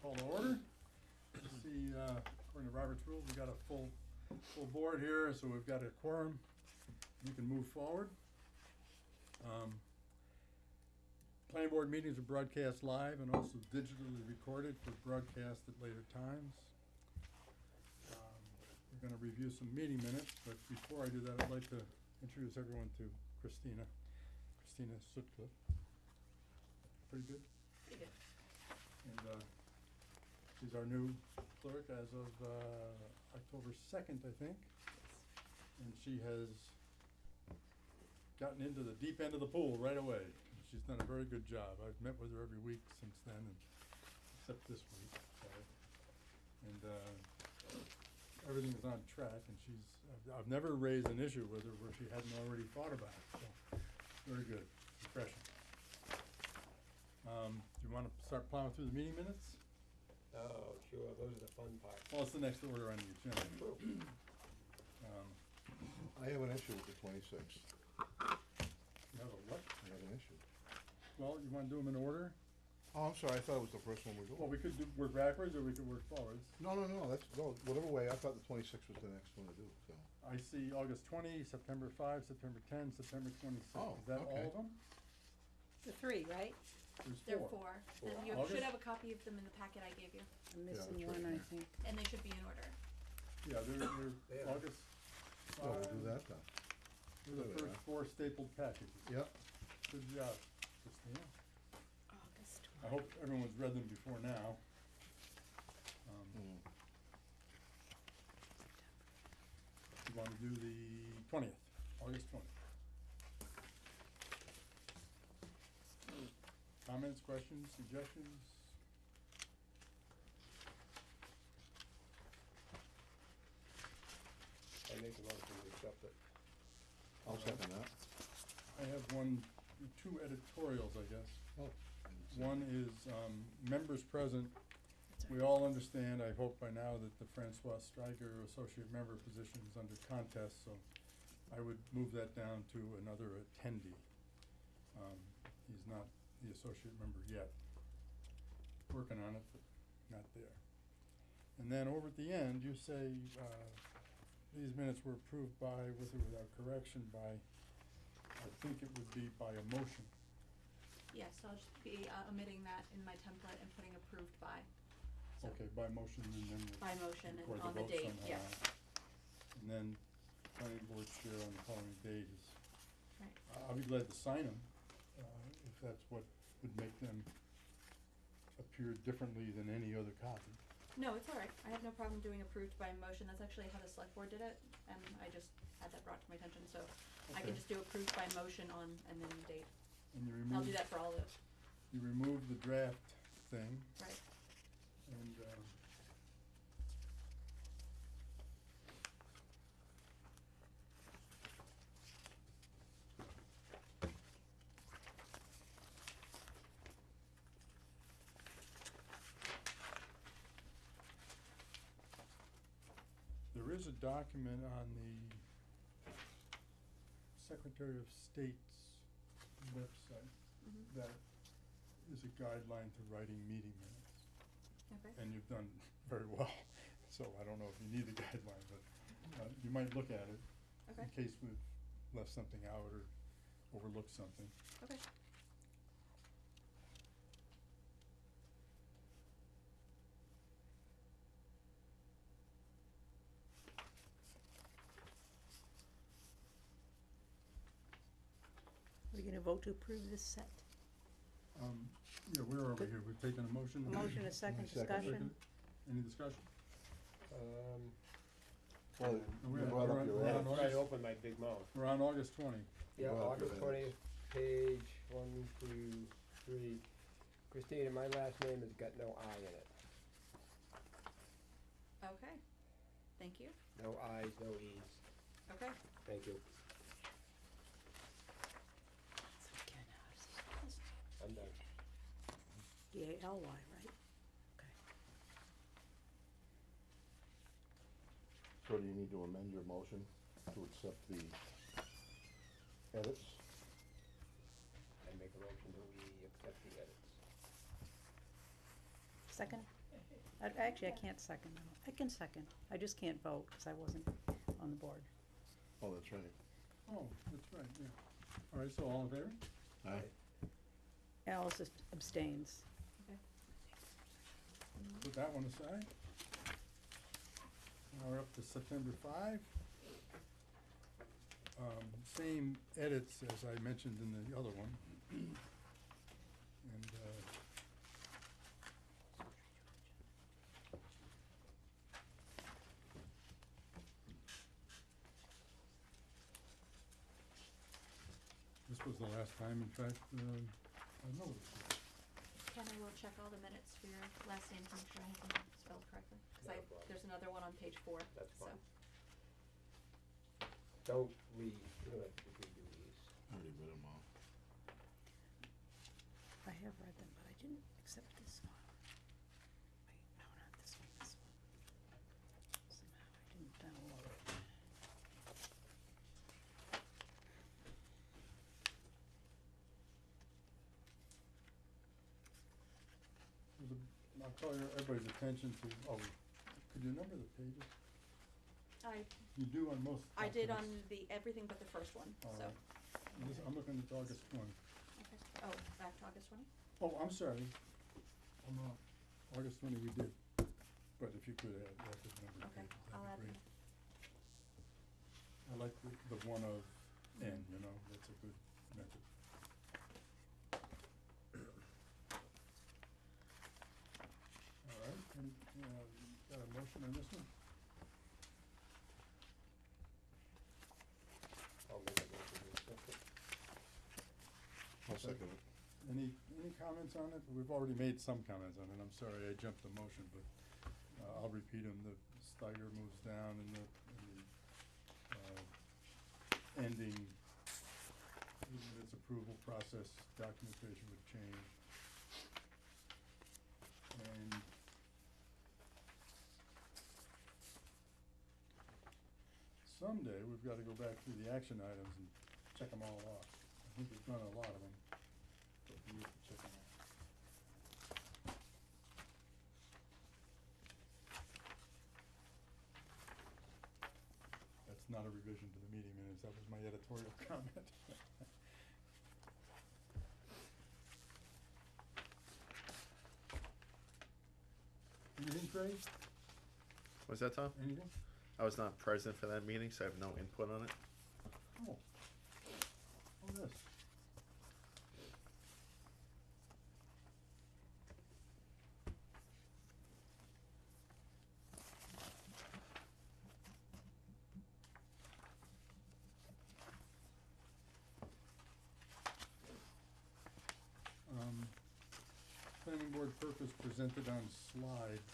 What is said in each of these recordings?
Call to order. See, according to Robert's rules, we got a full board here, so we've got a quorum. We can move forward. Planning board meetings are broadcast live and also digitally recorded for broadcast at later times. We're gonna review some meeting minutes, but before I do that, I'd like to introduce everyone to Christina Sutcliffe. Pretty good? Pretty good. And, she's our new clerk as of, October 2nd, I think. And she has gotten into the deep end of the pool right away. She's done a very good job. I've met with her every week since then, and except this week, sorry. And, everything is on track, and I've never raised an issue with her where she hadn't already thought about it, so, very good, refreshing. Do you wanna start plowing through the meeting minutes? Oh, sure, those are the fun parts. Well, it's the next order on the agenda. I have an issue with the 26th. You have a what? I have an issue. Well, you wanna do them in order? Oh, I'm sorry, I thought it was the first one we're Well, doing. we could work backwards, or we could work forwards. No, whatever way, I thought the 26th was the next one to do, so. I see August 20, September 5, September 10, September 26. Oh, Is that all okay. of them? The three, right? There's There are four. four, Four. and you August? should have a copy of them in the packet I gave you, I'm that's missing right. one, I think. and they should be in order. Yeah, they're Yeah. August. Oh, we'll do that then. They're the There we first are. four stapled packages. Yep. Good job, Christina. August I hope everyone's read them before now. Mm. You wanna do the 20th, August 20th? Comments, questions, suggestions? I make a motion to accept it. I'll second that. I have two editorials, I guess. Oh. One is, members present. We all understand, I hope by now, that the Francois Stryker associate member position is under contest, so I would move that down to another attendee. He's not the associate member yet. Working on it, but not there. And then over at the end, you say, these minutes were approved by, with or without correction, by, I think it would be by a motion. Yes, I'll just be omitting that in my template and putting approved by. So, Okay, by motion, and then we'll by motion and record the on the vote date, somehow. yeah. And then planning board chair on the following date is, Right. I'll be glad to sign them, if that's what would make them appear differently than any other copy. No, it's all right. I have no problem doing approved by motion. That's actually how the select board did it, and I just had that brought to my attention, so I Okay. can just do approved by motion on, and then the date. And you I'll do that for all of those, you remove the draft thing, right? and, there is a document on the Secretary of State's website Mhm. that is a guideline to writing meeting minutes. Okay. And you've done very well, so I don't know if you need the guideline, but, you might look at it Okay. in case we've left something out or overlooked something. Okay. We're gonna vote to approve this set. Yeah, where are we here? We've taken a motion? A motion, a second discussion. Any discussion? Well, we you have- brought we're up on- your we're on edits. Try to open my big mouth. We're on August 20. Yeah, Brought up your August edits. 20th, page 1, 2, 3. Christina, my last name has got no I in it. Okay. Thank you. No I's, no E's. Okay. Thank you. I'm done. D-A-L-Y, right? Okay. So do you need to amend your motion to accept the edits? I make a motion that we accept the edits. Second? Actually, I can't second, no. I can second. I just can't vote because I wasn't on the board. Oh, that's right. Oh, that's right, yeah. All right, so all in favor? Aye. Alice abstains. Okay. Put that one aside. Now we're up to September 5. Same edits as I mentioned in the other one. And, this was the last time, in fact, I know this was. Ken, I will check all the minutes for your last name to make sure I have them spelled correctly, Not a cause problem. there's another one on page 4, That's so. fine. Don't read, you don't have to redo these. I already read them all. I have read them, but I didn't accept this one. Wait, no, not this one, this one. Somehow I didn't download it. I'll call everybody's attention to, could you number the pages? You do on most I did on documents. everything but the first one, All so. right. This, I'm looking at August 1. Okay. Oh, back to August 20? Oh, I'm sorry. I'm wrong. August 20 we did, but if you could add that number of Okay, pages, I'll add that'd be them. great. I like the one of N, you know, that's a good method. All right, and, got a motion on this one? I'll make a motion to accept it. I'll second it. Any comments on it? We've already made some comments on it, I'm sorry, I jumped the motion, but, I'll repeat them. The Steiger moves down and the ending, in its approval process, documentation would change. And someday, we've gotta go back through the action items and check them all off. I think we've done a lot of them, but we need to check them off. That's not a revision to the meeting minutes, that was my editorial comment. Anything, Craig? Was that Tom? Anything? I was not present for that meeting, so I have no input on it. Oh. Oh, yes. Planning board purpose presented on slides.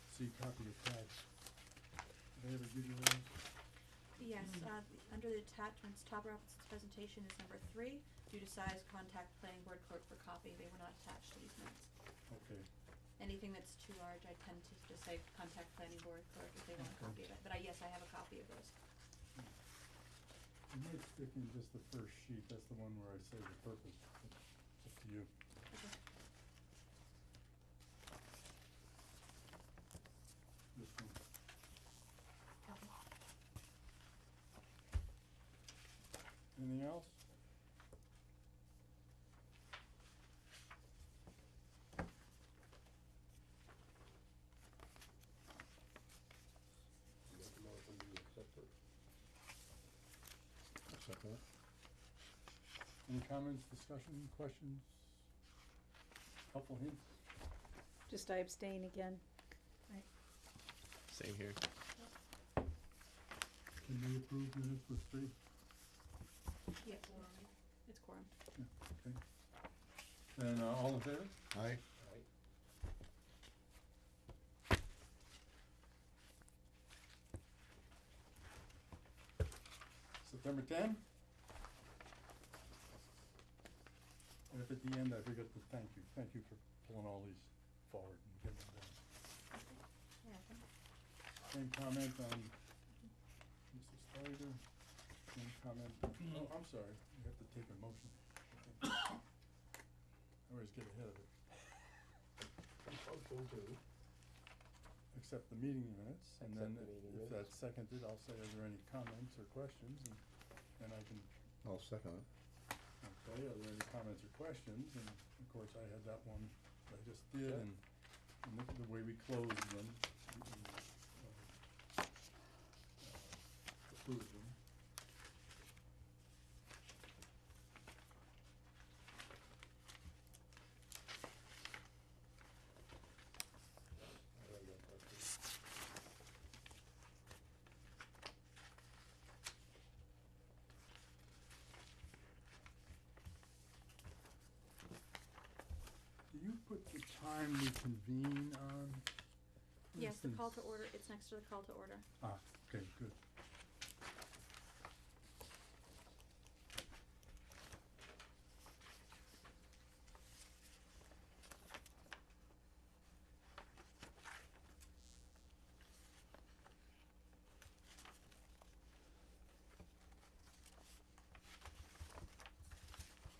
See copy attached. Did I ever give you those? Yes, under the attachments, top of the presentation is number 3. Due to size, contact planning board clerk for copy. They were not attached to these minutes. Okay. Anything that's too large, I tend to just say contact planning board clerk if they want a copy of it. But yes, I have a copy of those. You might stick in just the first sheet, that's the one where I say the purpose, but it's up to you. Okay. This one. Anything else? Make a motion to accept it. I'll second it. Any comments, discussion, questions? Helpful hints? Just I abstain again. Right. Same here. Can we approve minutes with 3? Yes, it's quorum. Yeah, okay. And, all in favor? Aye. Right? September 10? And if at the end I forget to thank you for pulling all these forward and getting them done. Yeah, I think. Same comment on Mrs. Steiger, same comment, oh, I'm sorry, you have to take a motion. I always get ahead of it. Motion to, accept the meeting minutes, and then Accept the meeting if minutes. that's seconded, I'll say, are there any comments or questions, and I can, I'll second it. okay, are there any comments or questions, and of course, I had that one that I just did, Sure. and the way we closed them, approved them. I have no questions. Do you put the time we convene on? For Yes, the call instance- to order, it's next to the call to order. Ah, okay, good.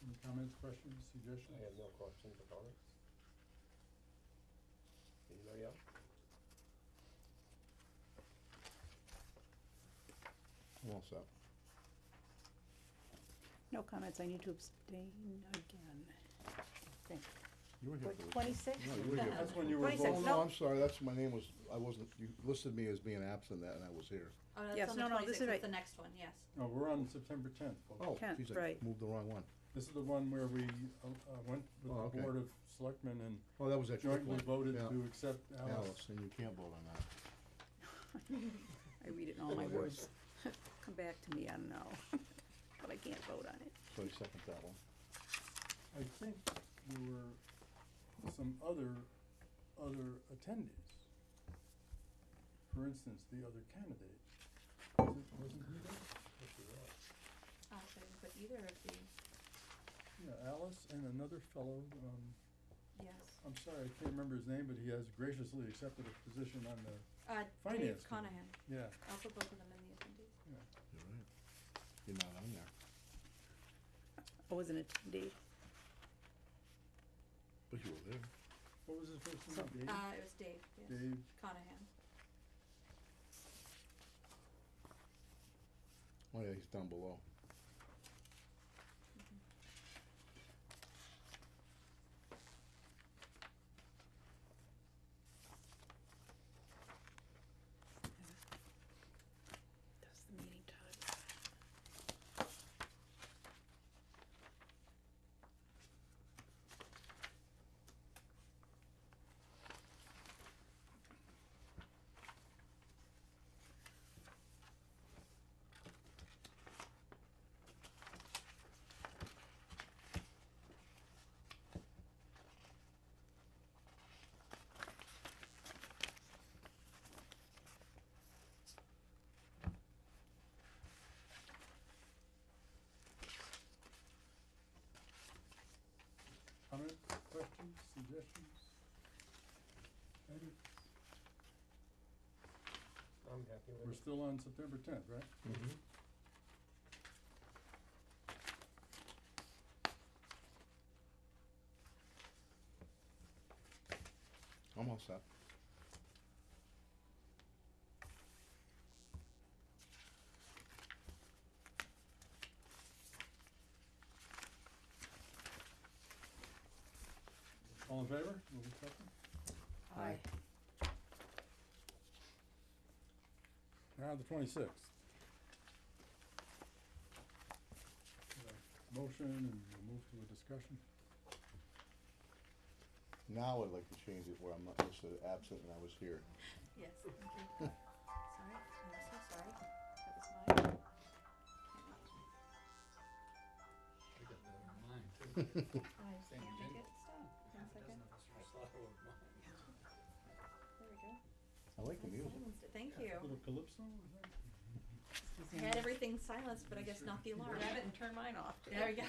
Any comments, questions, suggestions? I have no questions or comments. Anybody else? I'm all set. No comments, I need to abstain again, I think. You were here What, for this. 26? No, you were here. That's when you were 26, voting. Oh, no, no. I'm sorry, that's, my name was, I wasn't, you listed me as being absent that, and I was here. Oh, Yes, that's on the no, no, this is 26th, right. it's the next one, yes. No, we're on September tenth, folks. Oh, Kent, geez, I right. moved the wrong one. This is the one where we, went with Oh, the okay. Board of Selectmen and Oh, that was that short jointly one? voted Yeah. to accept Alice. Alice, and you can't vote on that. I read it in all my words. Come back to me, I don't know, but I can't vote on it. So you second that one. I think there were some other attendees. For instance, the other candidate. Wasn't he there? Yes, you are. So I didn't put either of the, Yeah, Alice and another fellow, yes. I'm sorry, I can't remember his name, but he has graciously accepted a position on the, Dave Finance committee. Conahan, yeah, I'll put both of them in the attendees. yeah. You're right. You're not on there. I wasn't an attendee. But you were there. What was his first So, name? Dave? It was Dave, yes. Dave, Conahan. Oh, yeah, he's down below. That's the meeting time. comments, questions, suggestions? Edits? I'm happy with We're it. still on September tenth, right? Mm-hmm. I'm all set. All in favor? Will we second? Aye. Now the 26th. Motion and we'll move to a discussion. Now I'd like to change it where I'm not listed absent and I was here. Yes, thank you. Sorry, I'm so sorry. That was mine. I got that on mine too. I just Same can't thing. make it stop. One Half a second. dozen of us are slow with mine. There we go. I like the I music. silenced it. Thank you. Little calypso, is that? I had everything silenced, but I guess not the alarm. Grab it and turn mine off. too. There we go.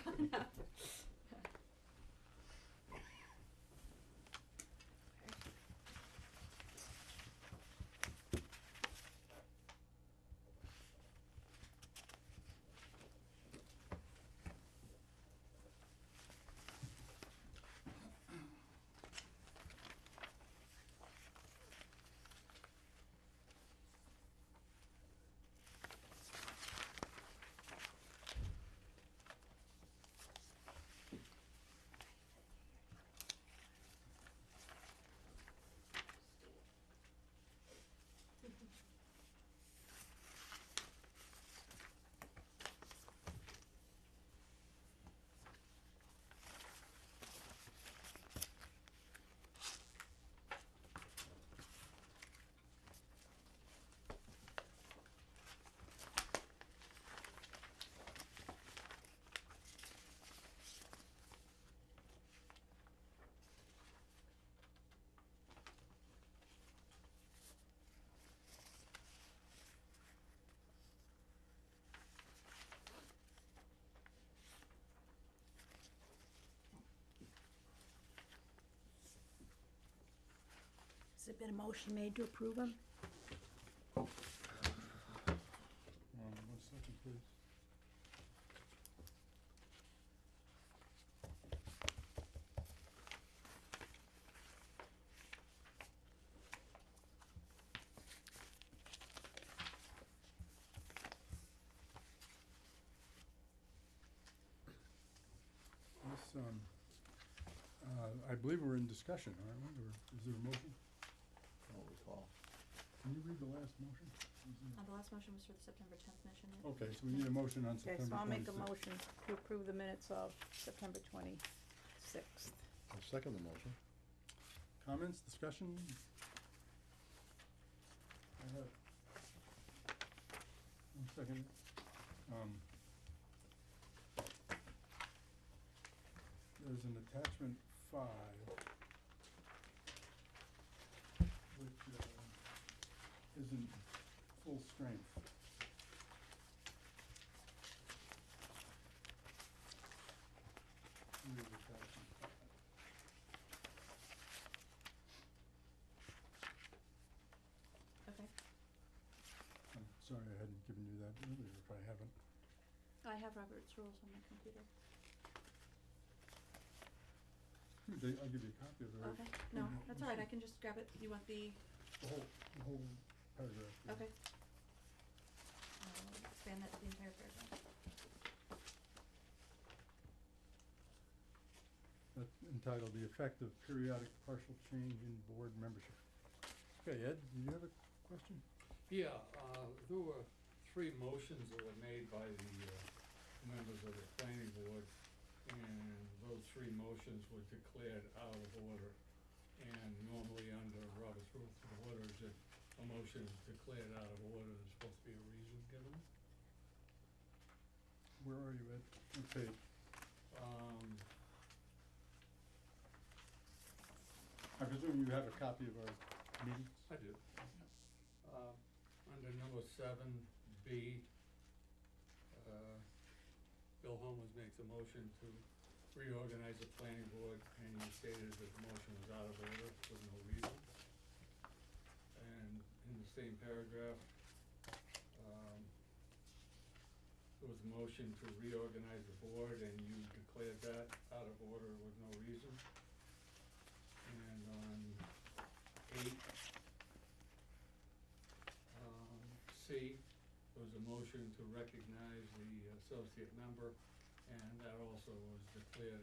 Has there been a motion made to approve them? 1 second, please. This, I believe we're in discussion, aren't we, or is there a motion? I don't recall. Can you read the last motion? Is there- The last motion was for the September tenth mission. Okay, so we need a motion on Okay, September 26th. so I'll make a motion to approve the minutes of September 26th. I'll second the motion. Comments, discussion? One second. There's an attachment 5, which isn't full strength. Here's attachment 5. Okay. I'm sorry I hadn't given you that earlier, if I haven't. I have Robert's rules on my computer. I'll give you a copy of the. Okay, no, that's all right, I can just grab it. You want the, The whole paragraph. yeah. okay. I'll expand that to the entire paragraph. That's entitled The Effect of Periodic Partial Change in Board Membership. Okay, Ed, do you have a question? Yeah, there were 3 motions that were made by the members of the planning board, and those 3 motions were declared out of order. And normally under Robert's Rules of Order, if a motion is declared out of order, there's supposed to be a reason given. Where are you, Ed? What page? I presume you have a copy of our meetings? I do. Under number 7B, Bill Holmes makes a motion to reorganize the planning board, and you stated that the motion was out of order for no reason. And in the same paragraph, there was a motion to reorganize the board, and you declared that out of order with no reason. And on 8, C, there was a motion to recognize the associate member, and that also was declared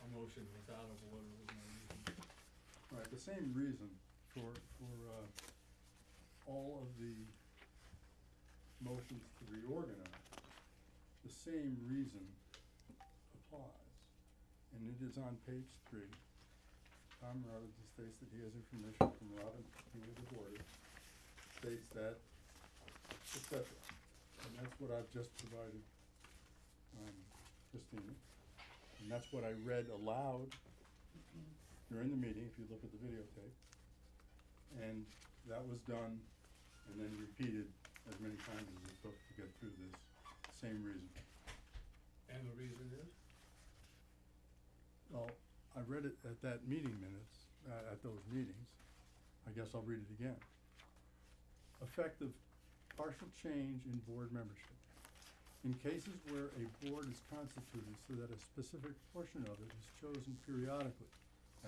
a motion was out of order with no reason. All right, the same reason for all of the motions to reorganize, the same reason applies. And it is on page 3. Tom Robinson states that he has information from Robin, who is the board, states that, et cetera. And that's what I've just provided Christina. And that's what I read aloud during the meeting, if you look at the videotape. And that was done and then repeated as many times as it took to get through this same reason. And the reason is? Well, I read it at that meeting minutes, at those meetings. I guess I'll read it again. Effective partial change in board membership. In cases where a board is constituted so that a specific portion of it is chosen periodically,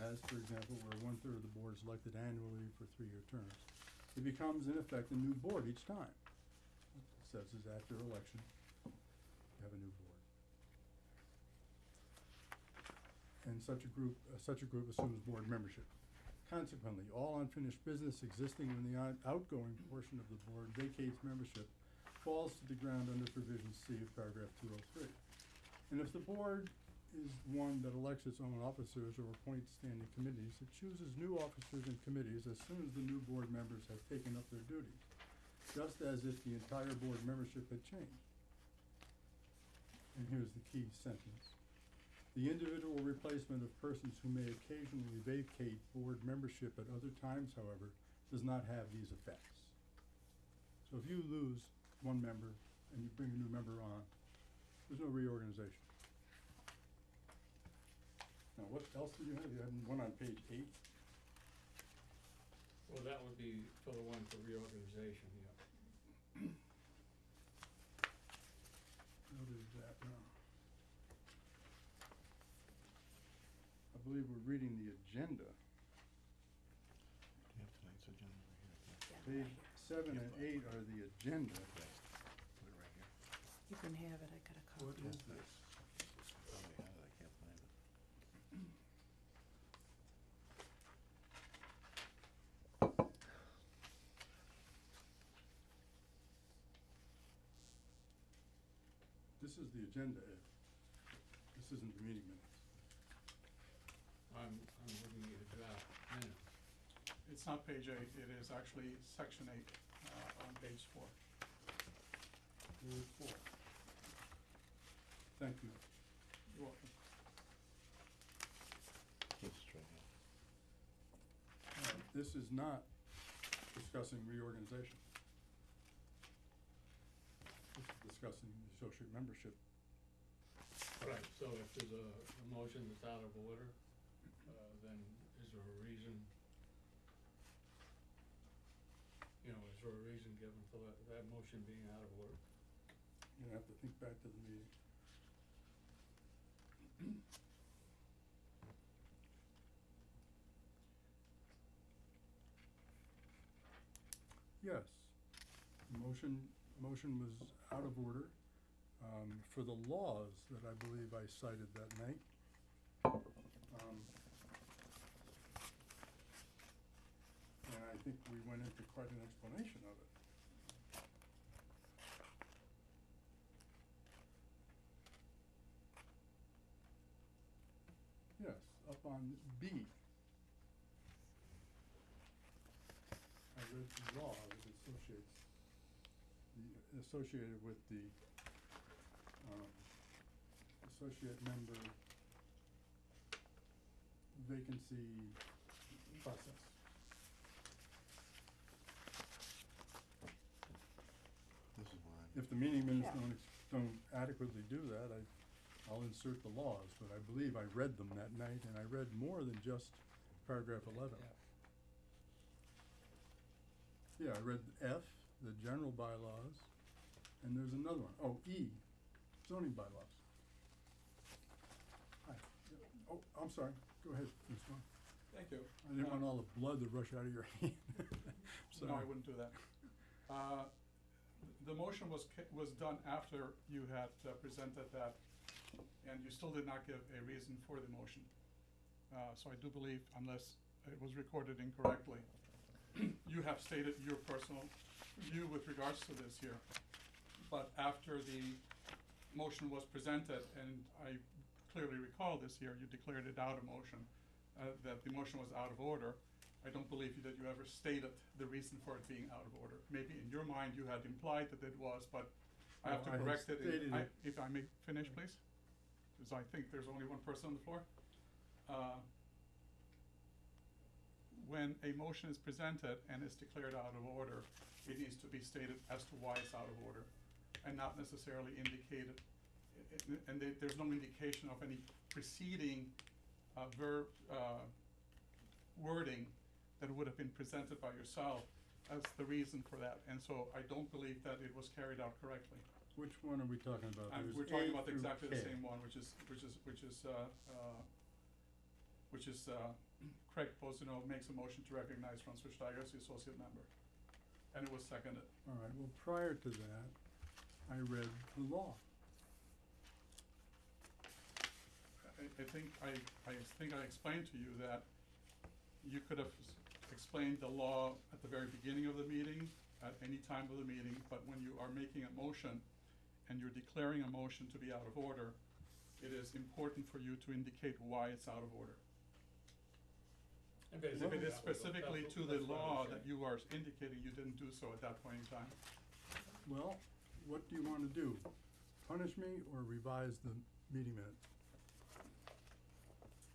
as for example where 1/3 of the board is elected annually for 3-year terms, it becomes in effect a new board each time. What it says is after election, you have a new board. And such a group assumes board membership. Consequently, all unfinished business existing when the outgoing portion of the board vacates membership falls to the ground under provision C of paragraph 203. And if the board is one that elects its own officers or appoints standing committees, it chooses new officers and committees as soon as the new board members have taken up their duties, just as if the entire board membership had changed. And here's the key sentence. The individual replacement of persons who may occasionally vacate board membership at other times, however, does not have these effects. So if you lose one member and you bring a new member on, there's no reorganization. Now, what else did you have? You had one on page 8. Well, that would be for the one for reorganization, yeah. Noted that now. I believe we're reading the agenda. Do you have tonight's agenda right here? Yeah, Page right here. 7 and 8 are the agenda. Put it right here. You can have it, I got a copy. What is this? I thought I had it, I can't find it. This is the agenda, Ed. This isn't the meeting minutes. I'm looking at a draft minutes. It's not page 8, it is actually section 8, on page 4. Page 4. Thank you. You're welcome. This is right here. This is not discussing reorganization. This is discussing the associate membership. Right, so if there's a motion that's out of order, then is there a reason, you know, is there a reason given for that motion being out of order? You have to think back to the meeting. Yes, motion was out of order, for the laws that I believe I cited that night. And I think we went into quite an explanation of it. Yes, up on B. I read the law that associated with the, associate member vacancy process. This is why. If the meeting minutes Yeah. don't adequately do that, I'll insert the laws, but I believe I read them that night, and I read more than just paragraph 11. Yeah, I read F, the general bylaws, and there's another one. Oh, E, zoning bylaws. Hi. Yeah. Oh, I'm sorry. Go ahead, Ms. Swan. Thank you. I didn't want all the blood to rush out of your hand. No, I wouldn't do that. The motion was done after you had presented that, and you still did not give a reason for the motion. So I do believe, unless it was recorded incorrectly, you have stated your personal view with regards to this here. But after the motion was presented, and I clearly recall this here, you declared it out of motion, that the motion was out of order. I don't believe that you ever stated the reason for it being out of order. Maybe in your mind you had implied that it was, but I have to No, I had correct it. stated it. If I may finish, please, because I think there's only one person on the floor. When a motion is presented and is declared out of order, it needs to be stated as to why it's out of order, and not necessarily indicated, there's no indication of any preceding wording that would have been presented by yourself as the reason for that. And so I don't believe that it was carried out correctly. Which one are we talking about? And There's we're talking A about through exactly the K. same one, which is Craig Bozino makes a motion to recognize Franz Steiger as the associate member. And it was seconded. All right, well, prior to that, I read the law. I think I explained to you that you could have explained the law at the very beginning of the meeting, at any time of the meeting, but when you are making a motion and you're declaring a motion to be out of order, it is important for you to indicate why it's out of order. And If basically it is that was- specifically that's to the what I was law saying. that you are indicating, you didn't do so at that point in time. Well, what do you want to do? Punish me or revise the meeting minutes?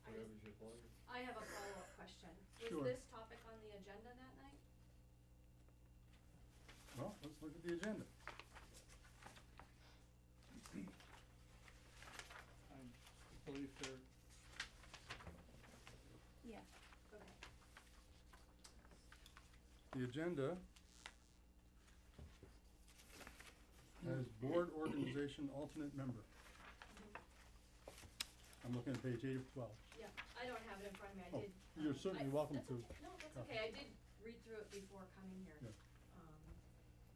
Whatever's your pleasure. I have a follow-up question. Sure. Was this topic on the agenda that night? Well, let's look at the agenda. I believe there, Yeah. Okay. the agenda has board organization alternate member. I'm looking at page 8 of 12. Yeah, I don't have it in front of me, I Oh, did. you're certainly welcome that's to. okay. No, that's copy. okay, I did read through it before coming here. Yeah.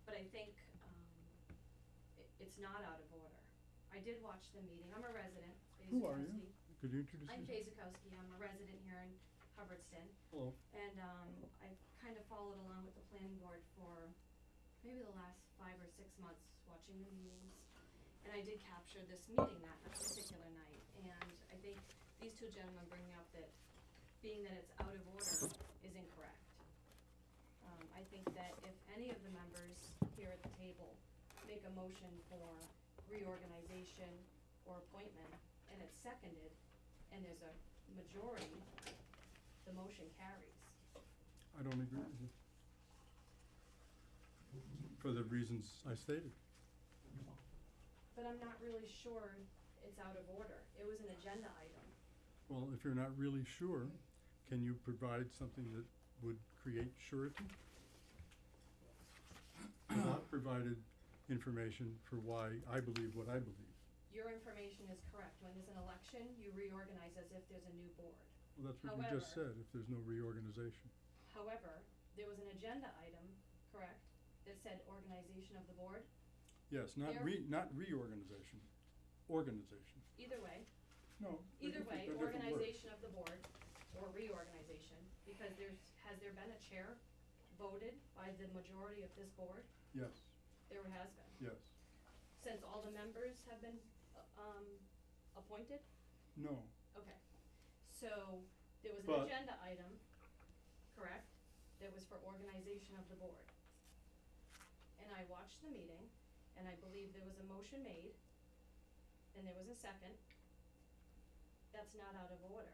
But I think, it's not out of order. I did watch the meeting, I'm a resident, Faye Who are you? Zukowski. Could you introduce I'm yourself? Faye Zukowski, I'm a resident here in Hubbardston, Hello. and, I've kind of followed along with the planning board for maybe the last 5 or 6 months, watching the meetings. And I did capture this meeting that particular night, and I think these two gentlemen bring up that being that it's out of order is incorrect. I think that if any of the members here at the table make a motion for reorganization or appointment, and it's seconded, and there's a majority, the motion carries. I don't agree with you. For the reasons I stated. But I'm not really sure it's out of order. It was an agenda item. Well, if you're not really sure, can you provide something that would create surety? Not provided information for why I believe what I believe. Your information is correct. When there's an election, you reorganize as if there's a new board. Well, that's what we just said, if there's no reorganization. However, there was an agenda item, correct, that said organization of the board? Yes, not There- not reorganization, organization. Either way, No. they're either different- way, they're different words. organization of the board or reorganization, because has there been a chair voted by the majority of this board? Yes, There has been. yes. Since all the members have been, appointed? No. Okay, so there was an But- agenda item, correct, that was for organization of the board. And I watched the meeting, and I believe there was a motion made, and there was a second. That's not out of order.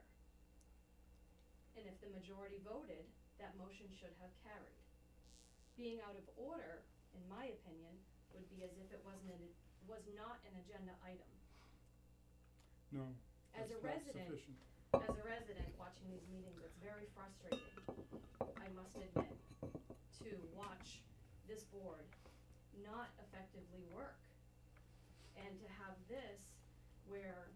And if the majority voted, that motion should have carried. Being out of order, in my opinion, would be as if it was not an agenda item. No, As that's a not resident, sufficient. as a resident watching these meetings, it's very frustrating, I must admit, to watch this board not effectively work. And to have this where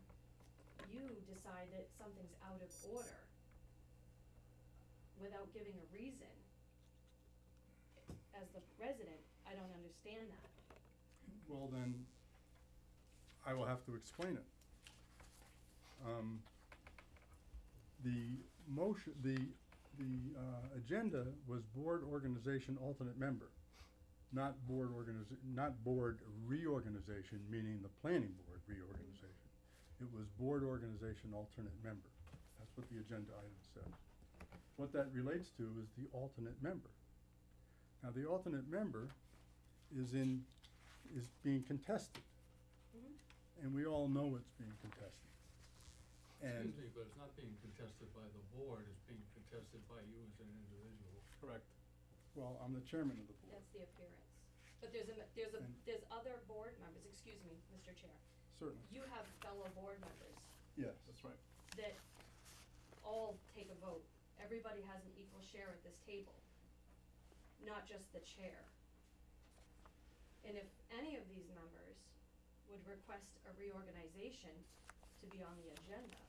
you decide that something's out of order without giving a reason. As the resident, I don't understand that. Well, then, I will have to explain it. The motion, the agenda was board organization alternate member, not board reorganization, meaning the planning board reorganization. It was board organization alternate member. That's what the agenda item says. What that relates to is the alternate member. Now, the alternate member is being contested, and we all know it's being contested. And Excuse me, but it's not being contested by the board, it's being contested by you as an individual. Correct. well, I'm the chairman of the board, That's the appearance. But And- there's other board members, excuse me, Mr. Chair. certainly, You have fellow board members yes. That's right. that all take a vote. Everybody has an equal share at this table, not just the chair. And if any of these members would request a reorganization to be on the agenda,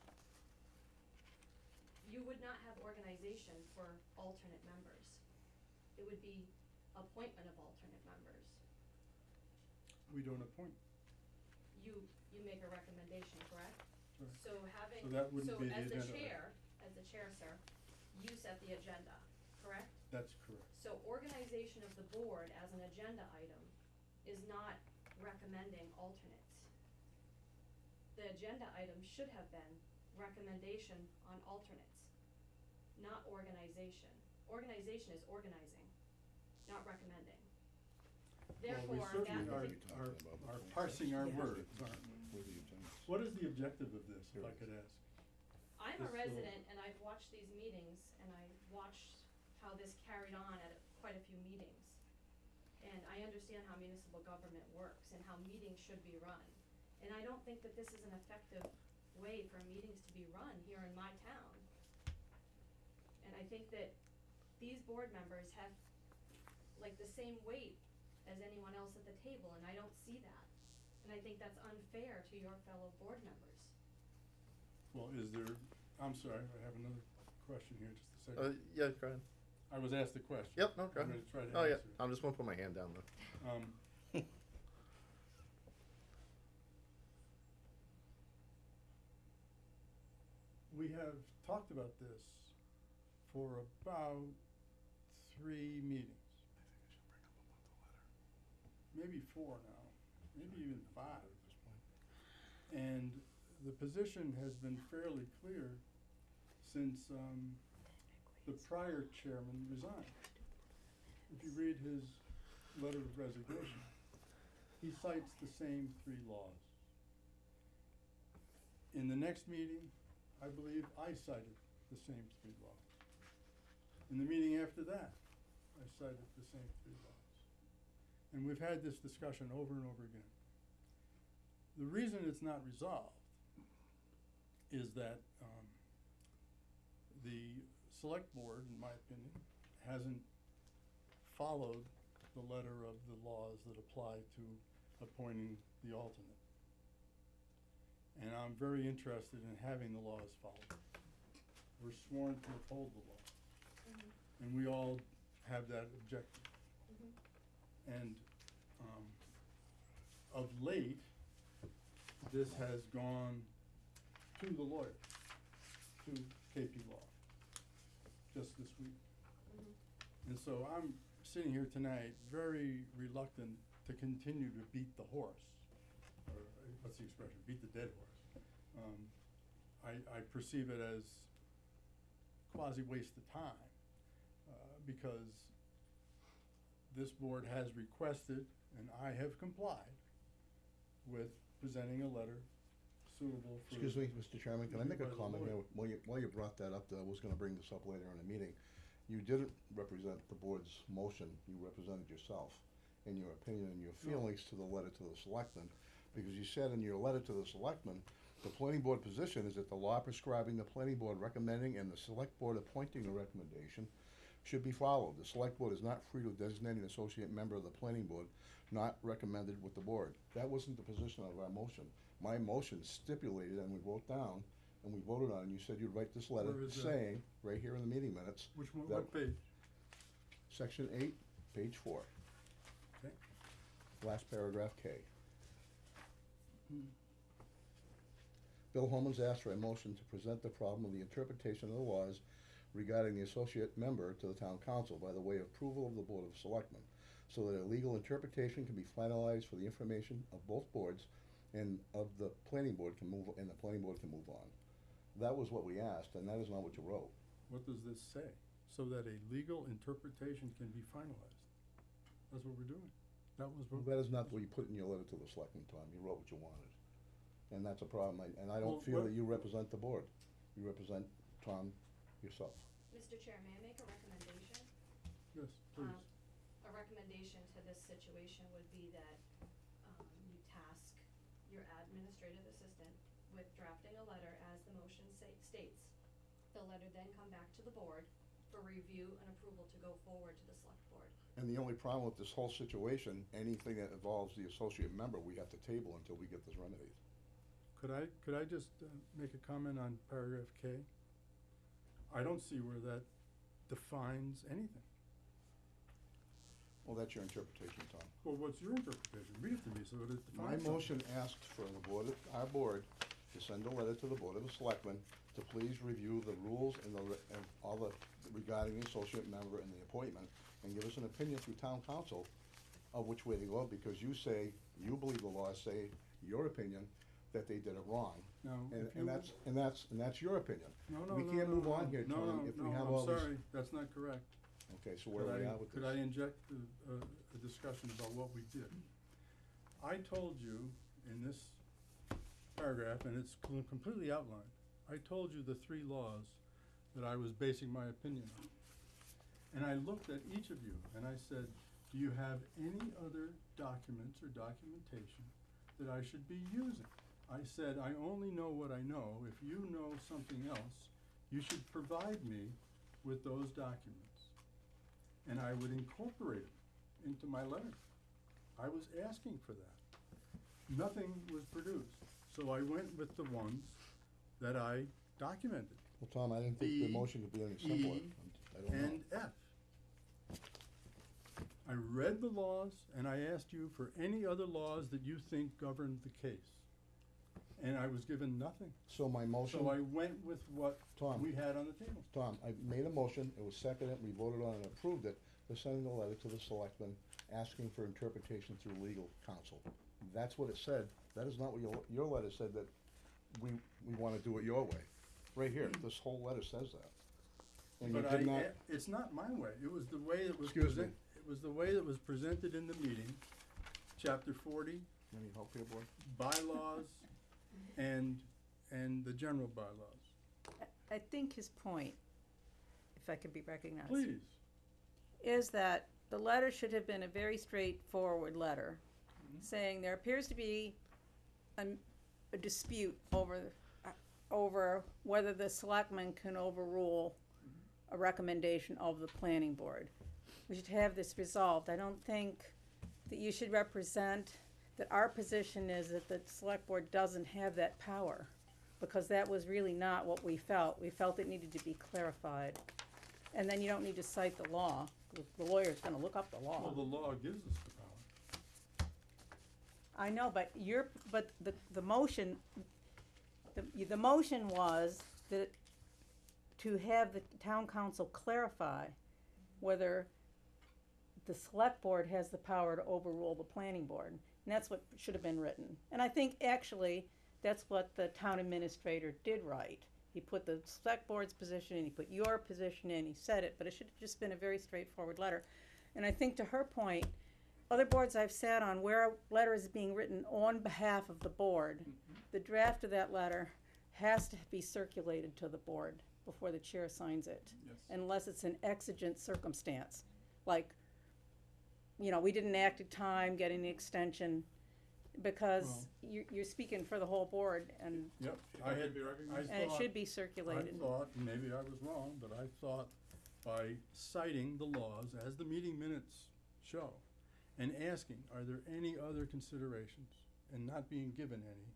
you would not have organization for alternate members. It would be appointment of alternate members. We don't appoint, You make a recommendation, correct? Sure. So having, So that wouldn't be the as the agenda chair, sir, you set the agenda, correct? that's correct. So organization of the board as an agenda item is not recommending alternates. The agenda item should have been recommendation on alternates, not organization. Organization is organizing, not recommending. Therefore, Well, we certainly that are, What are you talking about are between parsing our Yeah. words, aren't we? Where are the agendas? What is the objective of this, if Here I it could is. ask? I'm a This little- resident and I've watched these meetings and I watched how this carried on at quite a few meetings. And I understand how municipal government works and how meetings should be run. And I don't think that this is an effective way for meetings to be run here in my town. And I think that these board members have like the same weight as anyone else at the table, and I don't see that. And I think that's unfair to your fellow board members. Well, is there, I'm sorry, I have another question here, just a second. Yeah, go ahead. I was asked the question. Yep, no, go I'm ahead. gonna try to Oh, yeah, answer it. I'm just gonna put my hand down though. We have talked about this for about 3 meetings. Maybe 4 now, maybe even 5. And the position has been fairly clear since the prior chairman resigned. If you read his letter of resignation, he cites the same 3 laws. In the next meeting, I believe I cited the same 3 laws. In the meeting after that, I cited the same 3 laws. And we've had this discussion over and over again. The reason it's not resolved is that the select board, in my opinion, hasn't followed the letter of the laws that apply to appointing the alternate. And I'm very interested in having the laws followed. We're sworn to uphold the law, and we all have that objective. And of late, this has gone to the lawyer, to KP Law, just this week. And so I'm sitting here tonight very reluctant to continue to beat the horse, or what's the expression, beat the dead horse. I perceive it as quasi waste of time, because this board has requested, and I have complied with presenting a letter suitable for. Excuse me, Mr. Chairman, can I make a review by the comment here? lawyer. While you brought that up, I was gonna bring this up later in the meeting. You didn't represent the board's motion, you represented yourself in your opinion and your feelings to the letter to the selectmen. Because you said in your letter to the selectmen, the planning board position is that the law prescribing the planning board recommending and the select board appointing a recommendation should be followed. The select board is not free to designate an associate member of the planning board not recommended with the board. That wasn't the position of our motion. My motion stipulated, and we wrote down, and we voted on, and you said you'd write this letter Where is that? saying, right here in the meeting minutes, Which one, that- what page? section 8, page 4, Okay. last paragraph K. Bill Holman's asked for a motion to present the problem of the interpretation of the laws regarding the associate member to the town council by the way of approval of the Board of Selectmen, so that a legal interpretation can be finalized for the information of both boards and of the planning board can move, and the planning board can move on. That was what we asked, and that is not what you wrote. What does this say? So that a legal interpretation can be finalized. That's what we're doing. That was what. That is not what you put in your letter to the selectmen, Tom. You wrote what you wanted. And that's a problem, and I Well, don't feel what- that you represent the board. You represent Tom yourself. Mr. Chair, may I make a recommendation? Yes, please. A recommendation to this situation would be that, you task your administrative assistant with drafting a letter as the motion states. The letter then come back to the board for review and approval to go forward to the select board. And the only problem with this whole situation, anything that involves the associate member, we have to table until we get this remedied. Could I just make a comment on paragraph K? I don't see where that defines anything. Well, that's your interpretation, Tom. Well, what's your interpretation? Read it to me so that it My defines something. motion asked for the board, our board, to send a letter to the Board of the Selectmen to please review the rules and and all the regarding the associate member and the appointment, and give us an opinion through town council of which way to go, because you say, you believe the laws say, your opinion, that they did it wrong. No, And, if you. and that's your opinion. No, no, We no, can't no, move no, on here, no, Tom, no, if we no, have I'm all these. sorry, that's not correct. Okay, so where are we at with this? Could I inject a discussion about what we did? I told you in this paragraph, and it's completely outlined, I told you the 3 laws that I was basing my opinion on. And I looked at each of you and I said, do you have any other documents or documentation that I should be using? I said, I only know what I know. If you know something else, you should provide me with those documents. And I would incorporate them into my letter. I was asking for that. Nothing was produced, so I went with the ones that I documented, Well, Tom, I didn't think the B, motion could be any simpler. E, I don't know. and F. I read the laws and I asked you for any other laws that you think governed the case. And I was given nothing. So my motion, So I went with what Tom. we had on the table. Tom, I made a motion, it was seconded, we voted on it and approved it, for sending a letter to the selectmen asking for interpretation through legal counsel. That's what it said. That is not what your letter said, that we wanna do it your way. Right here, this whole letter says that. And you But did not, it's not my way. It was the way it was Excuse me. It was the way that was presented in the meeting, chapter 40, any help here, boy? bylaws, and the general bylaws. I think his point, if I could be recognized. Please. Is that the letter should have been a very straightforward letter, saying there appears to be a dispute over whether the selectmen can overrule a recommendation of the planning board. We should have this resolved. I don't think that you should represent that our position is that the select board doesn't have that power, because that was really not what we felt. We felt it needed to be clarified. And then you don't need to cite the law. The lawyer's gonna look up the law. Well, the law gives us the power. I know, but the motion, the motion was that to have the town council clarify whether the select board has the power to overrule the planning board. And that's what should have been written. And I think actually, that's what the town administrator did write. He put the select board's position in, he put your position in, he said it, but it should have just been a very straightforward letter. And I think to her point, other boards I've sat on where a letter is being written on behalf of the board, the draft of that letter has to be circulated to the board before the chair signs it. Yes. Unless it's an exigent circumstance, like, you know, we didn't act at time, getting the extension, because you're speaking for the whole board, and Yep. If I could be recognized? it should be I circulated. thought, maybe I was wrong, but I thought by citing the laws as the meeting minutes show and asking, are there any other considerations, and not being given any,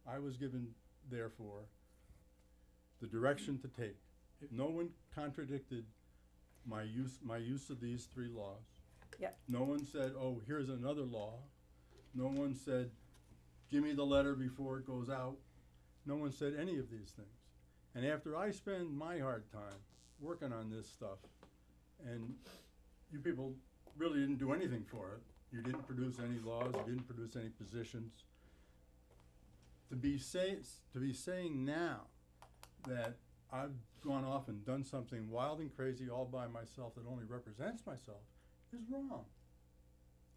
I was given, therefore, the direction to take. No one contradicted my use of these three laws. Yep. No one said, oh, here's another law. No one said, give me the letter before it goes out. No one said any of these things. And after I spend my hard time working on this stuff, and you people really didn't do anything for it, you didn't produce any laws, you didn't produce any positions, to be saying now that I've gone off and done something wild and crazy all by myself that only represents myself is wrong.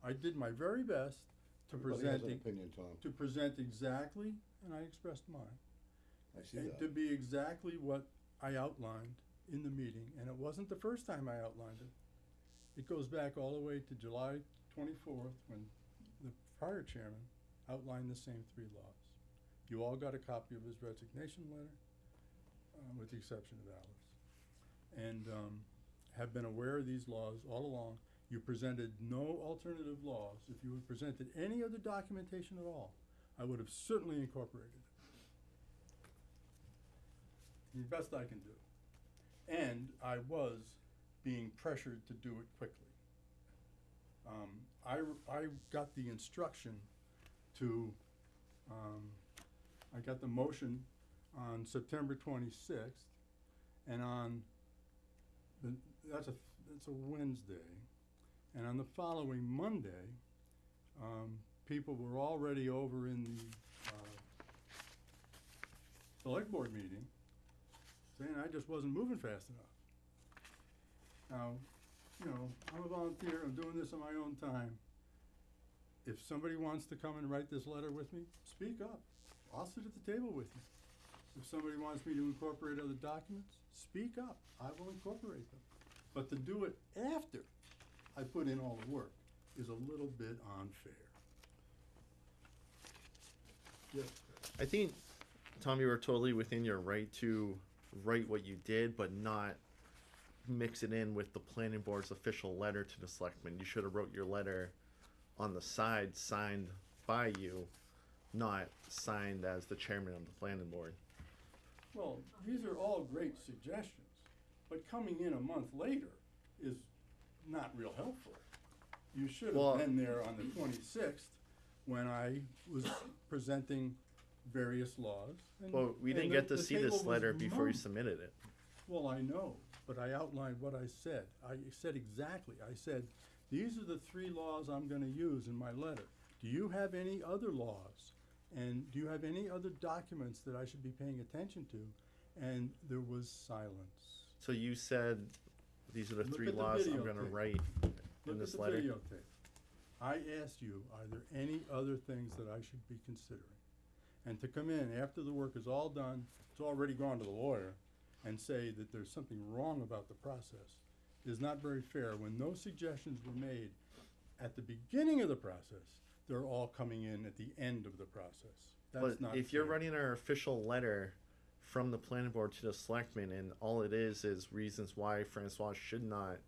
I did my very best to Everybody has an opinion, Tom. exactly, and I expressed mine. I see And that. to be exactly what I outlined in the meeting, and it wasn't the first time I outlined it. It goes back all the way to July 24th, when the prior chairman outlined the same three laws. You all got a copy of his resignation letter, with the exception of Alice, and have been aware of these laws all along. You presented no alternative laws. If you had presented any other documentation at all, I would have certainly incorporated it. The best I can do. And I was being pressured to do it quickly. I got the instruction to, I got the motion on September 26th, and on that's a Wednesday, and on the following Monday, people were already over in the select board meeting saying I just wasn't moving fast enough. Now, you know, I'm a volunteer, I'm doing this on my own time. If somebody wants to come and write this letter with me, speak up. I'll sit at the table with you. If somebody wants me to incorporate other documents, speak up. I will incorporate them. But to do it after I put in all the work is a little bit unfair. Yes, Chris. I think, Tom, you were totally within your right to write what you did, but not mix it in with the planning board's official letter to the selectmen. You should have wrote your letter on the side, signed by you, not signed as the chairman of the planning board. Well, these are all great suggestions, but coming in a month later is not real helpful. You should Well- have been there on the 26th when I was presenting various laws. And, Well, we didn't and get to the see table this was letter before you moved. submitted it. Well, I know, but I outlined what I said. I said exactly. I said, these are the 3 laws I'm gonna use in my letter. Do you have any other laws? And do you have any other documents that I should be paying attention to? And there was silence. So you said, these are the Look 3 at the laws I'm gonna videotape. write in Look this at the letter. videotape. I asked you, are there any other things that I should be considering? And to come in after the work is all done, it's already gone to the lawyer, and say that there's something wrong about the process is not very fair. When those suggestions were made at the beginning of the process, they're all coming in at the end of the process. That's But not if you're fair. writing our official letter from the planning board to the selectmen and all it is reasons why Francois should not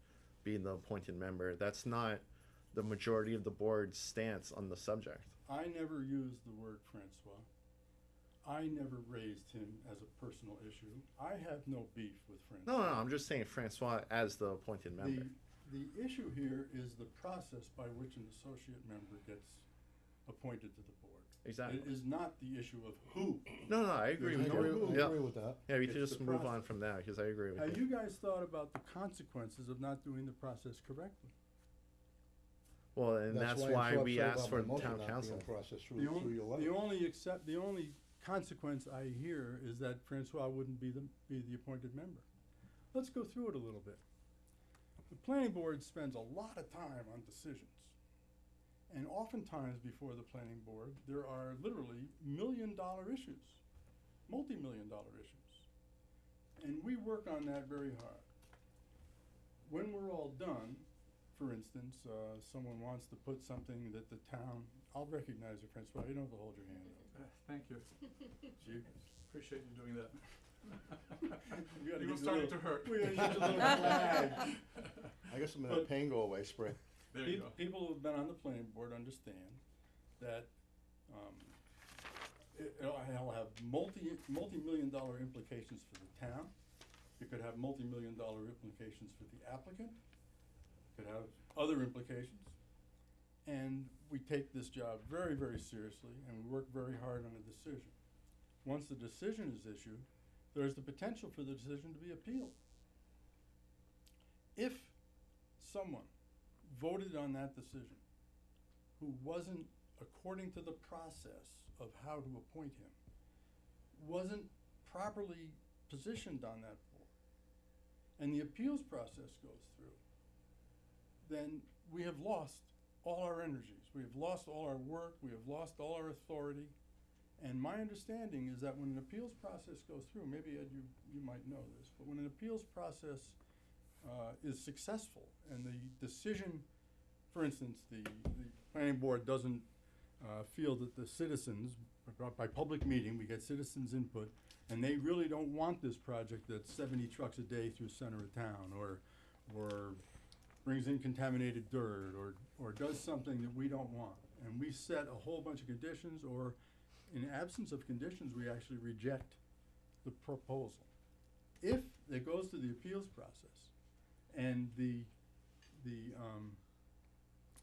be the appointed member, that's not the majority of the board's stance on the subject. I never used the word Francois. I never raised him as a personal issue. I have no beef with Francois. No, I'm just saying Francois as the appointed member. The issue here is the process by which an associate member gets appointed to the board. Exactly. It is not the issue of who. No, I agree I with agree, you. I Yeah, agree with that. yeah, we It's can just the move on process. from that because I agree with Have you. you guys thought about the consequences of not doing the process correctly? Well, and that's I'm why so we upset asked about for my motion town not being council. processed The through only, your letter. the only consequence I hear is that Francois wouldn't be the appointed member. Let's go through it a little bit. The planning board spends a lot of time on decisions. And oftentimes before the planning board, there are literally $1,000,000 issues, multi-million-dollar issues. And we work on that very hard. When we're all done, for instance, someone wants to put something that the town, I'll recognize you, Francois, you don't have to hold your hand up. Thank you. You- Appreciate you doing that. You gotta It get was your starting little- to hurt. we gotta get your little flag. I guess I'm in a But- pain go away spray. There you go. People who have been on the planning board understand that, it'll have multi-million-dollar implications for the town. It could have multi-million-dollar implications for the applicant. It could have other implications. And we take this job very, very seriously, and we work very hard on a decision. Once the decision is issued, there's the potential for the decision to be appealed. If someone voted on that decision who wasn't, according to the process of how to appoint him, wasn't properly positioned on that board, and the appeals process goes through, then we have lost all our energies. We have lost all our work. We have lost all our authority. And my understanding is that when an appeals process goes through, maybe Ed, you might know this, but when an appeals process is successful and the decision, for instance, the planning board doesn't feel that the citizens, by public meeting, we get citizens' input, and they really don't want this project that's 70 trucks a day through center of town, or brings in contaminated dirt, or does something that we don't want. And we set a whole bunch of conditions, or in absence of conditions, we actually reject the proposal. If it goes to the appeals process and the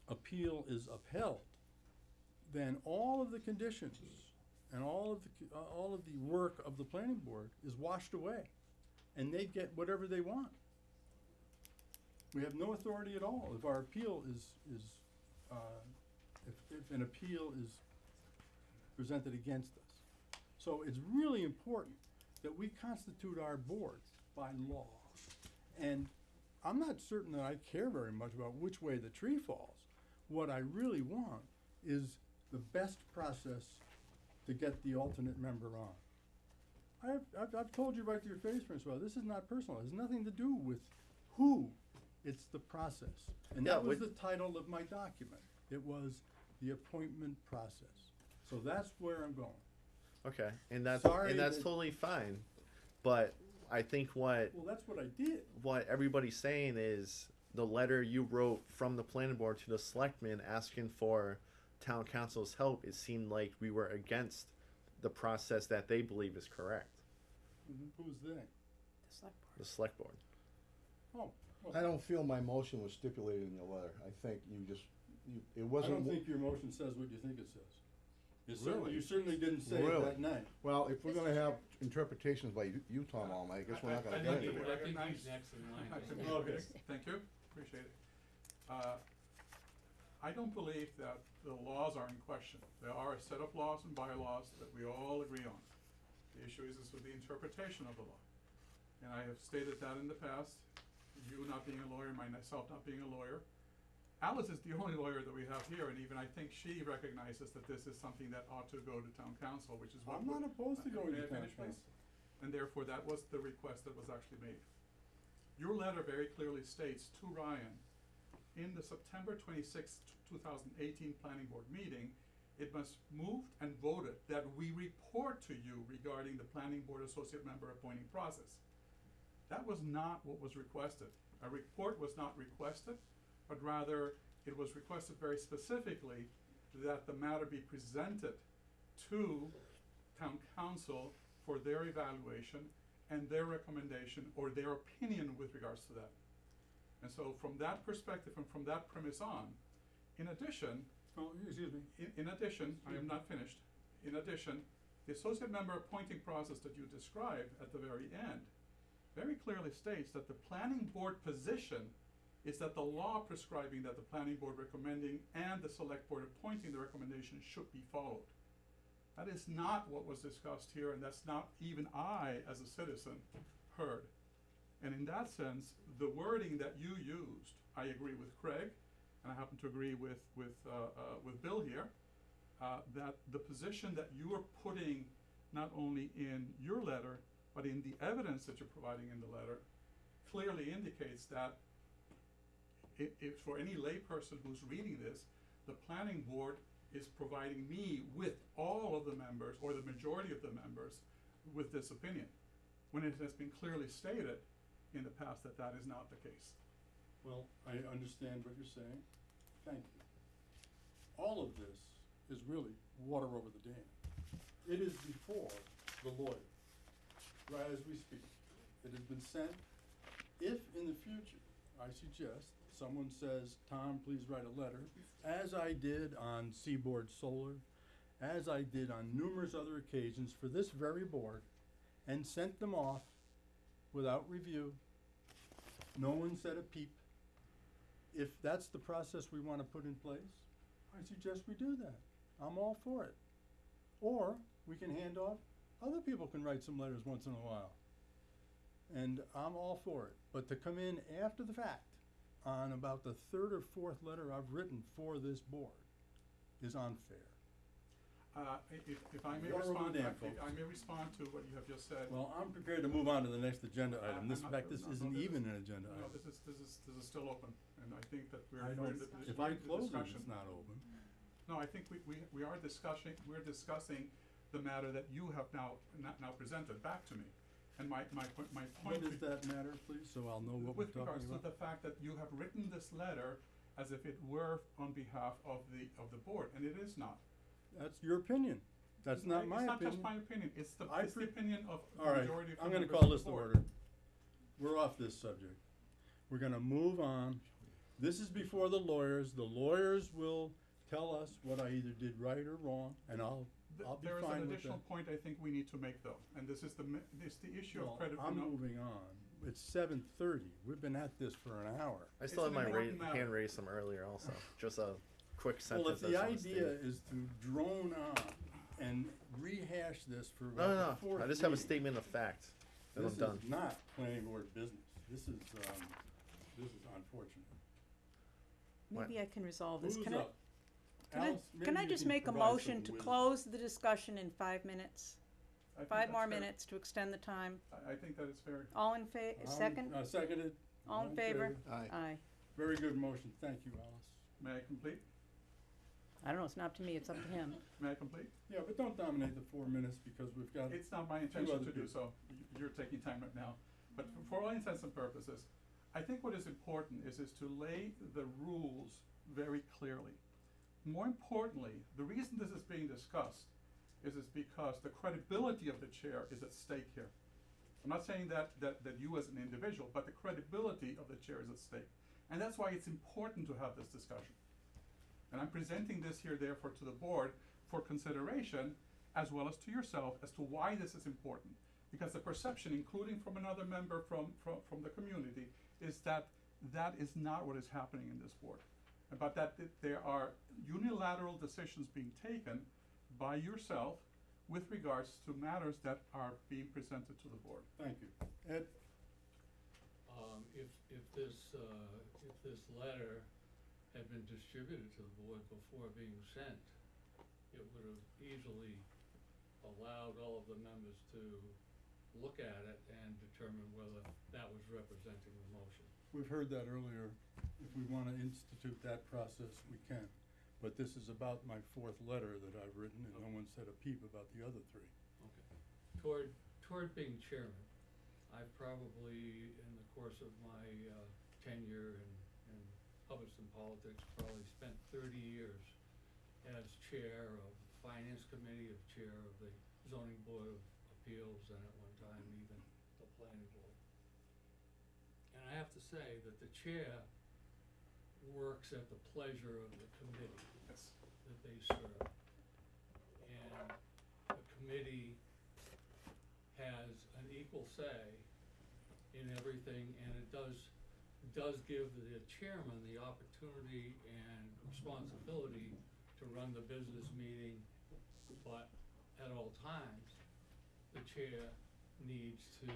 appeal is upheld, then all of the conditions and all of the work of the planning board is washed away, and they get whatever they want. We have no authority at all if our appeal if an appeal is presented against us. So it's really important that we constitute our boards by law. And I'm not certain that I care very much about which way the tree falls. What I really want is the best process to get the alternate member on. I've told you right to your face, Francois, this is not personal. It has nothing to do with who. It's the process. And Yeah, that was with- the title of my document. It was the appointment process. So that's where I'm going. Okay, and that's Sorry and that's that- totally fine, but I think what Well, that's what I did. everybody's saying is the letter you wrote from the planning board to the selectmen asking for town council's help, it seemed like we were against the process that they believe is correct. Who's they? The select board. The select board. Oh, well, I don't feel my motion was stipulated in your letter. I think you just, it I wasn't. don't think your motion says what you think it says. Really? You certainly didn't say it Really? that night. Well, if we're Mr. gonna have Chair. interpretations by you, Tom, all night, I guess we're not gonna I get think anywhere. I think Recognize- he's next in line. I can- Okay. Thank you, appreciate it. I don't believe that the laws are in question. There are a set of laws and bylaws that we all agree on. The issue is with the interpretation of the law. And I have stated that in the past, you not being a lawyer, myself not being a lawyer. Alice is the only lawyer that we have here, and even I think she recognizes that this is something that ought to go to town council, which is what. I'm not opposed to going May to I town finish, please? council. And therefore, that was the request that was actually made. Your letter very clearly states to Ryan, in the September 26th, 2018 planning board meeting, it must move and voted that we report to you regarding the planning board associate member appointing process. That was not what was requested. A report was not requested, but rather it was requested very specifically that the matter be presented to town council for their evaluation and their recommendation or their opinion with regards to that. And so from that perspective and from that premise on, in addition, Oh, excuse me. in addition, I am not finished. In addition, the associate member appointing process that you described at the very end very clearly states that the planning board position is that the law prescribing that the planning board recommending and the select board appointing the recommendation should be followed. That is not what was discussed here, and that's not even I, as a citizen, heard. And in that sense, the wording that you used, I agree with Craig, and I happen to agree with Bill here, that the position that you are putting not only in your letter, but in the evidence that you're providing in the letter, clearly indicates that if for any layperson who's reading this, the planning board is providing me with all of the members, or the majority of the members, with this opinion, when it has been clearly stated in the past that that is not the case. Well, I understand what you're saying. Thank you. All of this is really water over the dam. It is before the lawyer, right as we speak. It has been sent. If in the future, I suggest, someone says, Tom, please write a letter, as I did on Seaboard Solar, as I did on numerous other occasions for this very board, and sent them off without review. No one said a peep. If that's the process we wanna put in place, I suggest we do that. I'm all for it. Or we can hand off, other people can write some letters once in a while. And I'm all for it. But to come in after the fact on about the third or fourth letter I've written for this board is unfair. If I may Water over respond, the dam, if folks. I may respond to what you have just said. Well, I'm prepared to move on to the next agenda item. I'm This, in not- fact, this no, isn't this even is- an agenda No, item. this is still open, and I think that we're I in don't, the if I the close it, discussion. it's not open. No, I think we are discussing, we're discussing the matter that you have now presented back to me. And my point What to does that matter, please, so I'll know what we're with talking regards to about? the fact that you have written this letter as if it were on behalf of the board, and it is not. That's your opinion. That's not my It's not just opinion. my opinion, it's the I opinion of the All right, majority of the I'm gonna members call of the this to board. order. We're off this subject. We're gonna move on. This is before the lawyers. The lawyers will tell us what I either did right or wrong, and I'll be There is an fine with additional that. point I think we need to make though, and this is the issue Well, of credit. I'm moving on. It's 7:30. We've been at this for an hour. I still It's had an my important matter. hand raised some earlier also. Just a quick sentence. Well, if I the just wanna idea state. is to drone on and rehash this for No, about the no, no. fourth I just have a meeting, statement of fact. And I'm this done. is not planning board business. This is unfortunate. Maybe I can resolve this. Who's Can I, up? can I, Alice, can maybe I you just can make a provide motion some to wisdom. close the discussion in 5 minutes? I think 5 more that's fair. minutes to extend the time. I think that is fair. All in second? Seconded. All in favor? Aye. Aye. Very good motion. Thank you, Alice. May I complete? I don't know, it's not up to me, it's up to him. May I complete? Yeah, but don't dominate the 4 minutes because we've got, It's not my intention other to do people. so. You're taking time right now. But for all intents and purposes, I think what is important is to lay the rules very clearly. More importantly, the reason this is being discussed is because the credibility of the chair is at stake here. I'm not saying that you as an individual, but the credibility of the chair is at stake. And that's why it's important to have this discussion. And I'm presenting this here therefore to the board for consideration, as well as to yourself, as to why this is important. Because the perception, including from another member from the community, is that that is not what is happening in this board. But that there are unilateral decisions being taken by yourself with regards to matters that are being presented to the board. thank you. Ed? If this letter had been distributed to the board before being sent, it would have easily allowed all of the members to look at it and determine whether that was representing the motion. We've heard that earlier. If we wanna institute that process, we can. But this is about my 4th letter that I've written, and no one said a peep about the other 3. Okay. Toward being chairman, I've probably, in the course of my tenure in Hubbardston politics, probably spent 30 years as chair of the Finance Committee, as chair of the Zoning Board of Appeals, and at one time even the Planning Board. And I have to say that the chair works at the pleasure of the committee Yes. that they serve. And the committee has an equal say in everything, and it does give the chairman the opportunity and responsibility to run the business meeting, but at all times, the chair needs to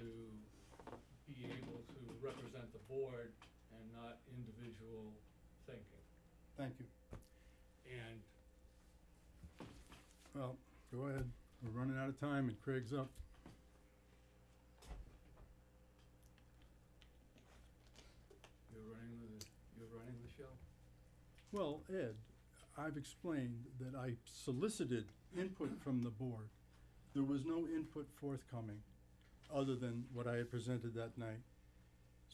be able to represent the board and not individual thinking. Thank you. And Well, go ahead. We're running out of time and Craig's up. you're running the show? Well, Ed, I've explained that I solicited input from the board. There was no input forthcoming, other than what I had presented that night.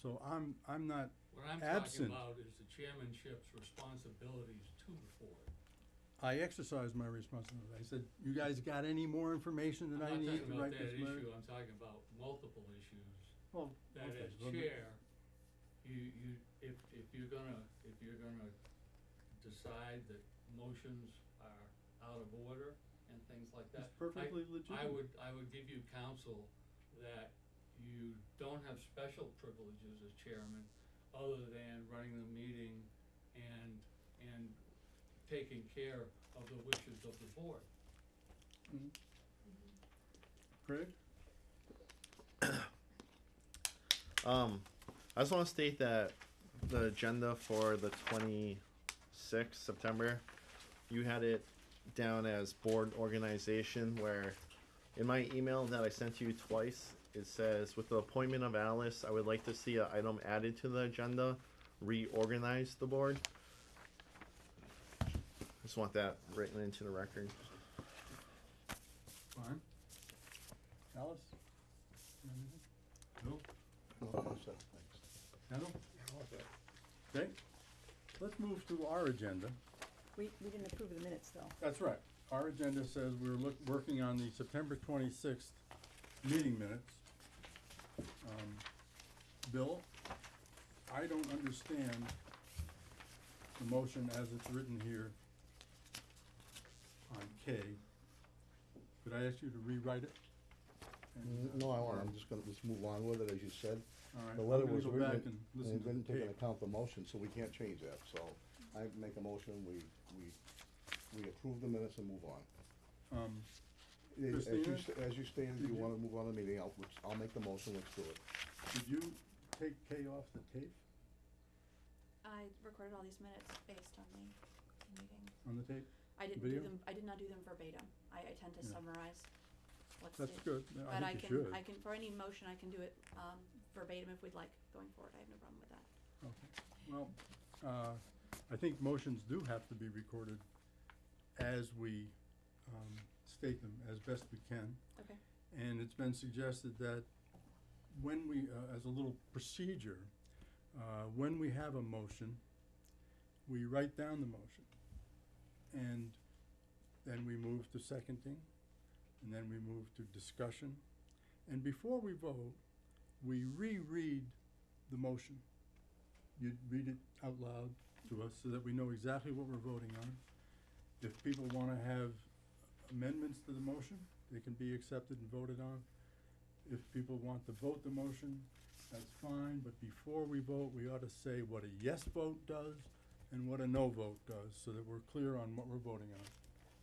So I'm not What I'm talking absent. about is the chairmanship's responsibilities to the board. I exercised my responsibility. I said, you guys got any more information that I need to write this I'm letter? not talking about that issue, I'm talking about multiple issues. Well, That okay, as well, chair, if you're gonna decide that motions are out of order and things like that. It's perfectly legitimate. I would give you counsel that you don't have special privileges as chairman, other than running the meeting and taking care of the wishes of the board. Craig? I just want to state that the agenda for the 26th September, you had it down as board organization, where in my email that I sent to you twice, it says, with the appointment of Alice, I would like to see an item added to the agenda, reorganize the board. Just want that written into the record. Fine. Alice? Anything? Bill? No, that's it, thanks. Kendall? Okay. Let's move to our agenda. We didn't approve the minutes, though. That's right. Our agenda says we're working on the September 26th meeting minutes. Bill, I don't understand the motion as it's written here on K. Could I ask you to rewrite it? And, No, I'm just gonna, let's move on with it, as you said. All right, The I'm letter gonna was go written, back and and listen it to the didn't take into tape. account the motion, so we can't change that, so I make a motion, we approve the minutes and move on. Christina? As you stated, Did you you- wanna move on the meeting, I'll make the motion, let's do it. Did you take K off the tape, I recorded all these minutes based on the meeting. on the tape? I did Video? not do them verbatim. I tend to Yeah. summarize what's That's stated. good. But I think you should. I can, for any motion, I can do it, verbatim if we'd like going forward. I have no problem with that. Okay, well, I think motions do have to be recorded as we, state them as best we can. Okay. And it's been suggested that when we, as a little procedure, when we have a motion, we write down the motion. And then we move to seconding, and then we move to discussion. And before we vote, we reread the motion. You'd read it out loud to us so that we know exactly what we're voting on. If people wanna have amendments to the motion, they can be accepted and voted on. If people want to vote the motion, that's fine, but before we vote, we ought to say what a yes vote does and what a no vote does, so that we're clear on what we're voting on.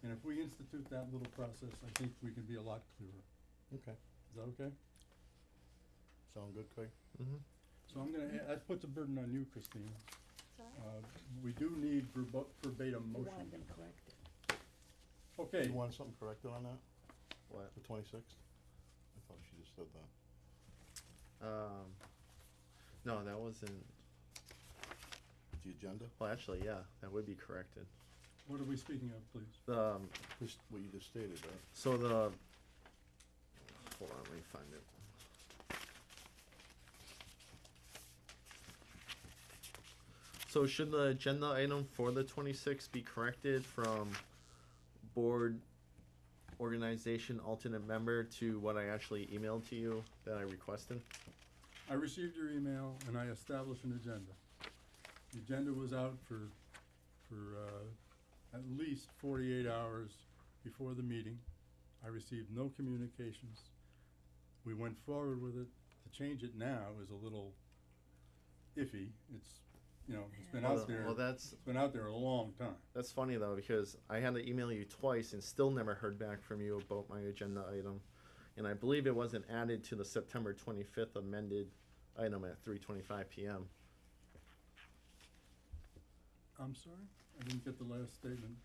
And if we institute that little process, I think we can be a lot clearer. Okay. Is that okay? Sound good, Craig? Mm-hmm. So I'm gonna, that puts a burden on you, Christine. Sorry? We do need verbatim You motion. wanted them corrected. Okay, You want something corrected on that, What? the 26th? I thought she just said that. No, that wasn't. The agenda, Well, actually, yeah, that would be corrected. what are we speaking of, please? just what you just stated, right? So the. Hold on, let me find it. So should the agenda item for the 26th be corrected from board organization alternate member to what I actually emailed to you that I requested? I received your email and I established an agenda. The agenda was out for at least 48 hours before the meeting. I received no communications. We went forward with it. To change it now is a little iffy. It's, you know, it's been out there, Well, that's it's been out there a long time. That's funny though, because I had to email you twice and still never heard back from you about my agenda item. And I believe it wasn't added to the September 25th amended item at 3:25 p.m. I'm sorry? I didn't get the last statement.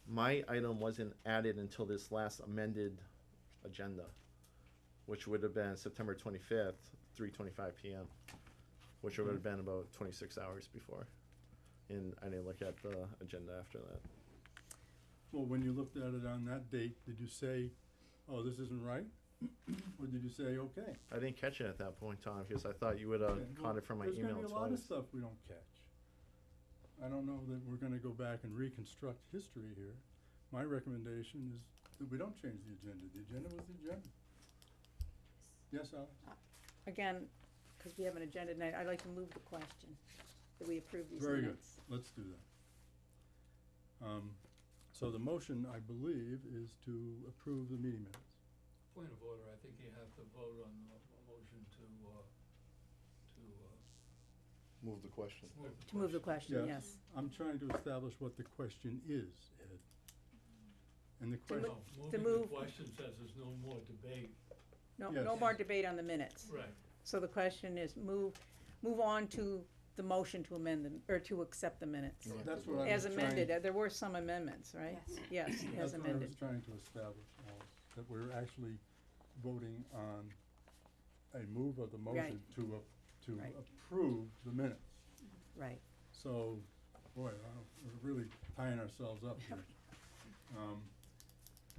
My item wasn't added until this last amended agenda, which would have been September 25th, 3:25 p.m., which would have been about 26 hours before. And I didn't look at the agenda after that. Well, when you looked at it on that date, did you say, oh, this isn't right? Or did you say, okay? I didn't catch it at that point in time because I thought you would have Okay, caught well, it from my there's email gonna be a lot of twice. stuff we don't catch. I don't know that we're gonna go back and reconstruct history here. My recommendation is that we don't change the agenda. The agenda was the agenda. Yes, Alex? Again, because we have an agenda tonight, I'd like to move the question that we approve these Very good. minutes. Let's do that. So the motion, I believe, is to approve the meeting minutes. Point of order, I think you have to vote on the motion to Move the question. move the To move the question, yes. I'm trying to establish what the question is, Ed. And the To question, No, To moving move- the question says there's no more debate. No, Yes. no more debate on the minutes. Right. So the question is move on to the motion to amend them, or to accept the minutes. that's what I was As trying. amended, there were some amendments, right? Yes. Yes, That's as what I amended. was trying to establish, Alice, that we're actually voting on a move of the motion to Right. approve the minutes. Right. So, boy, we're really tying ourselves up here.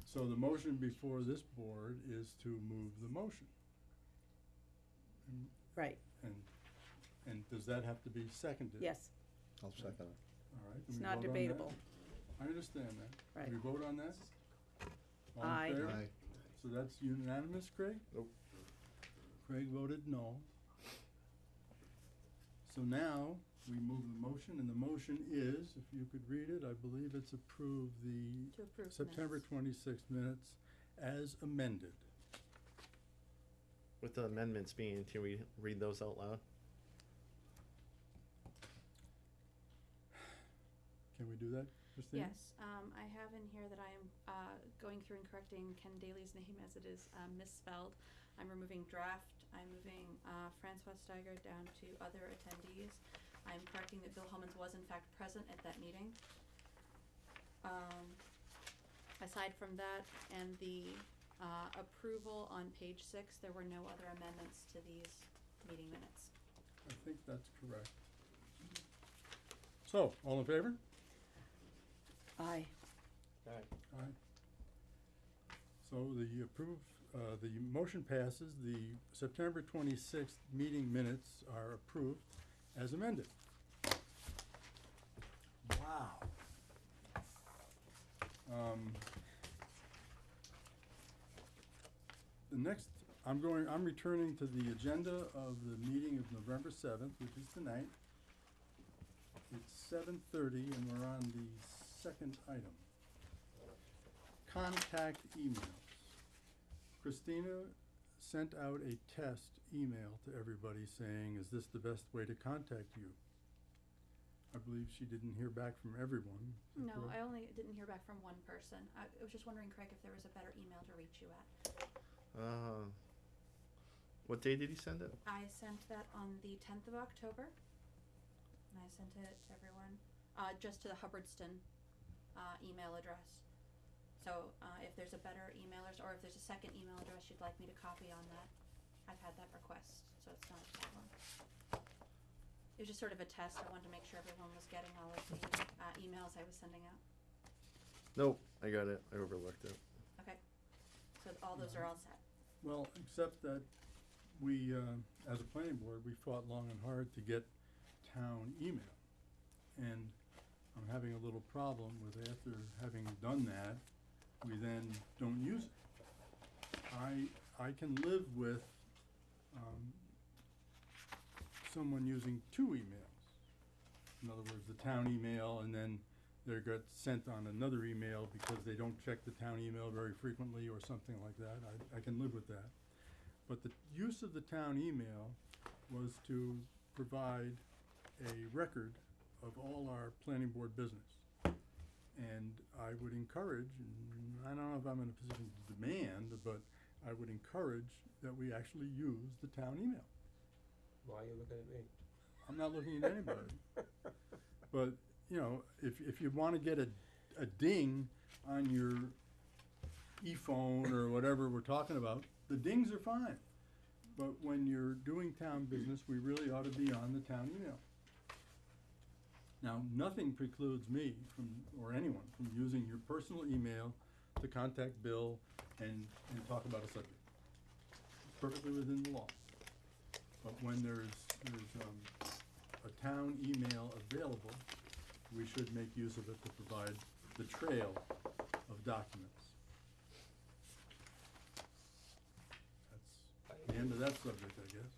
So the motion before this board is to move the motion. Right, And does that have to be seconded? yes, I'll second it. All right. it's then we not vote on that? debatable. I understand that. Right. We vote on that? All in Aye. favor? Aye. So that's unanimous, Craig? Nope. Craig voted no. So now, we move the motion, and the motion is, if you could read it, I believe it's approve the To approve the September minutes. 26th minutes as amended. With the amendments being, can we read those out loud? Can we do that, Christine? Yes, I have in here that I am going through and correcting Ken Daly's name as it is misspelled. I'm removing draft, I'm moving Francois Steiger down to other attendees. I'm correcting that Bill Hellmans was in fact present at that meeting. Aside from that and the approval on page 6, there were no other amendments to these meeting minutes. I think that's correct. So, all in favor? Aye. Aye. Aye. So the motion passes, the September 26th meeting minutes are approved as amended. Wow. The next, I'm returning to the agenda of the meeting of November 7th, which is tonight. It's 7:30 and we're on the second item. Contact emails. Christina sent out a test email to everybody saying, is this the best way to contact you? I believe she didn't hear back from everyone. Is that No, correct? I only didn't hear back from one person. I was just wondering, Craig, if there was a better email to reach you at. What day did he send it? I sent that on the 10th of October, and I sent it to everyone, just to the Hubbardston email address. So if there's a better email or if there's a second email address you'd like me to copy on that, I've had that request, so it's not a problem. It was just sort of a test. I wanted to make sure everyone was getting all of the emails I was sending out. Nope, I got it. I overlooked it. Okay, so all those are all set. Well, except that we, as a planning board, we fought long and hard to get town email. And I'm having a little problem with after having done that, we then don't use it. I can live with, someone using two emails. In other words, the town email and then they get sent on another email because they don't check the town email very frequently or something like that. I can live with that. But the use of the town email was to provide a record of all our planning board business. And I would encourage, and I don't know if I'm in a position to demand, but I would encourage that we actually use the town email. Why are you looking at me? I'm not looking at anybody. But, you know, if you wanna get a ding on your e-phone or whatever we're talking about, the dings are fine. But when you're doing town business, we really ought to be on the town email. Now, nothing precludes me from, or anyone, from using your personal email to contact Bill and talk about a subject. It's perfectly within the law. But when there's a town email available, we should make use of it to provide the trail of documents. That's the end of that subject, I guess.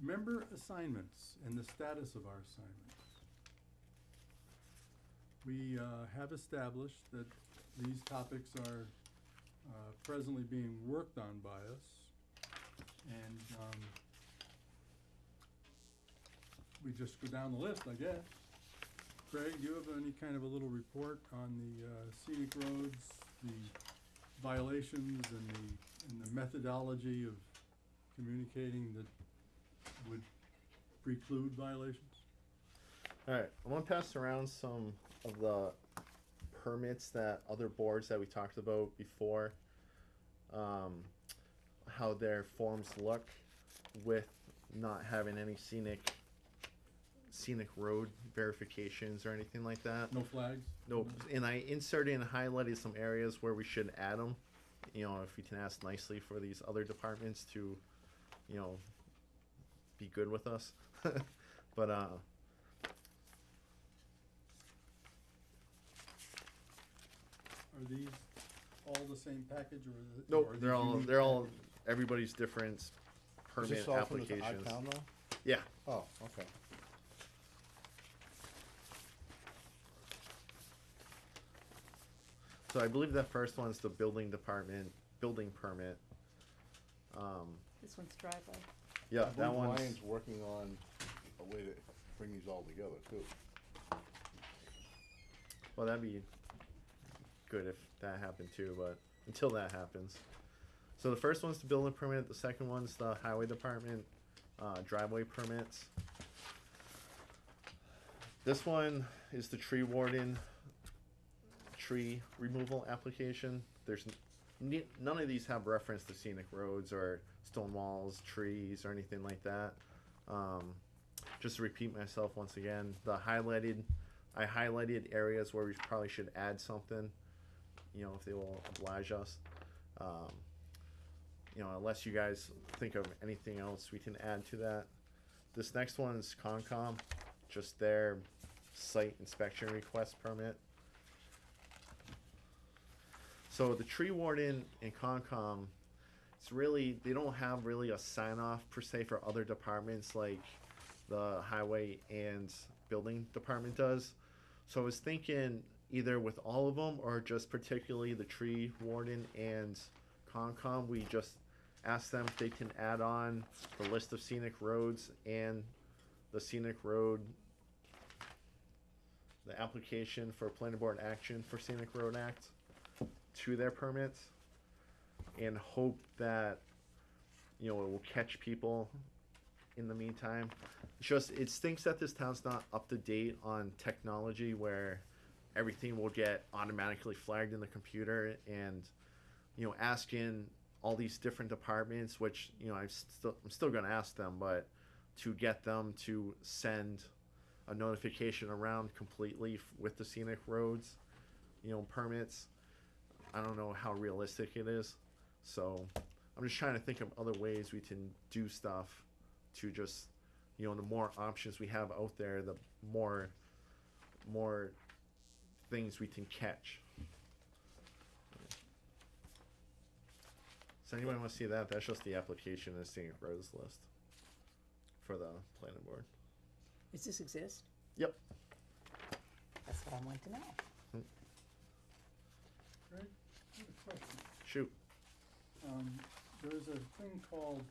Member assignments and the status of our assignments. We have established that these topics are presently being worked on by us. And we just go down the list, I guess. Craig, do you have any kind of a little report on the scenic roads, the violations and the methodology of communicating that would preclude violations? Alright, I want to pass around some of the permits that other boards that we talked about before, how their forms look with not having any scenic road verifications or anything like that. No flags? Nope. And I inserted and highlighted some areas where we should add them. You know, if we can ask nicely for these other departments to, you know, be good with us. But Are these all the same package or is it? nope, or are they're these all unique they're all packages? everybody's different Is permit this all from the applications. town though? Yeah. Oh, okay. So I believe that first one's the building department building permit. This one's driveway. Yeah, I that believe one's Ryan's working on a way to bring these all together too. well, that'd be good if that happened too, but until that happens. So the first one's the building permit, the second one's the highway department driveway permits. This one is the tree warden tree removal application. There's none of these have reference to scenic roads or stone walls, trees, or anything like that. Just to repeat myself once again, the highlighted I highlighted areas where we probably should add something, you know, if they will oblige us. You know, unless you guys think of anything else we can add to that. This next one is Concom, just their site inspection request permit. So the tree warden and Concom, it's really, they don't have really a sign off per se for other departments like the highway and building department does. So I was thinking either with all of them or just particularly the tree warden and Concom, we just ask them if they can add on the list of scenic roads and the scenic road, the application for planning board action for scenic road act to their permits, and hope that, you know, it will catch people in the meantime. It's just, it stinks that this town's not up to date on technology where everything will get automatically flagged in the computer, and, you know, asking all these different departments, which, you know, I'm still gonna ask them, but to get them to send a notification around completely with the scenic roads, you know, permits, I don't know how realistic it is. So I'm just trying to think of other ways we can do stuff to just, you know, the more options we have out there, the more things we can catch. So anybody want to see that? That's just the application and scenic roads list for the planning board. Does this exist? Yep. That's what I want to know. Greg, I have a question. Shoot. There's a thing called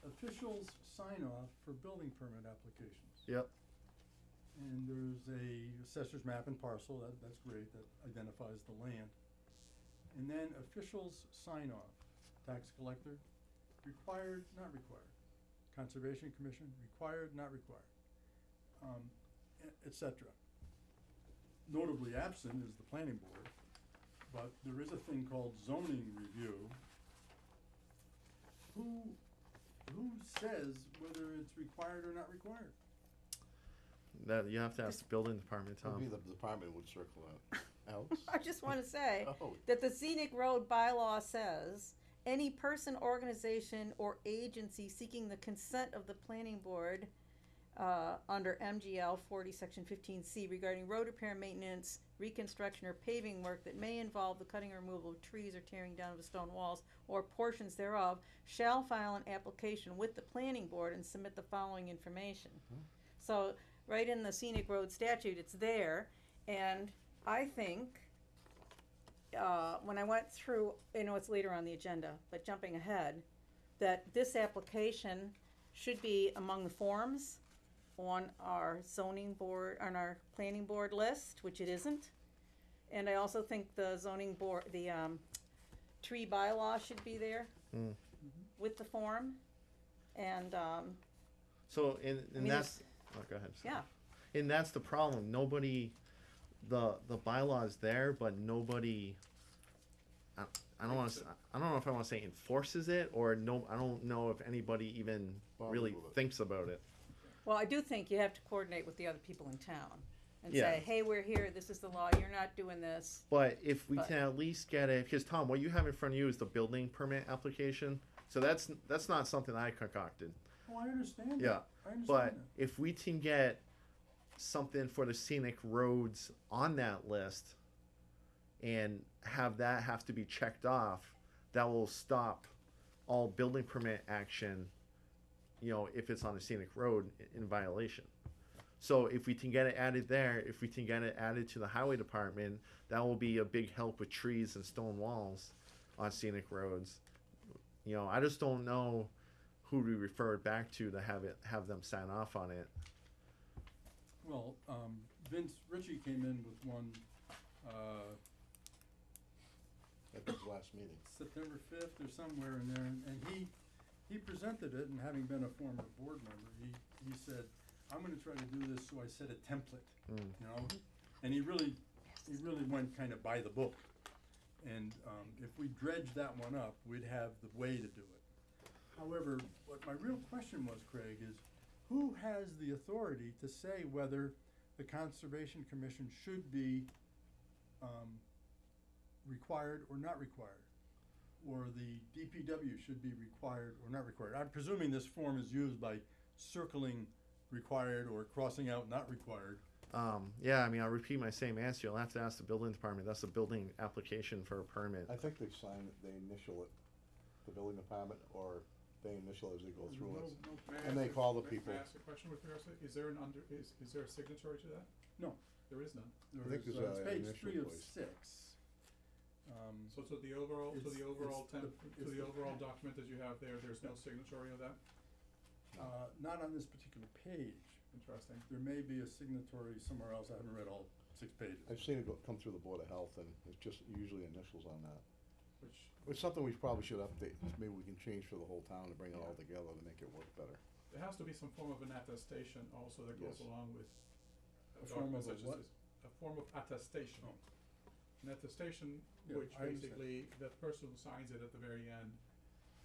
officials sign-off for building permit applications. Yep. And there's a assessor's map and parcel, that's great, that identifies the land. And then officials sign-off, tax collector, required, not required. Conservation Commission, required, not required. Et cetera. Notably absent is the planning board, but there is a thing called zoning review. Who says whether it's required or not required? That you have to ask the building department, Tom. Maybe the department would circle that. Alex? I just want to say Oh. that the scenic road bylaw says any person, organization, or agency seeking the consent of the planning board under MGL 40, Section 15C regarding road repair, maintenance, reconstruction, or paving work that may involve the cutting or removal of trees or tearing down of stone walls or portions thereof shall file an application with the planning board and submit the following information. So, right in the scenic road statute, it's there, and I think, when I went through, I know it's later on the agenda, but jumping ahead, that this application should be among the forms on our zoning board, on our planning board list, which it isn't. And I also think the zoning board, the, tree bylaw should be there with the form, and, So, I and mean, that's, oh, go ahead. yeah. And that's the problem. Nobody, the bylaw is there, but nobody, I don't want to, I don't know if I want to say enforces it, or no, I don't know if anybody even Bothered really with it. thinks about it. Well, I do think you have to coordinate with the other people in town and Yeah. say, hey, we're here, this is the law, you're not doing this. But if we But- can at least get it, because Tom, what you have in front of you is the building permit application. So that's not something I concocted. Oh, I understand Yeah, that, I understand But that. if we can get something for the scenic roads on that list and have that have to be checked off, that will stop all building permit action, you know, if it's on a scenic road in violation. So if we can get it added there, if we can get it added to the highway department, that will be a big help with trees and stone walls on scenic roads. You know, I just don't know who we refer it back to have them sign off on it. Well, Vince Ritchie came in with one, At this last meeting. September 5th or somewhere in there, and he presented it, and having been a former board member, he said, I'm gonna try to do this, so I set a template, you know? And he really went kind of by the book. And, if we dredge that one up, we'd have the way to do it. However, what my real question was, Craig, is who has the authority to say whether the Conservation Commission should be, required or not required. Or the DPW should be required or not required. I'm presuming this form is used by circling required or crossing out not required. Yeah, I mean, I'll repeat my same answer. You'll have to ask the building department. That's a building application for a permit. I think they sign it, they initial it, the building department, or they initial as they go through it. And they call the people. May I ask a question with regards to, is there is there a signatory to that? No. There is none. There think is, there's it's a page initial 3 of place. 6. So to the overall, It's- it's the- to it's the the overall pa- document that you have there, there's no signatory of that? Not on this particular page. Interesting. There may be a signatory somewhere else. I haven't read all 6 pages. I've seen it come through the Board of Health, and it's just usually initials on that. Which, It's something we probably should update, maybe we can change for the whole town and bring it all together to make it work better. there has to be some form of an attestation also that goes Yes. along with A form documents of a such as what? this. A form of attestation. Oh. An attestation, Yeah, which I understand. basically, that person who signs it at the very end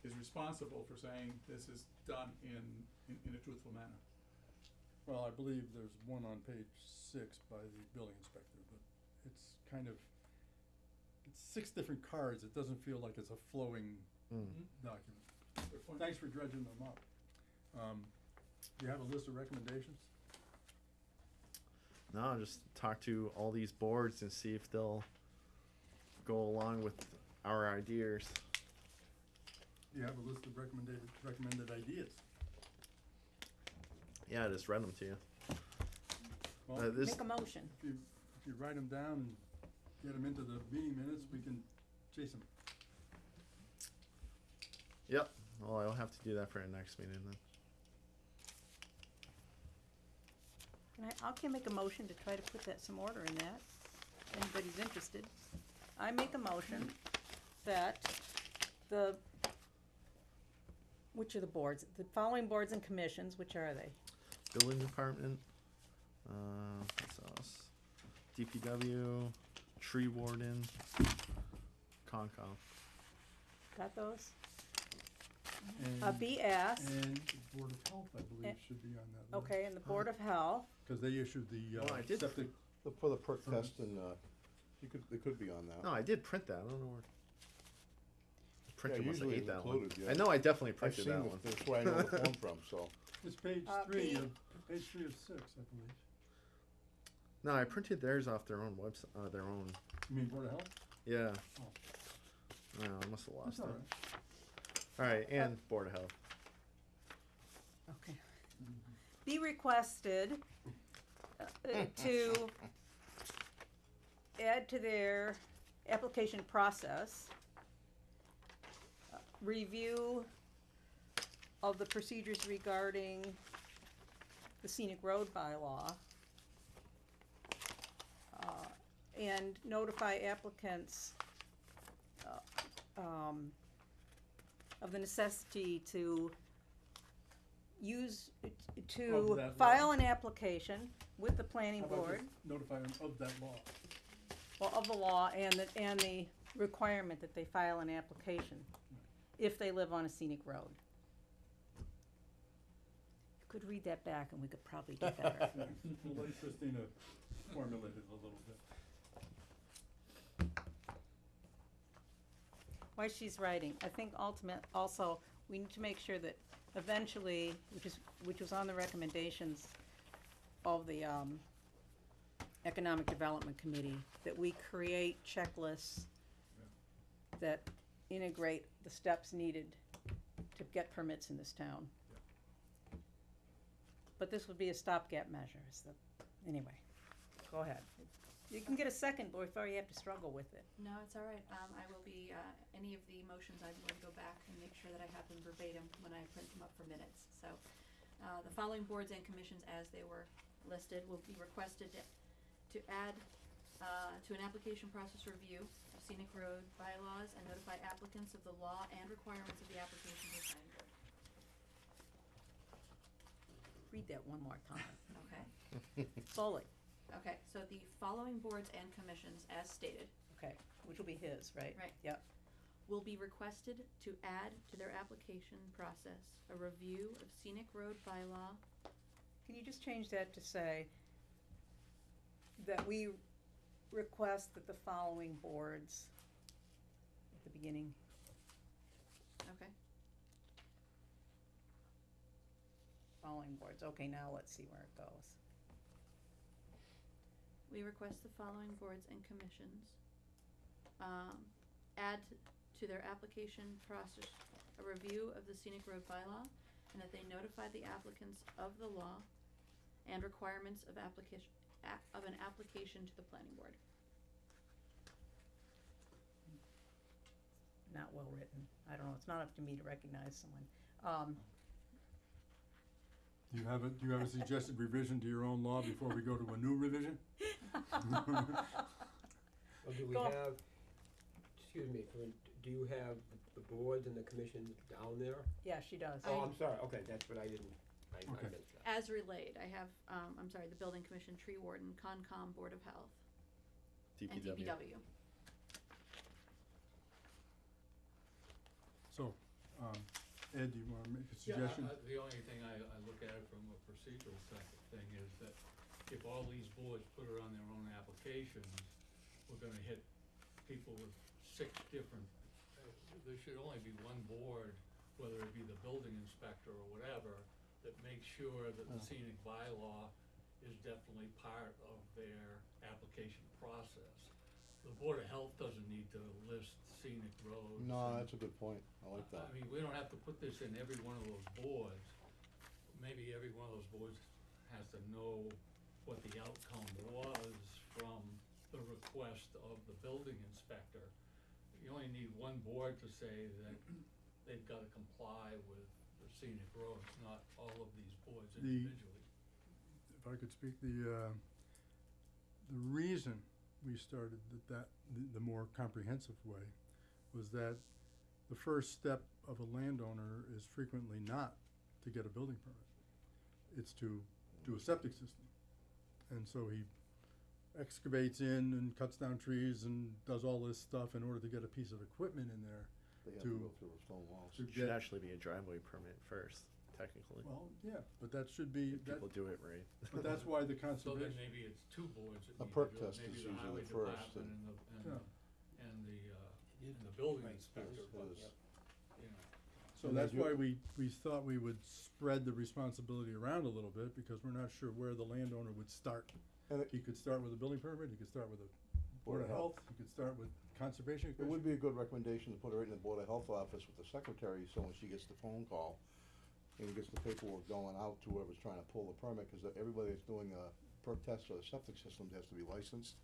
is responsible for saying this is done in a truthful manner. Well, I believe there's one on page 6 by the building inspector, but it's kind of, it's 6 different cards. It doesn't feel like it's a flowing document. Good point. Thanks for dredging them up. Do you have a list of recommendations? No, just talk to all these boards and see if they'll go along with our ideas. Do you have a list of recommended ideas? Yeah, I just read them to you. Well, This, Make a motion. if you write them down and get them into the meeting minutes, we can chase them. yep. Well, I'll have to do that for our next meeting then. I can make a motion to try to put some order in that, if anybody's interested. I make a motion that which are the boards? The following boards and commissions, which are they? Building department, what's else? DPW, tree warden, Concom. Mm-hmm. Got those? And- Be asked, And Board of Health, I believe, should be on that list. okay, and the Board of Health, Cause they issued the, Well, I did- septic, For the perk Permits. test and, it could be on that. No, I did print that. I don't know where. The printer must have usually ate it's that one. included, yeah. I know I definitely I've printed seen that it, one. that's where I know the form from, so. it's page B. 3 of 6, I believe. No, I printed theirs off their own website. Their own. You mean Board of Health? Yeah. Oh. No, I must have lost That's all it. right. All right, and Board of Health. okay. Be requested to add to their application process, review of the procedures regarding the scenic road bylaw, and notify applicants of the necessity to Of that file law. an application with the planning How about board, just notify them of that law? well, of the law and the requirement that they file an application if they live on a scenic road. You could read that back and we could probably get better. Yeah, we'll let Christina formulate it a little bit. While she's writing, I think also, we need to make sure that eventually, which was on the recommendations of the, Economic Development Committee, that we create checklists that integrate the steps needed to get permits in this town. But this would be a stopgap measure, anyway, go ahead. You can get a second before you have to struggle with it. No, it's all right. I will be, any of the motions, I'm going to go back and make sure that I have them verbatim when I print them up for minutes. So, the following boards and commissions as they were listed will be requested to add, to an application process review of scenic road bylaws and notify applicants of the law and requirements of the application to the planning board. Read that one more time, Okay? slowly, Okay, so the following boards and commissions as stated okay, which will be his, right? Right. Yep, will be requested to add to their application process a review of scenic road bylaw. can you just change that to say, that we request that the following boards, at the beginning, Okay. following boards, okay, now let's see where it goes. We request the following boards and commissions, add to their application process a review of the scenic road bylaw, and that they notify the applicants of the law and requirements of of an application to the planning board. Not well written, I don't know, it's not up to me to recognize someone. Do you have a suggested revision to your own law before we go to a new revision? Well, do we Go. have, excuse me, do you have the boards and the commissions down there? Yeah, she does. Oh, I'm sorry, okay, that's what I didn't, I Okay. missed that. As relayed, I have, the building commission, tree warden, Concom, Board of Health, and DPW. So, Ed, do you wanna make a suggestion? Yeah, the only thing I look at it from a procedural type of thing is that if all these boards put it on their own applications, we're gonna hit people with 6 different, there should only be one board, whether it be the building inspector or whatever, that makes sure that the scenic bylaw is definitely part of their application process. The Board of Health doesn't need to list scenic roads. No, and- that's a good point, I like that. I mean, we don't have to put this in every one of those boards. Maybe every one of those boards has to know what the outcome was from the request of the building inspector. You only need one board to say that they've gotta comply with the scenic roads, not all of these boards The- individually. If I could speak, the reason we started the more comprehensive way was that the first step of a landowner is frequently not to get a building permit. It's to do a septic system. And so he excavates in and cuts down trees and does all this stuff in order to get a piece of equipment in there. They have to- to go through a stone walls. to It should get- actually be a driveway permit first, technically. Well, yeah, but that should be, If that, people do it right. but that's why the So then conservation, maybe it's 2 boards that A need to perk do it, test maybe is the usually highway the first department and- and the building Right, inspector, yes, but, yes. you know. so And that's they do- why we thought we would spread the responsibility around a little bit, because we're not sure where the landowner would start. And it- He could start with a building permit, he could start with a Board of Health, he could start with Conservation It Commission. would be a good recommendation to put her right in the Board of Health office with the secretary, so when she gets the phone call and gets the paperwork going out to whoever's trying to pull the permit, cause everybody that's doing a perk test for the septic system has to be licensed.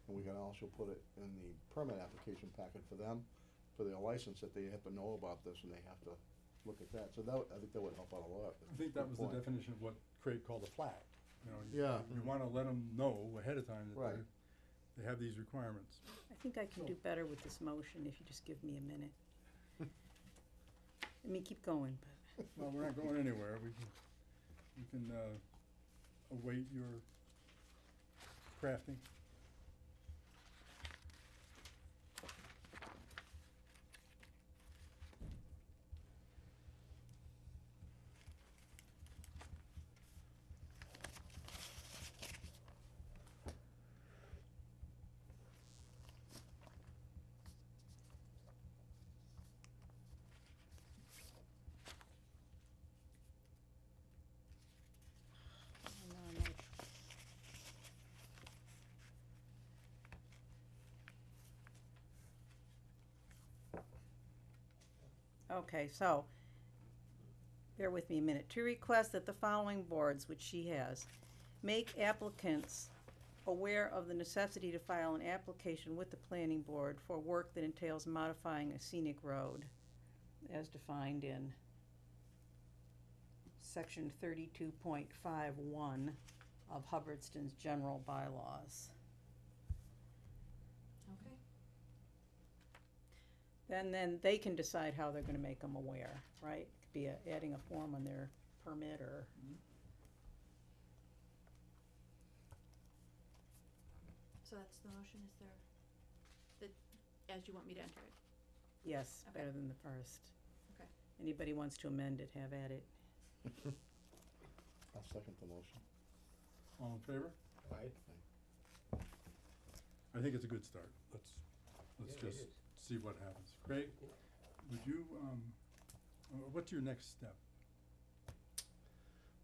And we can also put it in the permit application packet for them, for their license, that they have to know about this and they have to look at that. So I think that would help out a lot. I think that Good was the point. definition of what Craig called a flat, you know, Yeah. you wanna let them know ahead of time that Right. they have these requirements. I think I can do better with this motion if you just give me a minute. Let me keep going, but. Well, we're not going anywhere, we can await your crafting. Okay, so, bear with me a minute. To request that the following boards, which she has, make applicants aware of the necessity to file an application with the planning board for work that entails modifying a scenic road, as defined in section 32.51 of Hubbardston's general bylaws. Okay. Then they can decide how they're gonna make them aware, right? Could be adding a form on their permit or. So that's the motion, is there, as you want me to enter it? Yes, Okay. better than the first. Okay. Anybody wants to amend it, have at it. I'll second the motion. All in favor? Right? I think it's a good start. Let's Yeah, it just is. see what happens. Craig, would you, what's your next step?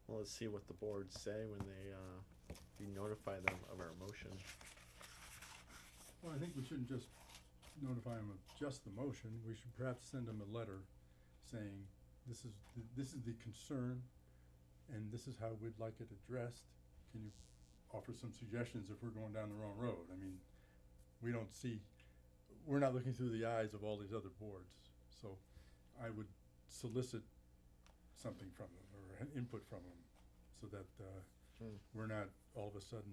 Well, let's see what the boards say when they, we notify them of our motion. Well, I think we shouldn't just notify them of just the motion. We should perhaps send them a letter saying, this is the concern, and this is how we'd like it addressed. Can you offer some suggestions if we're going down the wrong road? I mean, we're not looking through the eyes of all these other boards. So I would solicit something from them or input from them so that, we're not all of a sudden,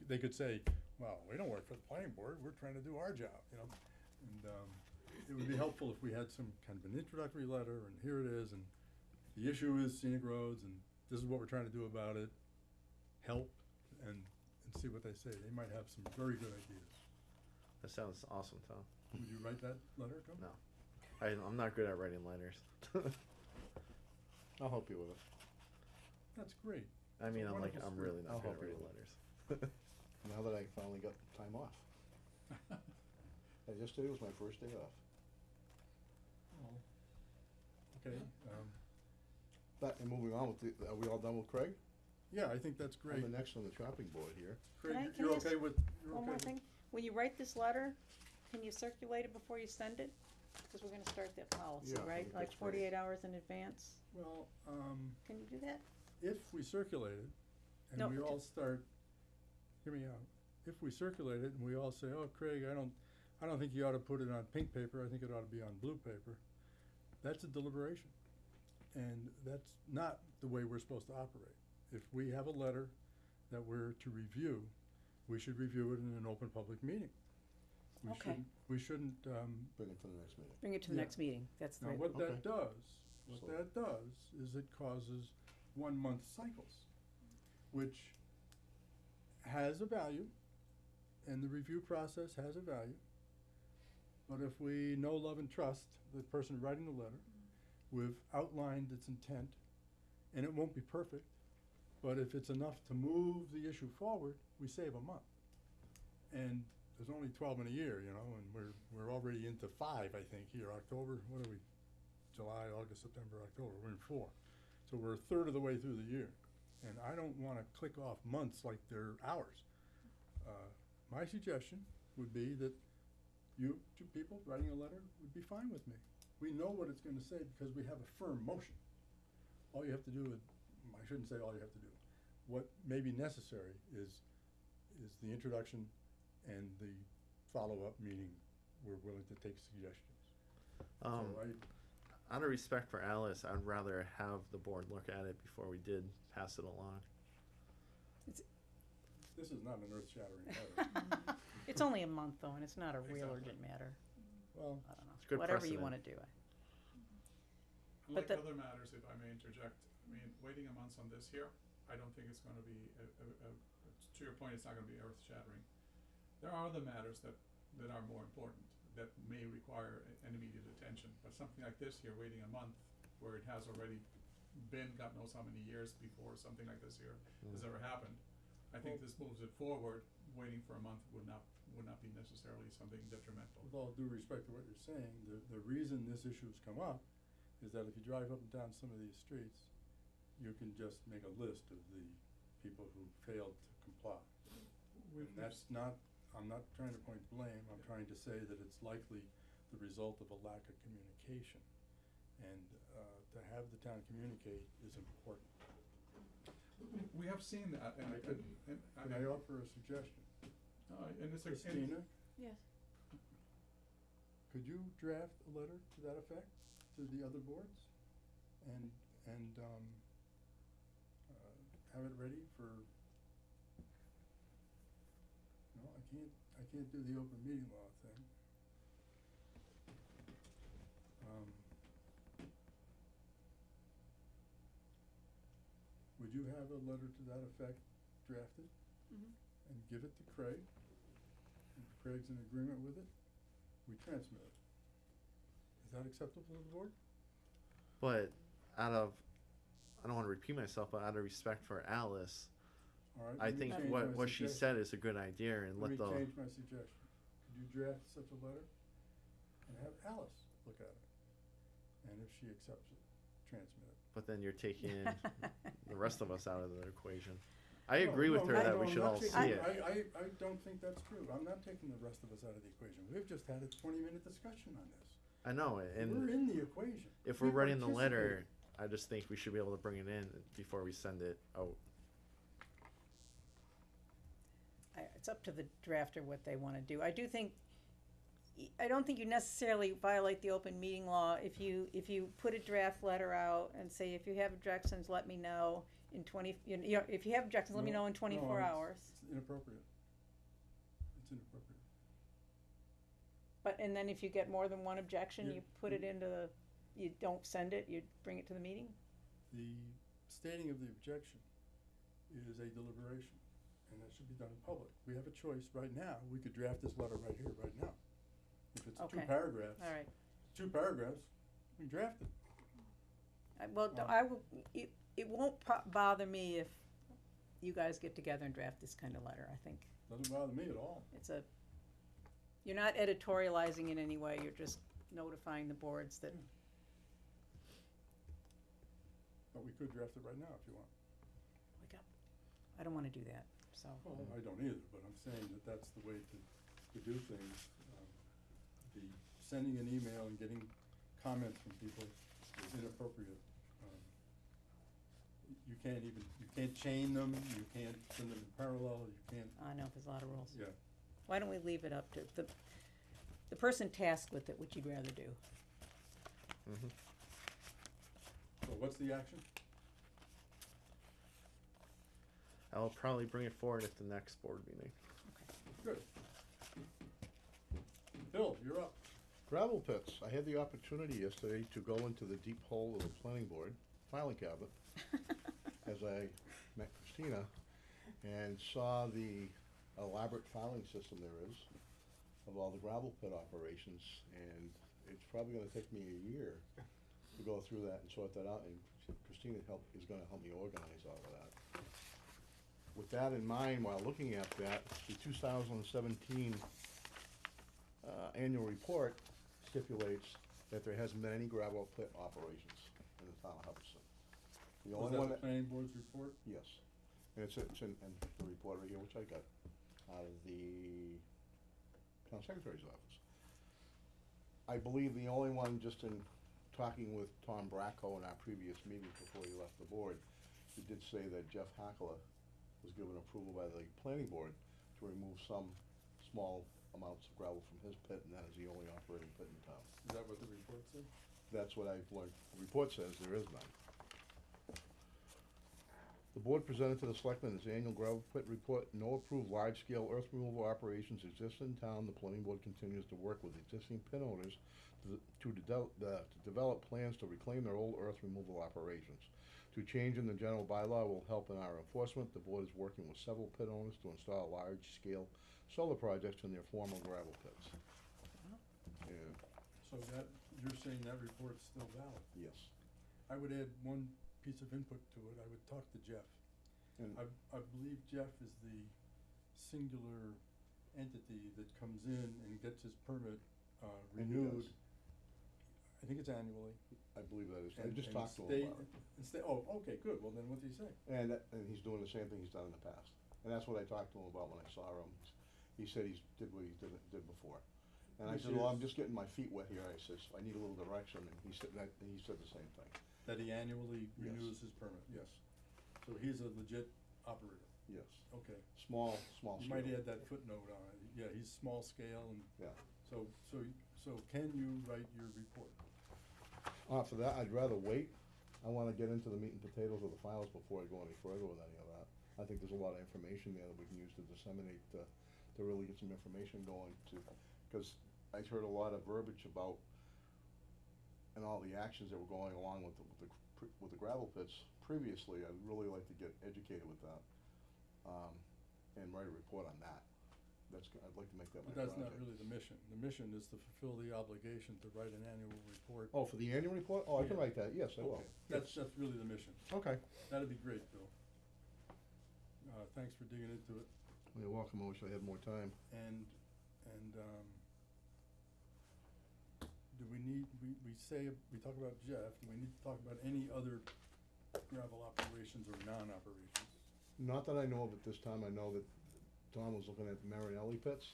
they could say, well, we don't work for the planning board, we're trying to do our job, And, it would be helpful if we had some kind of an introductory letter, and here it is, and the issue is scenic roads, and this is what we're trying to do about it. Help, and see what they say. They might have some very good ideas. That sounds awesome, Tom. Would you write that letter, Tom? No. I'm not good at writing letters. I'll help you with it. That's great. I mean, It's a I'm wonderful spirit. really I'll not good at help you writing with letters. Now that I finally got time off. Yesterday was my first day off. Oh. Okay, But, and moving on with are we all done with Craig? yeah, I think that's great. I'm the next on the chopping board here. Craig, Can I you're ask okay with, you're One okay more with? thing, when you write this letter, can you circulate it before you send it? Cause we're gonna start that policy, Yeah, I right? think Like that's great. 48 hours in advance? Well, Can you do that? if we circulate it, No, and we but all start, hear me out, if we circulate it and we all say, oh, Craig, I don't think you ought to put it on pink paper, I think it ought to be on blue paper, that's a deliberation. And that's not the way we're supposed to operate. If we have a letter that we're to review, we should review it in an open public meeting. Okay. We shouldn't, Bring it to the next meeting. Bring it to the Yeah. next meeting, that's the now right. what Okay. that does, So- is it causes 1 month cycles, which has a value, and the review process has a value. But if we know, love, and trust the person writing the letter, we've outlined its intent, and it won't be perfect, but if it's enough to move the issue forward, we save a month. And there's only 12 in a year, and we're already into 5, I think, here, October, what are we? July, August, September, October, we're in 4. So we're a third of the way through the year. And I don't wanna click off months like they're hours. My suggestion would be that you two people writing a letter would be fine with me. We know what it's gonna say because we have a firm motion. All you have to do is, I shouldn't say all you have to do. What may be necessary is the introduction and the follow-up meeting. We're willing to take suggestions. So Out of respect for Alice, I'd rather have the board look at it before we did pass it along. This is not an earth-shattering letter. It's only a month though, and it's not a real Exactly. urgent matter, Well, I don't know, It's good whatever you precedent. wanna do. Like the- other matters, if I may interject, I mean, waiting a month on this here, I don't think it's gonna be, to your point, it's not gonna be earth shattering. There are other matters that are more important, that may require an immediate attention, but something like this here, waiting a month, where it has already been God knows how many years before something like this here has ever happened. I think this moves it forward. Waiting for a month would not be necessarily something detrimental. with all due respect to what you're saying, the reason this issue's come up is that if you drive up and down some of these streets, you can just make a list of the people who failed to comply. And that's not, I'm not trying to point blame, I'm trying to say that it's likely the result of a lack of communication. And, to have the town communicate is important. We have seen that, and Can I offer a suggestion? and it's Christina, Yes. could you draft a letter to that effect to the other boards? And, have it ready for, no, I can't do the open meeting law thing. Would you have a letter to that effect drafted and give it to Craig? And if Craig's in agreement with it, we transmit it. Is that acceptable to the board? But I don't want to repeat myself, but out of respect for Alice, All right? I let me think change what my what she suggestion. said is a good idea, and Let let me the change my suggestion. Could you draft such a letter and have Alice look at it? And if she accepts it, transmit it. but then you're taking the rest of us out of the equation. I No, agree with no, her no, that no, we I'm should not all see taking- it. I don't think that's true. I'm not taking the rest of us out of the equation. We've just had a 20-minute discussion on this. I know it, We're and in the equation. if we're We writing the letter, participated. I just think we should be able to bring it in before we send it out. It's up to the drafter what they wanna do. I do think, I don't think you necessarily violate the open meeting law if you put a draft letter out and say, if you have objections, let me know in if you have objections, let me No, know in 24 no, hours. It's inappropriate. It's inappropriate. But, and then if you get more than one objection, You- you put it into the, you don't send it, you bring it to the meeting? The stating of the objection is a deliberation, and that should be done in public. We have a choice right now. We could draft this letter right here, right now. If it's two Okay. paragraphs, All right. we draft it. I will, it won't bother me if you guys get together and draft this kind of letter, I think. Doesn't bother me at all. You're not editorializing in any way, you're just notifying the boards that, But we could draft it right now if you want. I don't wanna do that, so. Well, I don't either, but I'm saying that that's the way to do things. The sending an email and getting comments from people is inappropriate. You can't chain them, you can't send them in parallel, you can't, I know, there's a lot of rules. yeah. Why don't we leave it up to the person tasked with it, which you'd rather do? Hmm. So what's the action? I'll probably bring it forward at the next board meeting. Good. Bill, you're up. Gravel pits. I had the opportunity yesterday to go into the deep hole of the planning board filing cabinet as I met Christina and saw the elaborate filing system there is of all the gravel pit operations, and it's probably gonna take me a year to go through that and sort that out, and Christina is gonna help me organize all of that. With that in mind, while looking at that, the 2017 annual report stipulates that there hasn't been any gravel pit operations in the town of Hubbardston. The Was only one that the planning board's report? yes, and it's in the report right here, which I got out of the town secretary's office. I believe the only one, just in talking with Tom Bracco in our previous meetings before he left the board, he did say that Jeff Hackler was given approval by the planning board to remove some small amounts of gravel from his pit, and that is the only operating pit in town. Is that what the report said? That's what I've learned. The report says there is none. The board presented to the selectmen its annual gravel pit report. No approved large-scale earth removal operations exist in town. The planning board continues to work with existing pit owners to develop plans to reclaim their old earth removal operations. To change in the general bylaw will help in our enforcement. The board is working with several pit owners to install large-scale solar projects in their former gravel pits. And, So that, you're saying that report's still valid? yes. I would add one piece of input to it. I would talk to Jeff. And I believe Jeff is the singular entity that comes in and gets his permit And he renewed. does. I think it's annually. I believe that is, I and- just and talked to stay- him about it. and stay, oh, okay, good. Well, then what did he say? And he's doing the same thing he's done in the past. And that's what I talked to him about when I saw him. He said he did what he did before. And I Which said, well, I'm is- just getting my feet wet here. I says, I need a little direction, and he said the same thing. That he annually Yes. renews his permit? Yes, So he's a legit operator? yes. Okay. Small You scale. might add that footnote on it. Yeah, he's small scale and. Yeah. So can you write your report? For that, I'd rather wait. I wanna get into the meat and potatoes of the files before I go any further with any of that. I think there's a lot of information there that we can use to disseminate, to really get some information going to, cause I've heard a lot of verbiage about, and all the actions that were going along with the gravel pits previously. I'd really like to get educated with that, and write a report on that. I'd like to make that my But project. that's not really the mission. The mission is to fulfill the obligation to write an annual report. Oh, for the annual report? Oh, I can Yeah. write that, yes, I will. Okay. That's really the mission. Okay. That'd be great, Bill. thanks for digging into it. You're welcome, I wish I had more time. And, do we need, we talk about Jeff, do we need to talk about any other gravel operations or non-operations? Not that I know of at this time, I know that Tom was looking at the Marinelli pits,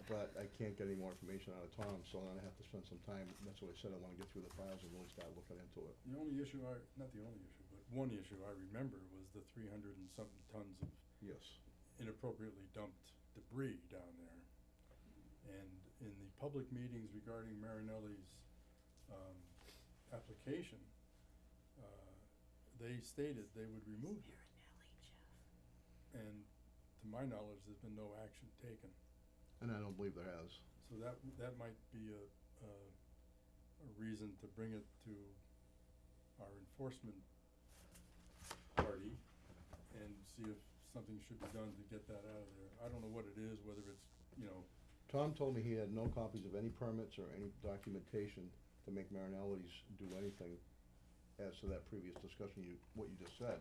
but I can't get any more information out of Tom, so I'm gonna have to spend some time, that's what I said, I wanna get through the files and really start looking into it. The only issue not the only issue, but one issue I remember was the 300 and something tons of Yes. inappropriately dumped debris down there. And in the public meetings regarding Marinelli's, application, they stated they would remove it. And to my knowledge, there's been no action taken. And I don't believe there has. So that might be a reason to bring it to our enforcement party and see if something should be done to get that out of there. I don't know what it is, whether it's, Tom told me he had no copies of any permits or any documentation to make Marinelli's do anything as to that previous discussion, what you just said.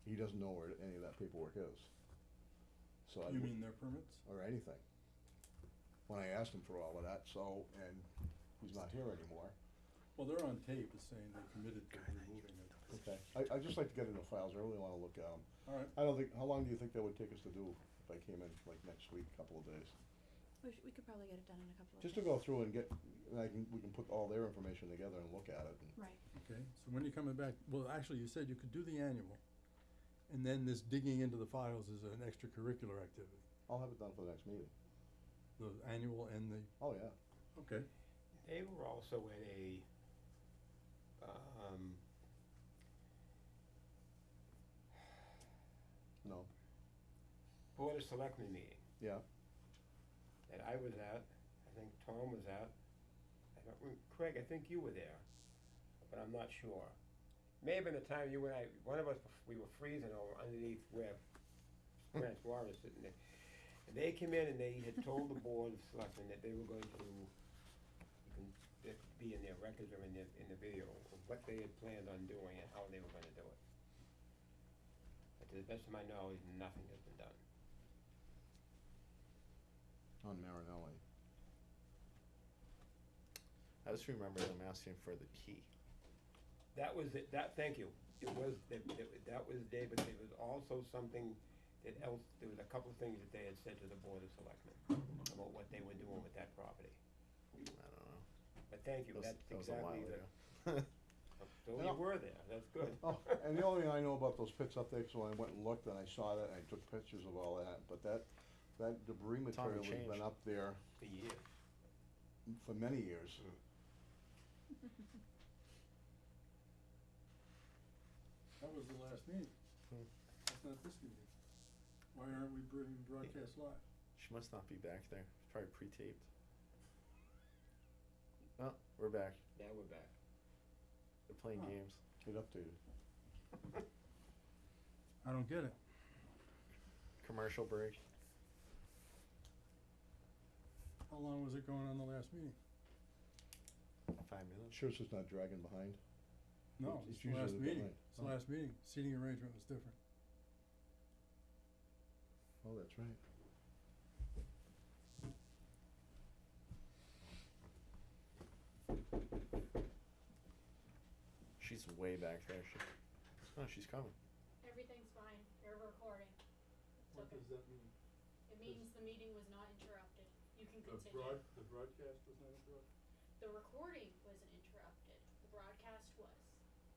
He doesn't know where any of that paperwork is. So I you would- mean their permits? or anything. When I asked him for all of that, so, and he's not here anymore. Well, they're on tape as saying they committed to removing it. Okay, I'd just like to get into the files, I really wanna look at them. All right, I don't think, how long do you think that would take us to do if I came in like next week, couple of days? We could probably get it done in a couple of Just to days. go through and get, and we can put all their information together and look at it and. Right. okay, so when are you coming back? Well, actually, you said you could do the annual, and then this digging into the files is an extracurricular activity, I'll have it done for the next meeting. the annual and the, Oh, yeah. okay. They were also in a, No, Board of Selectmen meeting yeah, that I was at, I think Tom was at. Craig, I think you were there, but I'm not sure. May have been the time you and I, one of us, we were freezing over underneath where Francois was sitting there. And they came in and they had told the Board of Selectmen that they were going to, it could be in their records or in the video, of what they had planned on doing and how they were gonna do it. But to the best of my knowledge, nothing has been done. on Marinelli. I just remember them asking for the key. That was it, thank you. It was, that was David, there was also something there was a couple of things that they had said to the Board of Selectmen about what they were doing with that property. I don't know. But thank you, That that's was a while exactly ago. so you were there, that's good. Oh, and the only thing I know about those pits up there, so I went and looked and I saw that and I took pictures of all that, but that debris material has changed. been up there For years. for many years. That was the last meeting. That's not this meeting. Why aren't we bringing broadcast live? She must not be back there. It's probably pre-taped. Oh, we're back. Now we're back. They're playing Oh. games. Get updated. I don't get it. Commercial break. How long was it going on the last meeting? 5 minutes. Sure it's just not dragging behind? No, It's it's the last usually the meeting. night. It's the last meeting. Seating arrangement was different. Oh, that's right. She's way back there. Oh, she's coming. Everything's fine, you're recording. What Okay. does that mean? It means the meeting was not interrupted. You can continue. The broadcast was not interrupted? The recording wasn't interrupted. The broadcast was.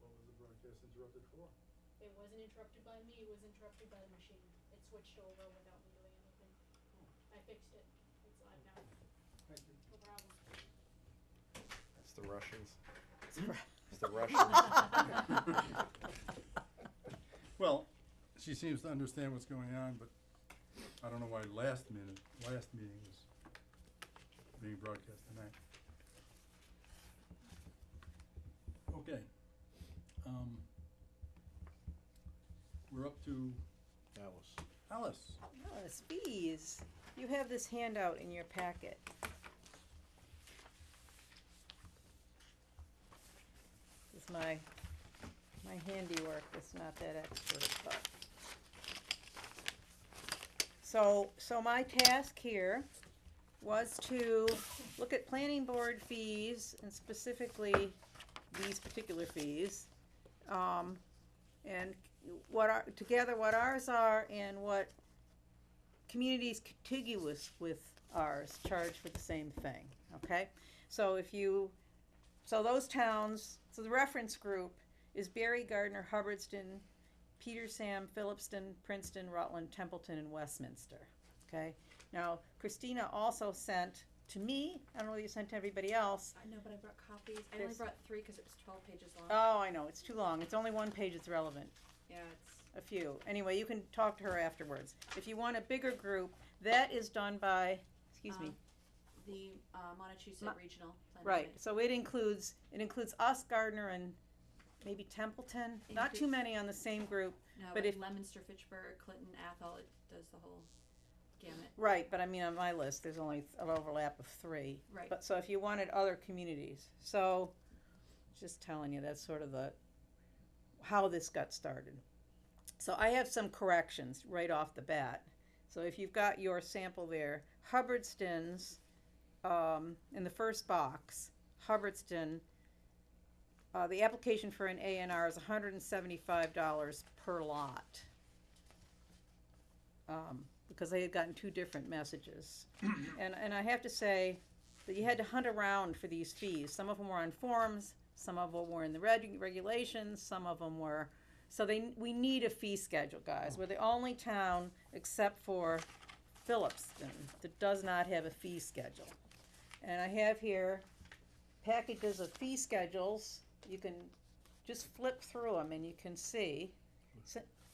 What was the broadcast interrupted for? It wasn't interrupted by me, it was interrupted by the machine. It switched over without me doing anything. I fixed it. It's live now. Thank you. No problem. It's the Russians. It's right. It's the Russians. Well, she seems to understand what's going on, but I don't know why last meeting was being broadcast tonight. Okay. We're up to Alice. Alice. Alice, bees. You have this handout in your packet. This is my handiwork. It's not that expert, but So my task here was to look at planning board fees and specifically these particular fees. And what ours are and what communities contiguous with ours charge for the same thing, okay? So those towns, so the reference group is Barry, Gardner, Hubbardston, Petersham, Phillipston, Princeton, Rutland, Templeton, and Westminster, okay? Now, Christina also sent to me, I don't know whether you sent to everybody else. I know, but I brought copies. I only There's- brought 3 because it was 12 pages long. Oh, I know, it's too long. It's only one page that's relevant. Yeah, it's. A few. Anyway, you can talk to her afterwards. If you want a bigger group, that is done by, excuse me, The Montechusett Ma- Regional Planning right, Committee. so it includes us, Gardner, and maybe Templeton, not too Include- many on the same group. No, but but if- Leominster, Fitchburg, Clinton, Athol, it does the whole gamut. Right, but I mean, on my list, there's only an overlap of 3. Right. But, so if you wanted other communities, so, just telling you, that's sort of how this got started. So I have some corrections right off the bat. So if you've got your sample there, Hubbardston's, in the first box, Hubbardston, the application for an A&R is $175 per lot. Because they had gotten 2 different messages. And I have to say that you had to hunt around for these fees. Some of them were on forms, some of them were in the regulations, some of them were, so we need a fee schedule, guys. We're the only town, except for Phillipston, that does not have a fee schedule. And I have here packages of fee schedules. You can just flip through them and you can see.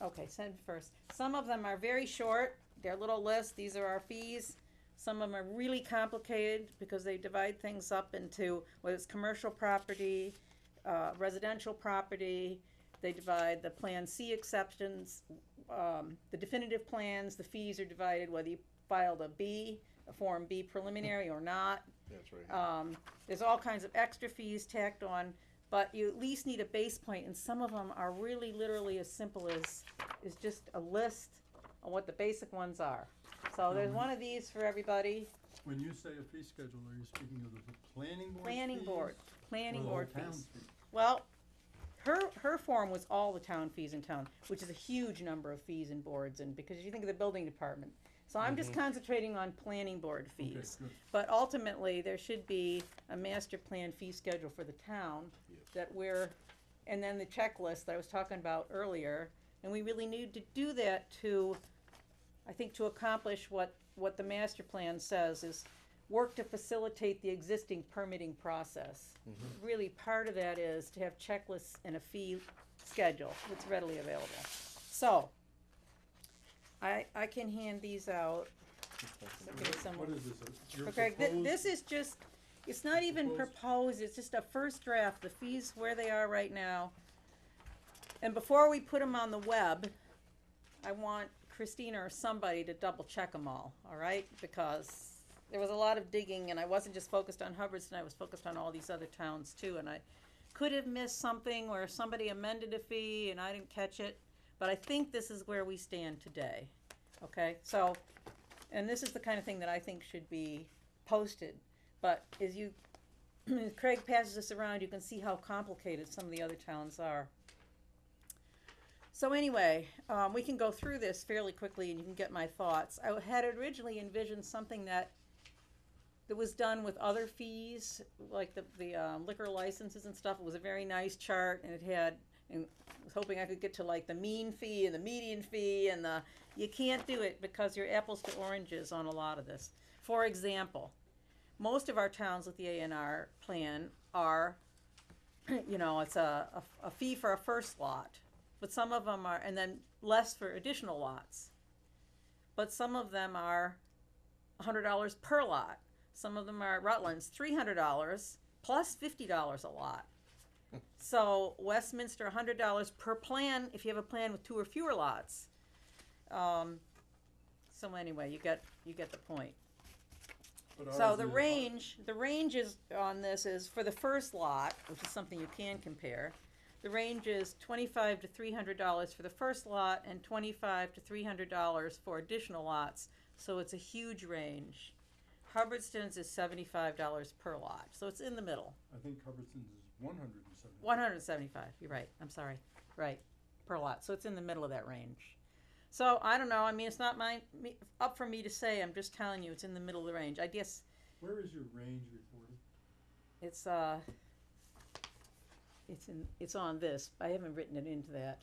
Okay, send first. Some of them are very short. They're little lists. These are our fees. Some of them are really complicated because they divide things up into whether it's commercial property, residential property. They divide the Plan C exceptions, the definitive plans. The fees are divided whether you filed a Form B preliminary or not. That's right. There's all kinds of extra fees tacked on, but you at least need a base point, and some of them are really literally as simple as just a list of what the basic ones are. So there's one of these for everybody. When you say a fee schedule, are you speaking of the planning board Planning fees? board, planning or the board whole town fees. fee? Well, her form was all the town fees in town, which is a huge number of fees and boards, and because you think of the building department. So I'm just concentrating on planning board Okay, fees. good. But ultimately, there should be a master plan fee schedule for the town that and then the checklist that I was talking about earlier. And we really need to do that to accomplish what the master plan says is work to facilitate the existing permitting process. Really, part of that is to have checklists and a fee schedule that's readily available. So, I can hand these out. Okay, someone. What is this? Your Okay, proposed- this is just, it's not even Proposed- proposed, it's just a first draft, the fees where they are right now. And before we put them on the web, I want Christina or somebody to double check them all right? Because there was a lot of digging and I wasn't just focused on Hubbardston, I was focused on all these other towns too. And I could have missed something where somebody amended a fee and I didn't catch it. But I think this is where we stand today, okay? So, and this is the kind of thing that I think should be posted. But as Craig passes this around, you can see how complicated some of the other towns are. So anyway, we can go through this fairly quickly and you can get my thoughts. I had originally envisioned something that was done with other fees, like the liquor licenses and stuff. It was a very nice chart and it had, and I was hoping I could get to like the mean fee and the median fee and you can't do it because you're apples to oranges on a lot of this. For example, most of our towns with the A&R plan are, it's a fee for a first lot, but some of them are, and then less for additional lots. But some of them are $100 per lot. Some of them are Rutland's $300 plus $50 a lot. So Westminster $100 per plan if you have a plan with 2 or fewer lots. So anyway, you get the point. But So ours the is- range is on this is for the first lot, which is something you can compare. the range is $25 to $300 for the first lot and $25 to $300 for additional lots, so it's a huge range. Hubbardston's is $75 per lot, so it's in the middle. I think Hubbardston's is 170. 175, you're right, I'm sorry, right, per lot, so it's in the middle of that range. So, I don't know, I mean, it's not up for me to say, I'm just telling you, it's in the middle of the range. I guess Where is your range reported? it's on this, I haven't written it into that,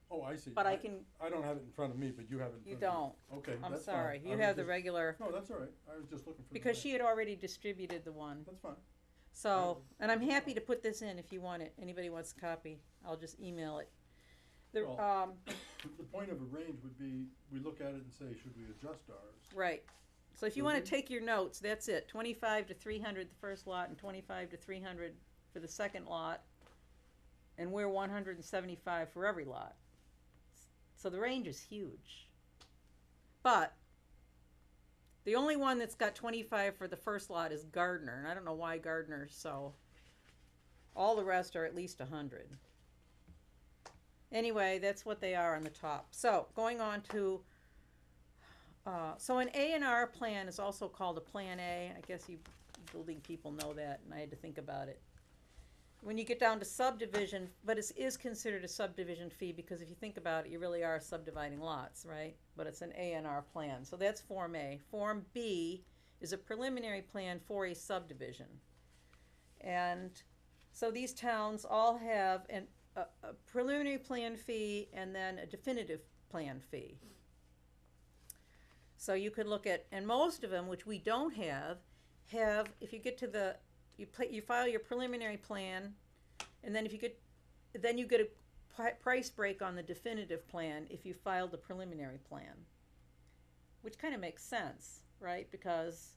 Oh, I see. but I can, I don't have it in front of me, but you have it in you front of don't, me. Okay, I'm that's fine. sorry, I you was have the just- regular, No, that's all right. I was just looking for the because range. she had already distributed the one. That's fine. So, and I'm happy to put this in if you want it, anybody wants a copy, I'll just email it. The, Well- The point of a range would be, we look at it and say, should we adjust ours? right, so if you So wanna we- take your notes, that's it, 25 to 300 the first lot and 25 to 300 for the second lot. And we're 175 for every lot. So the range is huge. But the only one that's got 25 for the first lot is Gardner, and I don't know why Gardner, so all the rest are at least 100. Anyway, that's what they are on the top. So going on to, so an A&R plan is also called a Plan A. I guess you building people know that, and I had to think about it. When you get down to subdivision, but it is considered a subdivision fee because if you think about it, you really are subdividing lots, right? But it's an A&R plan, so that's Form A. Form B is a preliminary plan for a subdivision. And so these towns all have a preliminary plan fee and then a definitive plan fee. So you could look at, and most of them, which we don't have, if you get to the, you file your preliminary plan, and then then you get a price break on the definitive plan if you filed the preliminary plan, which kind of makes sense, right? Because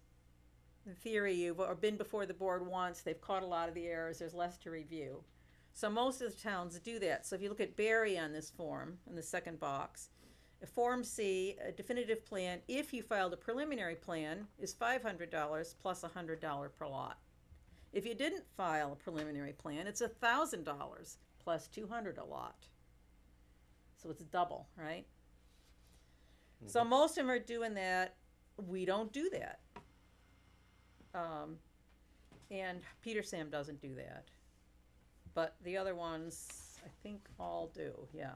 in theory, you've been before the board once, they've caught a lot of the errors, there's less to review. So most of the towns do that. So if you look at Barry on this form, in the second box, a Form C, a definitive plan, if you filed a preliminary plan, is $500 plus $100 per lot. If you didn't file a preliminary plan, it's $1,000 plus $200 a lot. So it's double, right? So most of them are doing that. We don't do that. And Peter Sam doesn't do that. But the other ones, I think all do, yeah.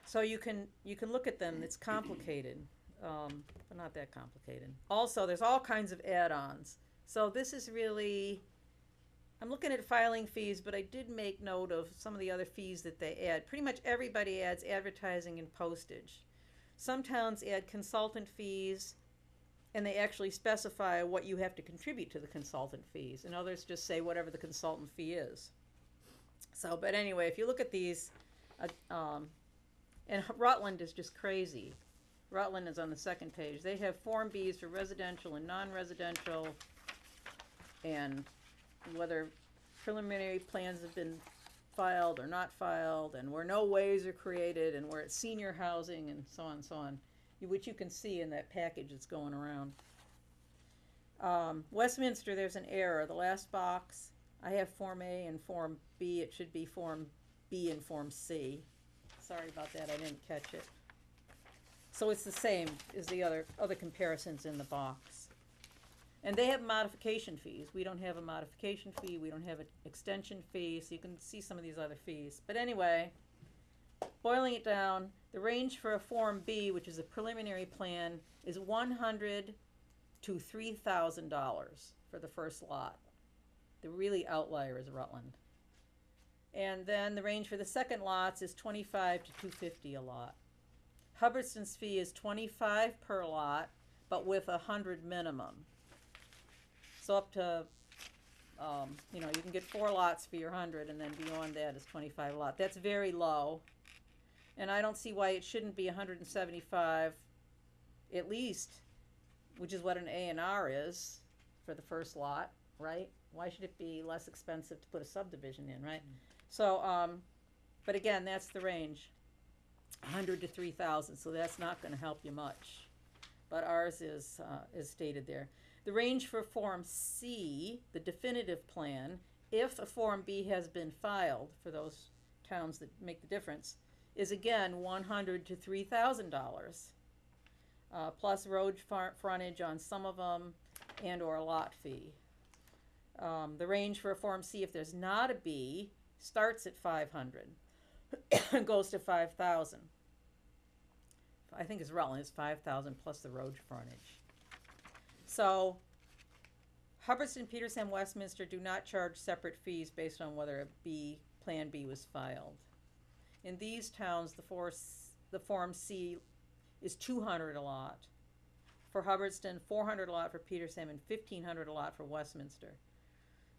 So you can look at them, it's complicated, but not that complicated. Also, there's all kinds of add-ons. So this is really, I'm looking at filing fees, but I did make note of some of the other fees that they add. Pretty much everybody adds advertising and postage. Some towns add consultant fees, and they actually specify what you have to contribute to the consultant fees, and others just say whatever the consultant fee is. So, but anyway, if you look at these, and Rutland is just crazy. Rutland is on the second page. They have Form Bs for residential and non-residential, and whether preliminary plans have been filed or not filed, and where no ways are created, and where it's senior housing, and so on and so on, which you can see in that package that's going around. Westminster, there's an error. The last box, I have Form A and Form B. It should be Form B and Form C. Sorry about that, I didn't catch it. So it's the same as the other comparisons in the box. And they have modification fees. We don't have a modification fee, we don't have an extension fee, so you can see some of these other fees. But anyway, boiling it down, the range for a Form B, which is a preliminary plan, is $100 to $3,000 for the first lot. The really outlier is Rutland. And then the range for the second lots is $25 to $250 a lot. Hubbardston's fee is $25 per lot, but with 100 minimum. So up to, you can get 4 lots for your 100, and then beyond that is 25 a lot. That's very low, and I don't see why it shouldn't be 175 at least, which is what an A&R is for the first lot, right? Why should it be less expensive to put a subdivision in, right? So, but again, that's the range, 100 to 3,000, so that's not gonna help you much. But ours is stated there. The range for Form C, the definitive plan, if a Form B has been filed for those towns that make the difference, is again $100 to $3,000, plus road frontage on some of them, and or a lot fee. The range for a Form C, if there's not a B, starts at 500 and goes to 5,000. I think it's Rutland, it's 5,000 plus the road frontage. So, Hubbardston, Petersham, Westminster do not charge separate fees based on whether a Plan B was filed. In these towns, the Form C is 200 a lot. For Hubbardston, 400 a lot for Petersham, and 1,500 a lot for Westminster.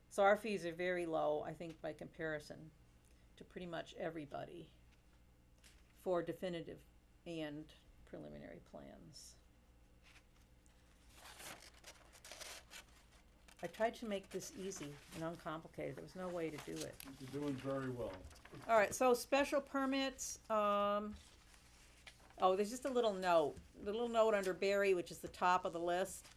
So our fees are very low, I think, by comparison to pretty much everybody for definitive and preliminary plans. I tried to make this easy and uncomplicated. There was no way to do it. You're doing very well. All right, so special permits, oh, there's just a little note under Barry, which is the top of the list.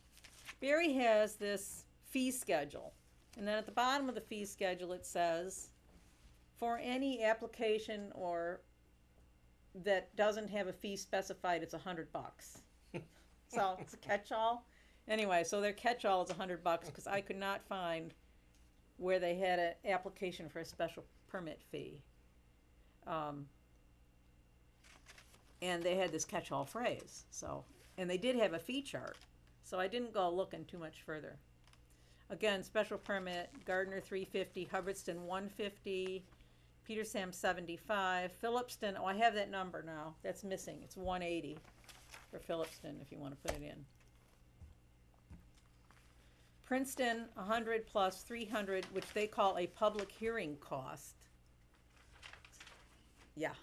Barry has this fee schedule, and then at the bottom of the fee schedule it says, for any application or that doesn't have a fee specified, it's $100. So it's a catch-all. Anyway, so their catch-all is $100 because I could not find where they had an application for a special permit fee. And they had this catch-all phrase, so, and they did have a fee chart, so I didn't go looking too much further. Again, special permit, Gardner $350, Hubbardston $150, Petersham $75, Phillipston, oh, I have that number now, that's missing, it's $180 for Phillipston if you wanna put it in. Princeton, 100 plus 300, which they call a public hearing cost. Yeah,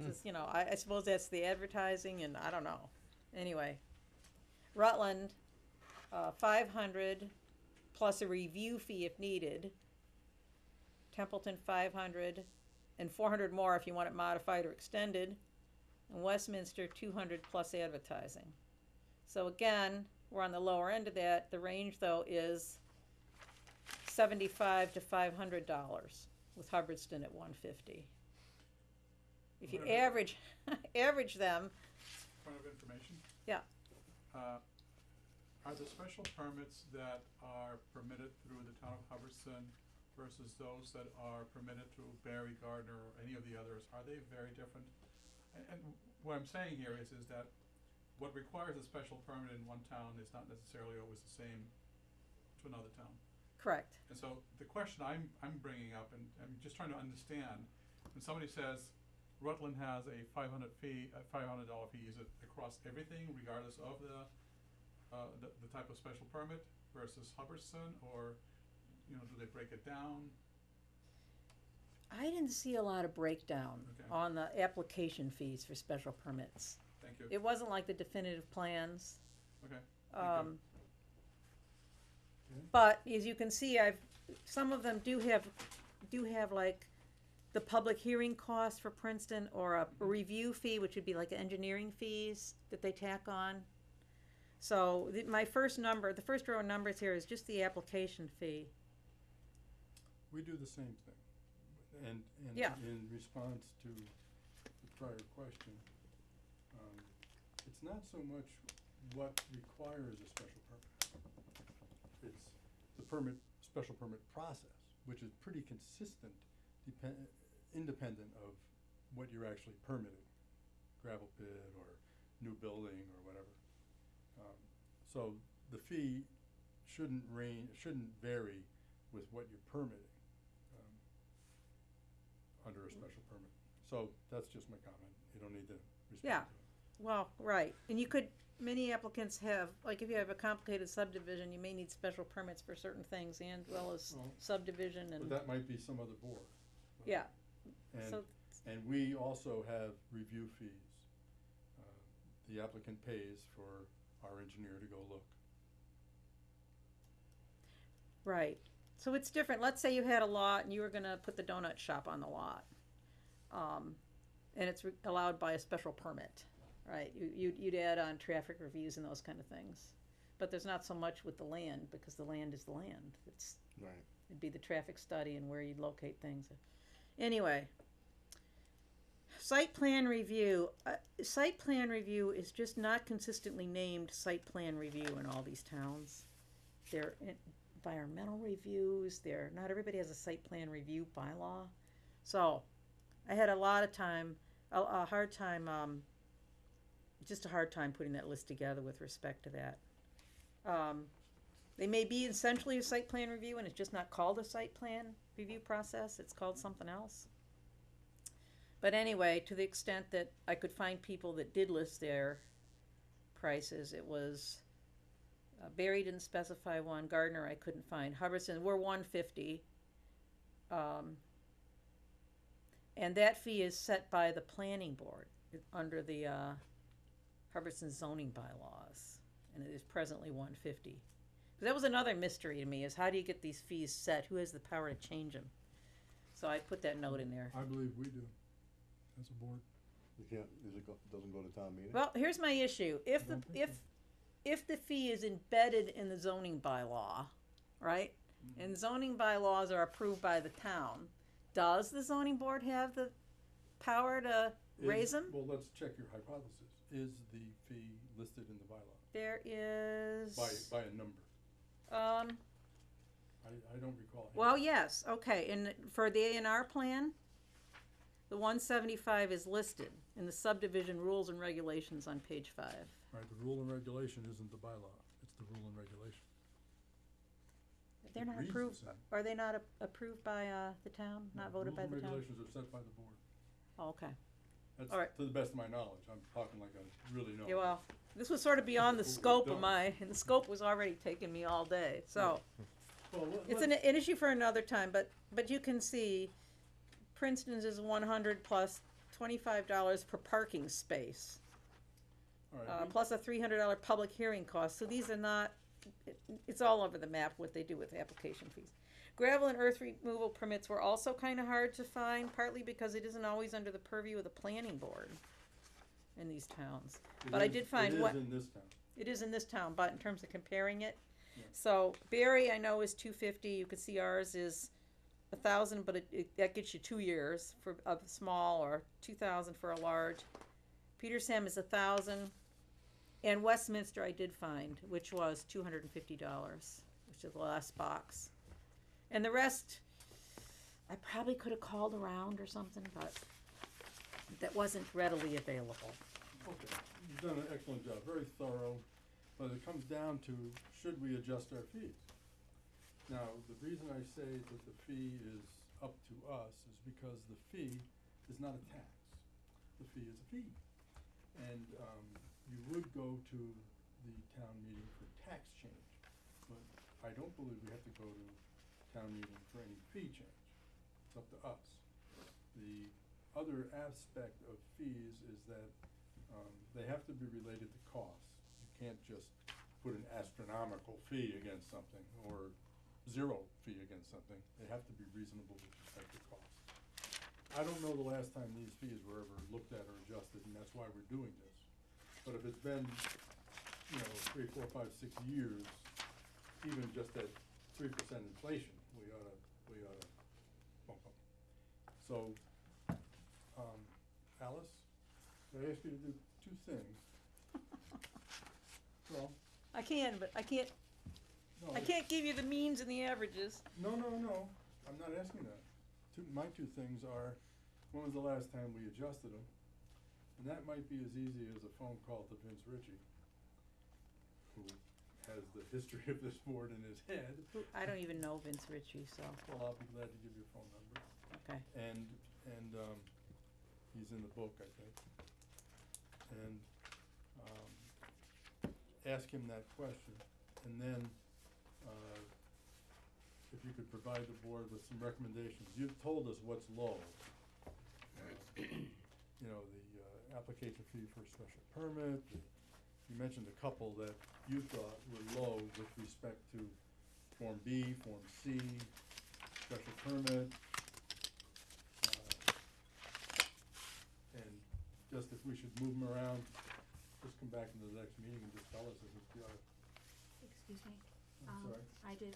just, you know, I suppose that's the advertising, and I don't know. Anyway, Rutland, 500 plus a review fee if needed. Templeton 500 and 400 more if you want it modified or extended. And Westminster 200 plus advertising. So again, we're on the lower end of that. The range though is $75 to $500 with Hubbardston at $150. If you average them. Point of information? Yeah. Are the special permits that are permitted through the town of Hubbardston versus those that are permitted through Barry, Gardner, or any of the others, are they very different? And what I'm saying here is that what requires a special permit in one town is not necessarily always the same to another town. Correct. And so the question I'm bringing up, and I'm just trying to understand, when somebody says Rutland has a $500 fee, is it across everything regardless of the type of special permit versus Hubbardston, or do they break it down? I didn't see a lot of breakdown Okay. on the application fees for special permits. Thank you. It wasn't like the definitive plans. Okay. Thank you. But as you can see, some of them do have like the public hearing cost for Princeton, or a review fee, which would be like engineering fees that they tack on. So my first number, the first row of numbers here is just the application fee. We do the same thing. And Yeah. in response to the prior question, it's not so much what requires a special permit. It's the special permit process, which is pretty consistent, independent of what you're actually permitting, gravel pit or new building or whatever. So the fee shouldn't vary with what you're permitting under a special permit. So that's just my comment. You don't need to respond Yeah. to it. Well, right, and many applicants have, like if you have a complicated subdivision, you may need special permits for certain things and well as Well, subdivision But and, that might be some other board. yeah, And, so, and we also have review fees. The applicant pays for our engineer to go look. right. So it's different. Let's say you had a lot and you were gonna put the donut shop on the lot. And it's allowed by a special permit, right? You'd add on traffic reviews and those kind of things. But there's not so much with the land, because the land is the land. It's, Right. It'd be the traffic study and where you'd locate things. Anyway, site plan review. Site plan review is just not consistently named site plan review in all these towns. They're environmental reviews. Not everybody has a site plan review bylaw. So, I had a lot of time, a hard time, just a hard time putting that list together with respect to that. They may be essentially a site plan review and it's just not called a site plan review process, it's called something else. But anyway, to the extent that I could find people that did list their prices, it was, Barry didn't specify one, Gardner I couldn't find, Hubbardston, we're $150. And that fee is set by the planning board under the Hubbardston zoning bylaws, and it is presently $150. That was another mystery to me, is how do you get these fees set? Who has the power to change them? So I put that note in there. I believe we do, as a board. You can't, doesn't go to town meeting? Well, here's my issue. If I don't think if the fee is embedded in the zoning bylaw, right? And zoning bylaws are approved by the town, does the zoning board have the power to raise them? Well, let's check your hypothesis. Is the fee listed in the bylaw? There is. By a number? I don't recall. Well, yes, okay, and for the A&R plan, the 175 is listed in the subdivision rules and regulations on page 5. Right, the rule and regulation isn't the bylaw, it's the rule and regulation. They're It not reads the approved, same. are they not approved by the town, not voted by the Rules and town? regulations are set by the board. Oh, okay. That's All right. to the best of my knowledge, I'm talking like I really know. Yeah, well, this was sort of beyond the We're scope of done. my, and the scope was already taking me all day, so. Well, It's an issue for another time, but you can see Princeton's is 100 plus $25 per parking space, all right, plus a $300 public hearing cost, so these are not, it's all over the map what they do with application fees. Gravel and earth removal permits were also kinda hard to find, partly because it isn't always under the purview of the planning board in these towns. But I did find what. It is in this town. It is in this town, but in terms of comparing it, Yeah. so Barry I know is $250. You can see ours is $1,000, but that gets you 2 years for a small, or $2,000 for a large. Petersham is $1,000, and Westminster I did find, which was $250, which is the last box, and the rest I probably could have called around or something, but that wasn't readily available. Okay, you've done an excellent job, very thorough, but it comes down to, should we adjust our fees? Now, the reason I say that the fee is up to us is because the fee is not a tax. The fee is a fee. And, you would go to the town meeting for tax change, but I don't believe we have to go to town meeting for any fee change. It's up to us. The other aspect of fees is that they have to be related to costs. You can't just put an astronomical fee against something or zero fee against something. They have to be reasonable with respect to cost. I don't know the last time these fees were ever looked at or adjusted, and that's why we're doing this. But if it's been, 3, 4, 5, 6 years, even just at 3% inflation, we oughta bump them. So, Alice, I ask you to do 2 things. Well, I can, but I can't no. I can't give you the means and the averages. No, I'm not asking that. My 2 things are, when was the last time we adjusted them? And that might be as easy as a phone call to Vince Ritchie, who has the history of this board in his head. I don't even know Vince Ritchie, so, Well, I'll be glad to give you a phone number. okay. And he's in the book, I think. And ask him that question, and then if you could provide the board with some recommendations. You've told us what's low. The application fee for a special permit. You mentioned a couple that you thought were low with respect to Form B, Form C, special permit. And just if we should move them around, just come back into the next meeting and just tell us if it's, Excuse me. I'm sorry. I did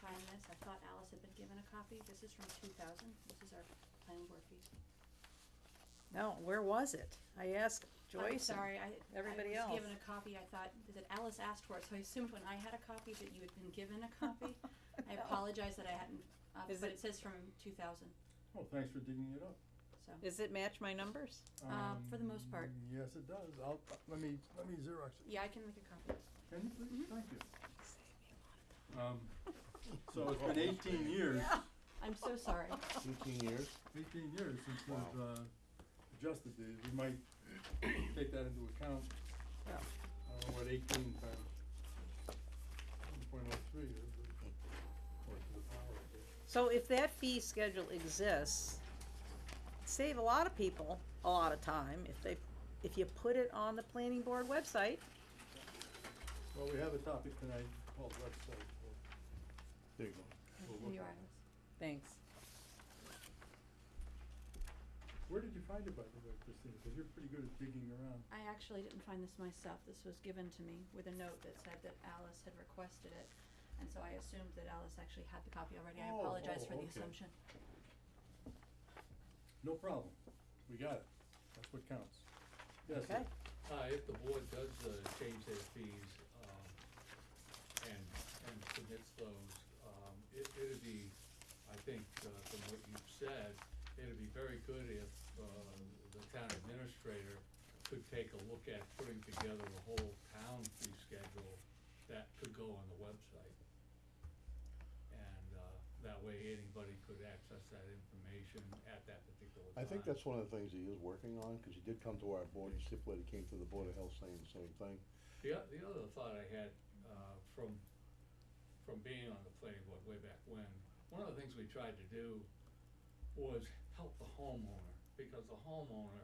find this. I thought Alice had been given a copy. This is from 2000. This is our planning board fees. No, where was it? I asked Joyce. I'm sorry, everybody I else. was given a copy. I thought that Alice asked for it, so I assumed when I had a copy that you had been given a copy. I No. apologize that I hadn't, Is but it- it says from 2000, Oh, thanks for digging it up. so. Does it match my numbers? For the most part. Yes, it does. Let me Xerox it. Yeah, I can make a copy. Can you please? Mhm. Thank you. So it's been 18 years, I'm so sorry. 18 years? 18 years since we've, adjusted these. We might take that into account. Yeah. I don't know what 18 times 1.03 is, according to the power of it. So if that fee schedule exists, save a lot of people a lot of time if you put it on the planning board website. Well, we have a topic tonight called website. There you go. We'll Here look you at are, it. Alice. Thanks. Where did you find it, by the way, Christine? Because you're pretty good at digging around. I actually didn't find this myself. This was given to me with a note that said that Alice had requested it. And so I assumed that Alice actually had the copy already. I Oh, apologize for the okay. assumption. No problem. We got it. That's what counts. Yes, Okay. sir. If the board does, change their fees, and submits those, it'd be, I think, from what you've said, it'd be very good if, the town administrator could take a look at putting together a whole town fee schedule that could go on the website. And, that way anybody could access that information at that particular time. I think that's one of the things he is working on, cause he did come to our board, he stipulated, came to the Board of Health saying the same thing. The other thought I had, from being on the planning board way back when, one of the things we tried to do was help the homeowner, because the homeowner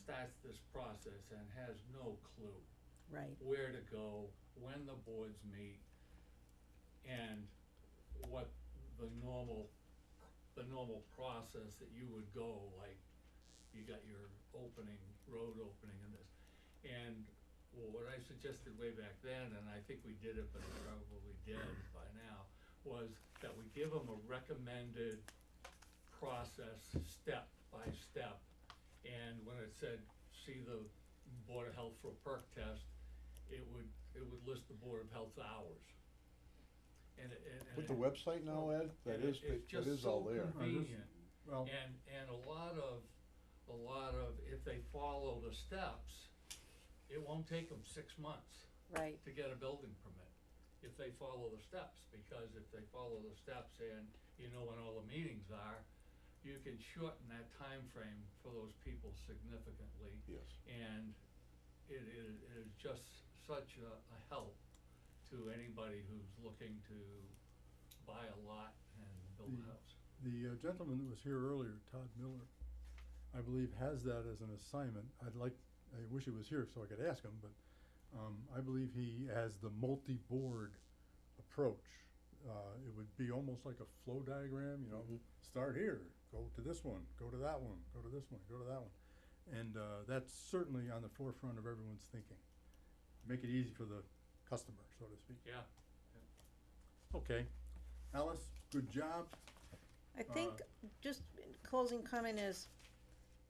starts this process and has no clue Right. where to go, when the boards meet, and what the normal process that you would go, like, you got your road opening and this. And what I suggested way back then, and I think we did it, but it's probably dead by now, was that we give them a recommended process, step by step. And when it said, see the Board of Health for a perk test, it would list the Board of Health hours. With the website now, Ed, that is all there. It's just so convenient. Well, And a lot of, if they follow the steps, it won't take them 6 months Right. to get a building permit, if they follow the steps, because if they follow the steps and you know when all the meetings are, you can shorten that time frame for those people significantly. Yes. And it is just such a help to anybody who's looking to buy a lot and build a house. the gentleman that was here earlier, Todd Miller, I believe has that as an assignment. I wish he was here so I could ask him, but I believe he has the multi-board approach. It would be almost like a flow diagram, you know, Mhm. start here, go to this one, go to that one, go to this one, go to that one. And that's certainly on the forefront of everyone's thinking. Make it easy for the customer, so to speak. Yeah. Okay. Alice, good job. I think, just closing comment is,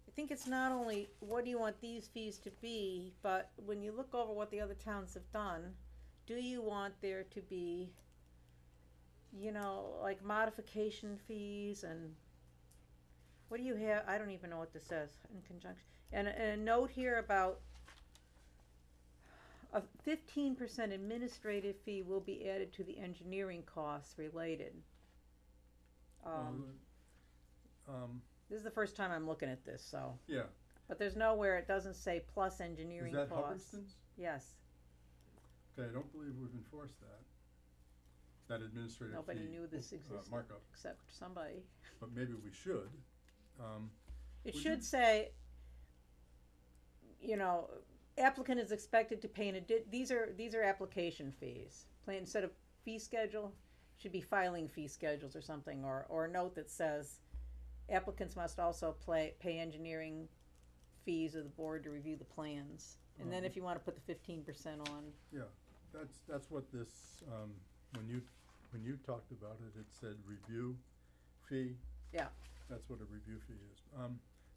I think it's not only what do you want these fees to be, but when you look over what the other towns have done, do you want there to be, you know, like modification fees and what do you have, I don't even know what this says in conjunction, and a note here about a 15% administrative fee will be added to the engineering costs related. This is the first time I'm looking at this, so, Yeah, but there's nowhere it doesn't say plus is engineering that costs. Hubbardston's? Yes, Okay, I don't believe we've enforced that administrative fee. nobody knew this existed Markup, except somebody. but maybe we should. It Would should you- say, you know, applicant is expected to pay these are application fees. Instead of fee schedule, should be filing fee schedules or something, or a note that says applicants must also pay engineering fees of the board to review the plans. And then if you wanna put the 15% on, Yeah, that's what this, when you when you talked about it, it said review fee. Yeah. That's what a review fee is.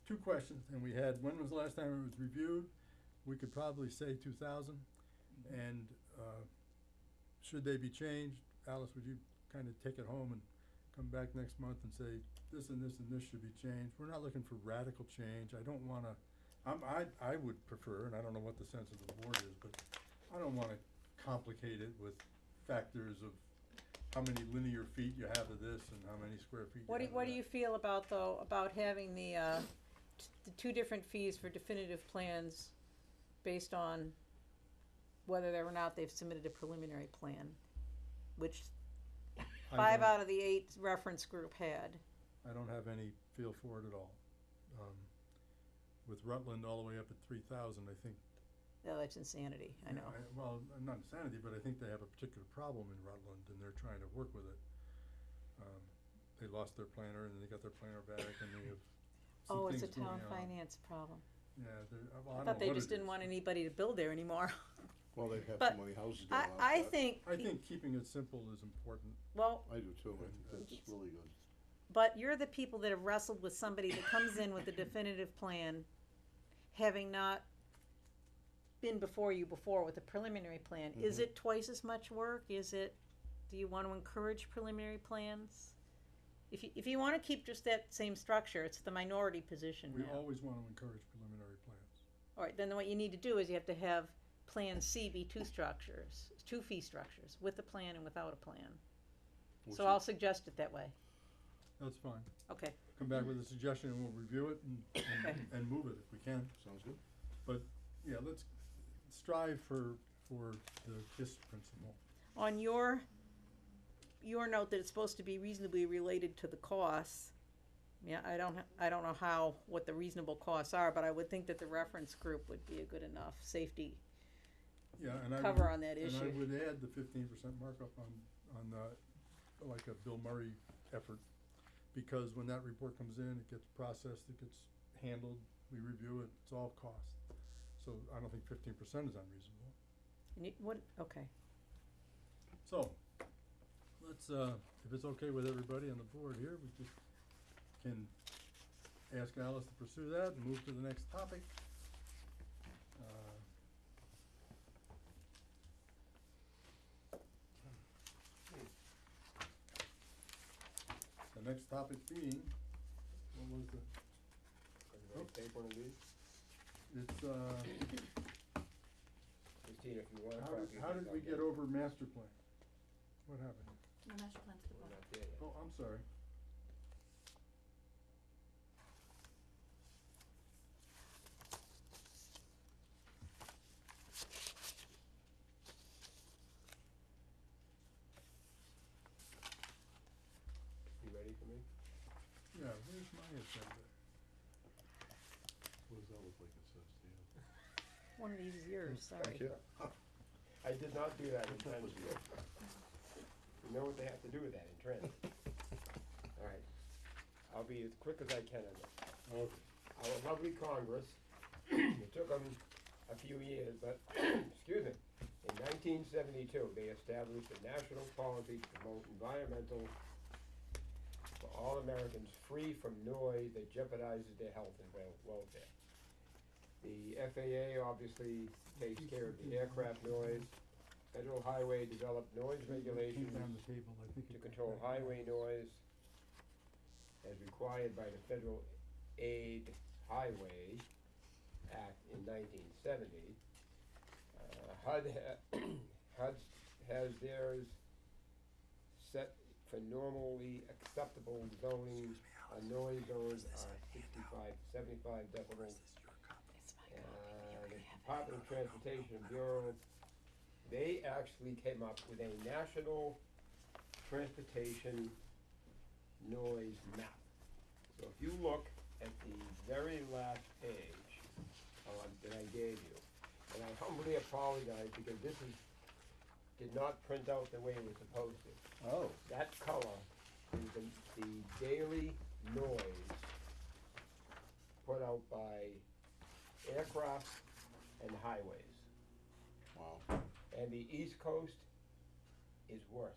Two questions, and we had, when was the last time it was reviewed? We could probably say 2000, and, should they be changed? Alice, would you kind of take it home and come back next month and say, this and this and this should be changed? We're not looking for radical change. I don't wanna, I would prefer, and I don't know what the sense of the board is, but I don't wanna complicate it with factors of how many linear feet you have of this and how many square feet you have of that. What do you feel about, though, about having the two different fees for definitive plans based on whether or not they've submitted a preliminary plan, which I 5 don't- out of the 8 reference group had. I don't have any feel for it at all. With Rutland all the way up at 3,000, I think. Oh, that's insanity, I know. Well, not insanity, but I think they have a particular problem in Rutland and they're trying to work with it. They lost their planner and then they got their planner back and they have some Oh, it's things a going town on. finance problem. Yeah, they're, well, I I thought don't they know what just it didn't is. want anybody to build there anymore. Well, they have But so many houses going up. I that- think, I think keeping it simple is important. well, I do too, I think that's really good. but you're the people that have wrestled with somebody that comes in with a definitive plan, having not been before you before with a preliminary plan. Is Mhm. it twice as much work? Is it, do you want to encourage preliminary plans? If you want to keep just that same structure, it's the minority position We now. always want to encourage preliminary plans. All right, then what you need to do is you have to have Plan C be 2 structures, 2 fee structures, with a plan and without a plan. Which So is- I'll suggest it that way. That's fine. Okay, Come back with a suggestion and we'll review it and move it if we can. Sounds good. But, yeah, let's strive for the KISS principle. on your note that it's supposed to be reasonably related to the costs, yeah, I don't know how, what the reasonable costs are, but I would think that the reference group would be a good enough safety Yeah, and I cover would, on that and I issue. would add the 15% markup on like a Bill Murray effort. Because when that report comes in, it gets processed, it gets handled, we review it, it's all cost. So I don't think 15% is unreasonable. Okay, So, let's, if it's okay with everybody on the board here, we just can ask Alice to pursue that and move to the next topic. The next topic being, what was the, Everybody take one of these? it's, Christine, if you want a how copy. did, how did we get over master plan? What happened? The master plan's at the We're bottom. not there yet. Oh, I'm sorry. You ready for me? Yeah, where's my agenda? What does that look like it says to you? one of these is yours, sorry. Thank you. I did not do that That was intentionally. You know what they have to do with that in trend. Alright, I'll be as quick as I can on this. Okay. Our lovely Congress, it took them a few years, but, excuse me, in 1972, they established a national policy to promote environmental for all Americans free from noise that jeopardizes their health and welfare. The FAA obviously takes care of the aircraft noise. Federal Highway developed noise regulations Came down the table, I think to it control got back. highway noise as required by the Federal Aid Highway Act in 1970. HUD has theirs set for normally acceptable zoning. Noise zones are 65, 75 decibels. The Department of Transportation Bureau, they actually came up with a national transportation noise map. So if you look at the very last page that I gave you, and I humbly apologize because this did not print out the way it was supposed to. Oh. That color is the daily noise put out by aircraft and highways. Wow. And the East Coast is worse.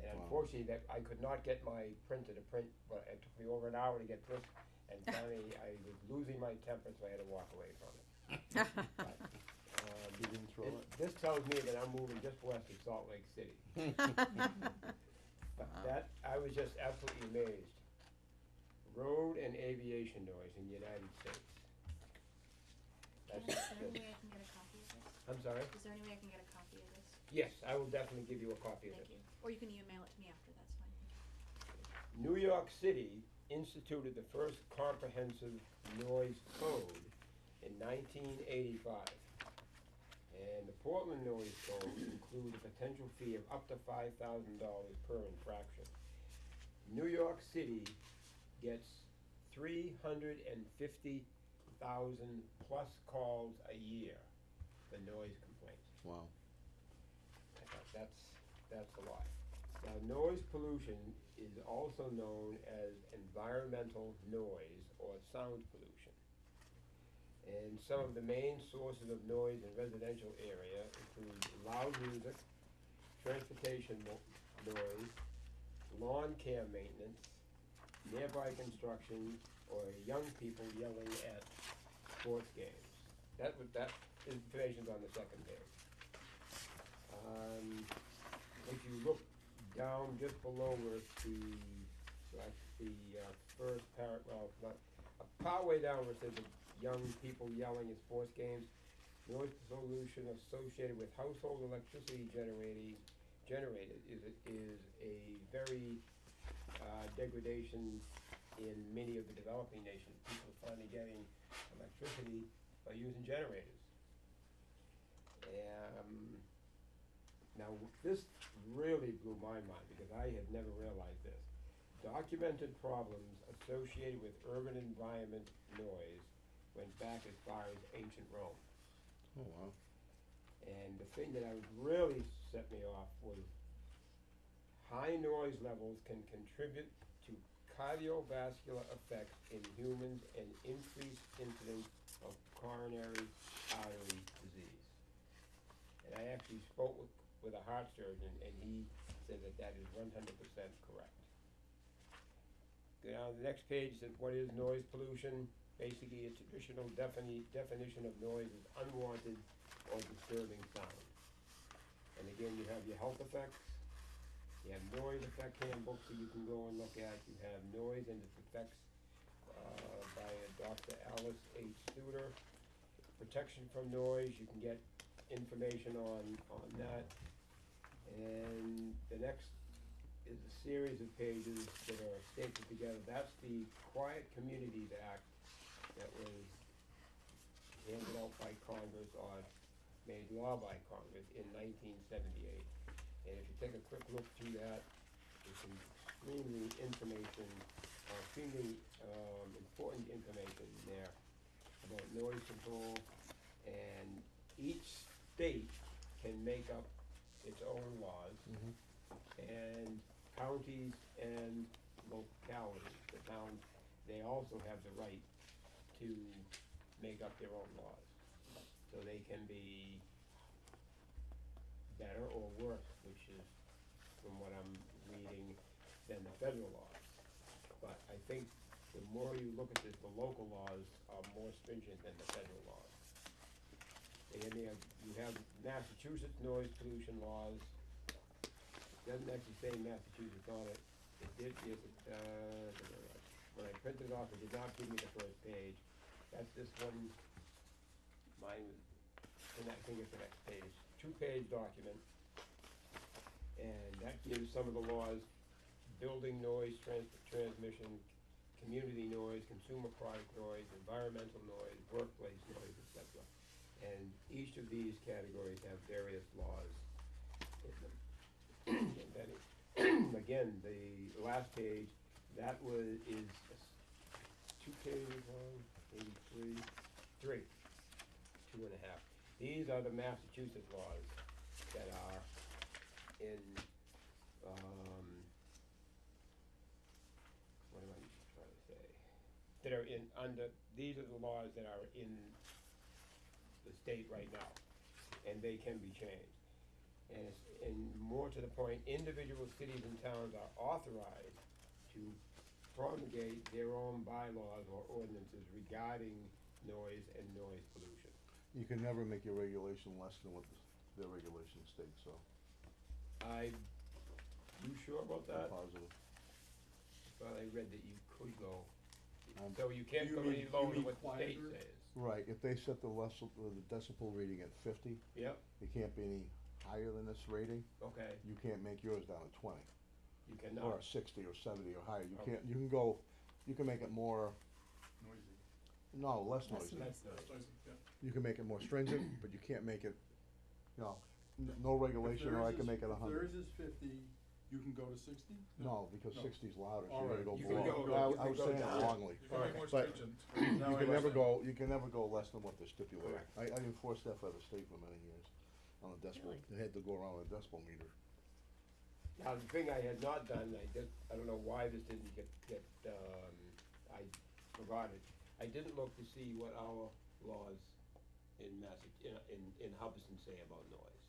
And Wow. unfortunately, that, I could not get my printer to print, but it took me over an hour to get this, and finally, I was losing my temper, so I had to walk away from it. You didn't throw it? This tells me that I'm moving just west of Salt Lake City. But that, I was just absolutely amazed. Road and aviation noise in the United States. Ken, That's, is there any way I can get a copy of this? I'm sorry? Is there any way I can get a copy of this? Yes, I will definitely give you a copy of Thank it. you. Or you can email it to me after, that's fine. New York City instituted the first comprehensive noise code in 1985. And the Portland Noise Code includes a potential fee of up to $5,000 per infraction. New York City gets 350,000 plus calls a year for noise complaints. Wow. I thought that's a lot. Now, noise pollution is also known as environmental noise or sound pollution. And some of the main sources of noise in residential area include loud music, transportation noise, lawn care maintenance, nearby construction, or young people yelling at sports games. That information's on the second page. If you look down just below where first paragraph, partway down where it says young people yelling at sports games, noise pollution associated with household electricity generated is a very degradation in many of the developing nations. People are finally getting electricity by using generators. Now, this really blew my mind because I had never realized this. Documented problems associated with urban environment noise went back as far as ancient Rome. Oh, wow. And the thing that really set me off was high noise levels can contribute to cardiovascular effects in humans and increased incidence of coronary artery disease. And I actually spoke with a heart surgeon, and he said that is 100% correct. Go down to the next page, says what is noise pollution? Basically, a traditional definition of noise is unwanted or disturbing sound. And again, you have your health effects. You have noise effect handbooks that you can go and look at. You have noise and its effects by Dr. Alice H. Studer. Protection from noise, you can get information on that. And the next is a series of pages that are stapled together. That's the Quiet Communities Act that was handed out by Congress or made law by Congress in 1978. And if you take a quick look through that, there's some extremely important information there about noise control, and each state can make up its own laws, and counties and localities, the towns, they also have the right to make up their own laws. So they can be better or worse, which is, from what I'm reading, than the federal laws. But I think the more you look at this, the local laws are more stringent than the federal laws. And then you have Massachusetts noise pollution laws. It doesn't actually say Massachusetts on it. It did, when I printed it off, it did not give me the first page. That's this one, mine, and I think it's the next page. 2-page document. And that gives some of the laws: building noise transmission, community noise, consumer product noise, environmental noise, workplace noise, etc. And each of these categories have various laws in them. And then, again, the last page, that is 2 pages long, maybe three, 2.5. These are the Massachusetts laws that are in, what am I trying to say? That are these are the laws that are in the state right now, and they can be changed. and more to the point, individual cities and towns are authorized to promulgate their own bylaws or ordinances regarding noise and noise pollution. You can never make your regulation less than what their regulation states, so You sure about I'm that? positive. Well, I read that you could go, Um, so you can't You go mean- any you lower than mean what the state quieter? says. Right, if they set the decibel reading at 50, Yep, it can't be any higher than this rating. okay, You can't make yours down to 20, you or cannot. 60 or 70 or higher. You Okay. can't, you can go, you can make it more, Noisy. no, less Less noisy. That's the, That's noisy, yeah. You can make it more stringent, but you can't make it, no regulation, or I can make it 100. If theirs is 50, you can go to 60? No, because No. 60's louder, so All you're right. gonna You go can below. go- I you I can was go saying it down. wrongly. You can make more But- stringent. Now You I can never understand. you can never go less than what they're stipulated. Correct. I enforced that for the state for many years on the decibel. Really? They had to go around with a decibel meter. now, the thing I had not done, I don't know why this didn't get, I forgot it. I didn't look to see what our laws in in Hubbardston say about noise.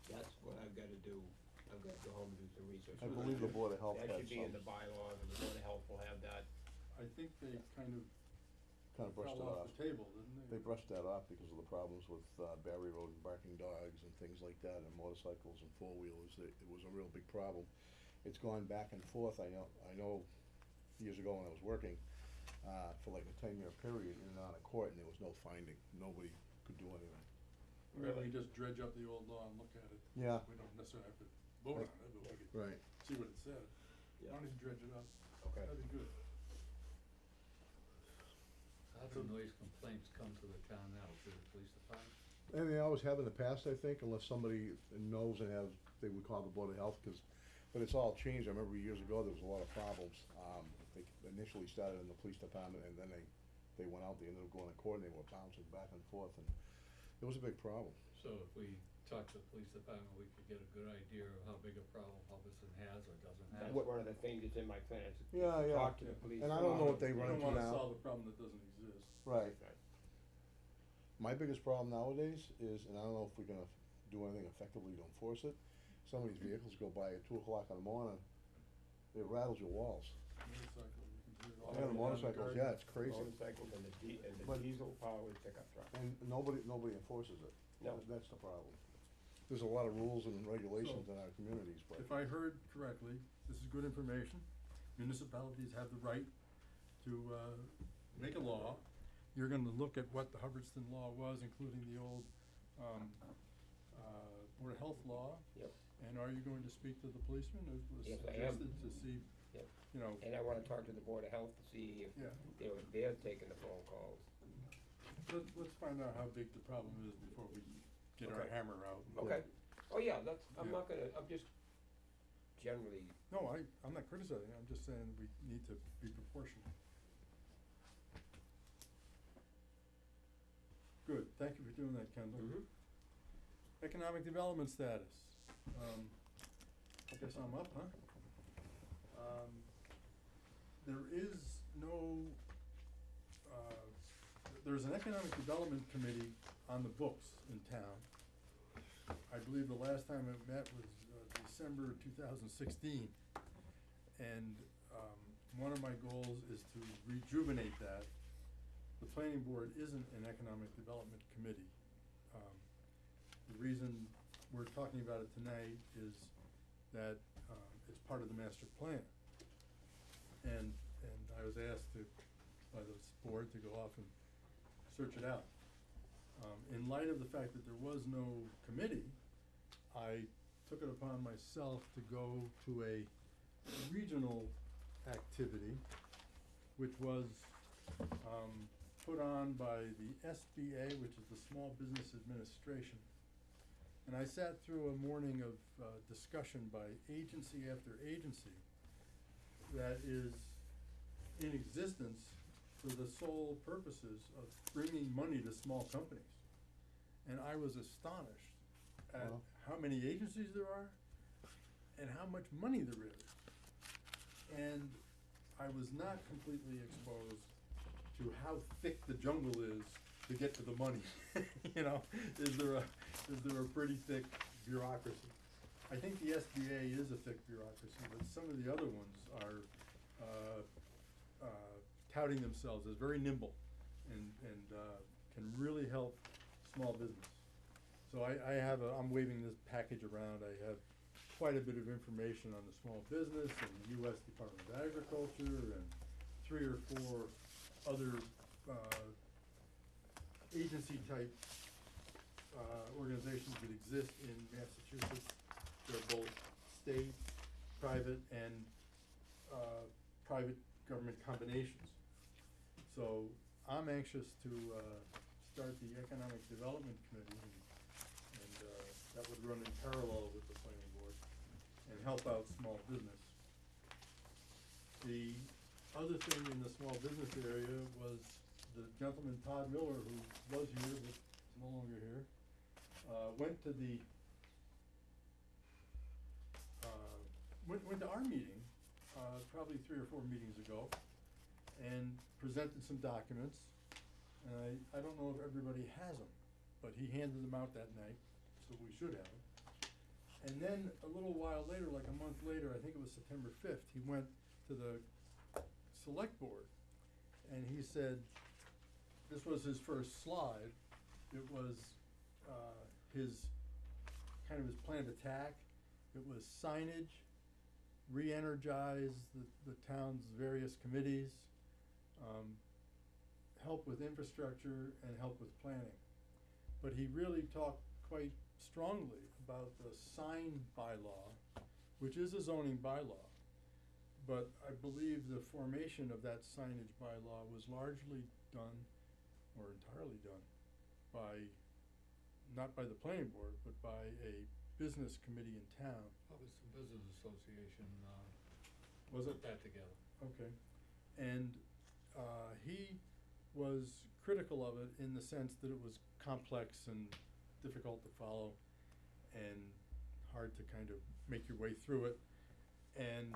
That's what I've gotta do. I've gotta go home and do some research. I believe the Board of Health That had should be in some, the bylaws, and the Board of Health will have that. I think they kind of kind of brushed it fell off off. the table, didn't They brushed that off because of the problems with Barry Road and barking dogs and things like that, and motorcycles and four-wheelers. It was a real big problem. It's gone back and forth. I know years ago when I was working, for like a 10-year period, in and out of court, and there was no finding. Nobody could do anything. We just dredge up the old law and look at it. Yeah. We don't necessarily have to vote on it, but we could Right. see what it said. Yeah. Why don't you dredge it up? Okay. That'd be good. How do noise complaints come to the town now, to the police department? And they always have in the past, I think, unless somebody knows and has, they would call the Board of Health, but it's all changed. I remember years ago, there was a lot of problems. They initially started in the police department, and then they went out, they ended up going to court, and they were bouncing back and forth, and it was a big problem. So if we talk to the police department, we could get a good idea of how big a problem Hubbardston has or doesn't have. That's What- one of the things that's in my plans. Yeah, yeah. Talk to the police. And I don't know what they You run don't into wanna now. solve a problem that doesn't exist. Right. Right. My biggest problem nowadays is, and I don't know if we're gonna do anything effectively to enforce it, some of these vehicles go by at 2 o'clock in the morning, it rattles your walls. Motorcycle, you can hear it all Yeah, the the way down motorcycles, garden. yeah, it's crazy. Motorcycles and the But- diesel powered pickup truck. And nobody enforces it. No. That's the problem. There's a lot of rules and regulations So, in our communities, but. If I heard correctly, this is good information. Municipalities have the right to make a law. You're gonna look at what the Hubbardston law was, including the old Board of Health law. Yep. And are you going to speak to the policeman? It was Yes, I am. suggested to see, Yep. you know, And I wanna talk to the Board of Health to see if yeah. they're taking the phone calls. Let's find out how big the problem is before we get our Okay. hammer out. Okay. Oh, yeah, I'm Yeah. not gonna, I'm just generally, No, I'm not criticizing, I'm just saying we need to be proportionate. Good, thank you for doing that, Kendall. Economic development status. I guess I'm up, huh? There is no, there's an economic development committee on the books in town. I believe the last time it met was December 2016. And one of my goals is to rejuvenate that. The planning board isn't an economic development committee. The reason we're talking about it tonight is that it's part of the master plan. And I was asked by this board to go off and search it out. In light of the fact that there was no committee, I took it upon myself to go to a regional activity, which was put on by the SBA, which is the Small Business Administration. And I sat through a morning of discussion by agency after agency that is in existence for the sole purposes of bringing money to small companies. And I was astonished at Wow. how many agencies there are and how much money there is. And I was not completely exposed to how thick the jungle is to get to the money. You know, is there a pretty thick bureaucracy. I think the SBA is a thick bureaucracy, but some of the other ones are, touting themselves as very nimble and, can really help small business. So I'm waving this package around, I have quite a bit of information on the small business and the US Department of Agriculture and 3 or 4 other, agency type, organizations that exist in Massachusetts. They're both state, private, and, private government combinations. So I'm anxious to, start the Economic Development Committee and, that would run in parallel with the planning board and help out small business. The other thing in the small business area was the gentleman Todd Miller, who was here but is no longer here, went to the, went to our meeting, probably 3 or 4 meetings ago, and presented some documents. And I don't know if everybody has them, but he handed them out that night, so we should have them. And then a little while later, like a month later, I think it was September 5th, he went to the select board and he said, this was his first slide, it was, his, kind of his planned attack. It was signage, re-energize the town's various committees, help with infrastructure and help with planning. But he really talked quite strongly about the sign bylaw, which is a zoning bylaw. But I believe the formation of that signage bylaw was largely done, or entirely done, by, not by the planning board, but by a business committee in town. Probably some business association, Was it? put that together. Okay, and, he was critical of it in the sense that it was complex and difficult to follow and hard to kind of make your way through it. And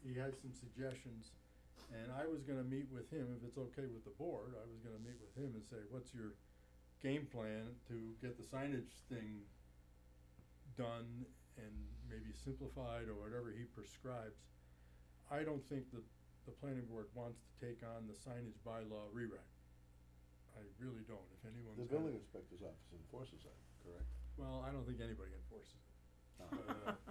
he had some suggestions, and I was gonna meet with him, if it's okay with the board, I was gonna meet with him and say, what's your game plan to get the signage thing done and maybe simplified or whatever he prescribes. I don't think that the planning board wants to take on the signage bylaw rewrite. I really don't, if anyone's The got- building inspector's office enforces that, correct? Well, I don't think anybody enforces it. No. But,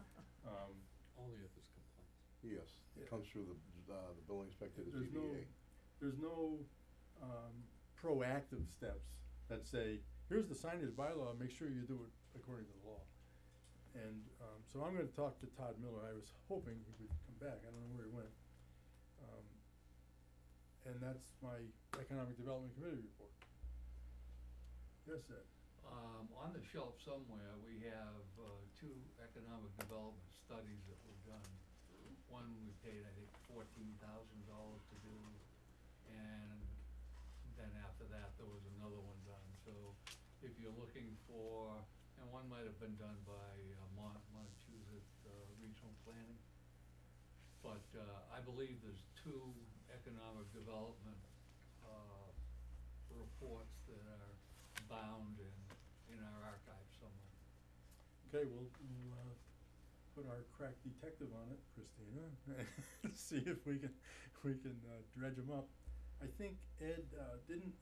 Only if there's complaints. Yes, Yeah. it comes through the building inspector, the There's ZBA. there's no, proactive steps that say, here's the signage bylaw, make sure you do it according to the law. And, so I'm gonna talk to Todd Miller, I was hoping he would come back, I don't know where he went. And that's my Economic Development Committee report. Yes, Ed? On the shelf somewhere, we have, 2 economic development studies that were done. One we paid, I think, $14,000 to do, and then after that, there was another one done. So if you're looking for, and one might have been done by, Montezut, Regional Planning. But, I believe there's 2 economic development, reports that are bound in our archive somewhere. Okay, we'll put our crack detective on it, Christina, and see if we can dredge them up. I think, Ed, didn't,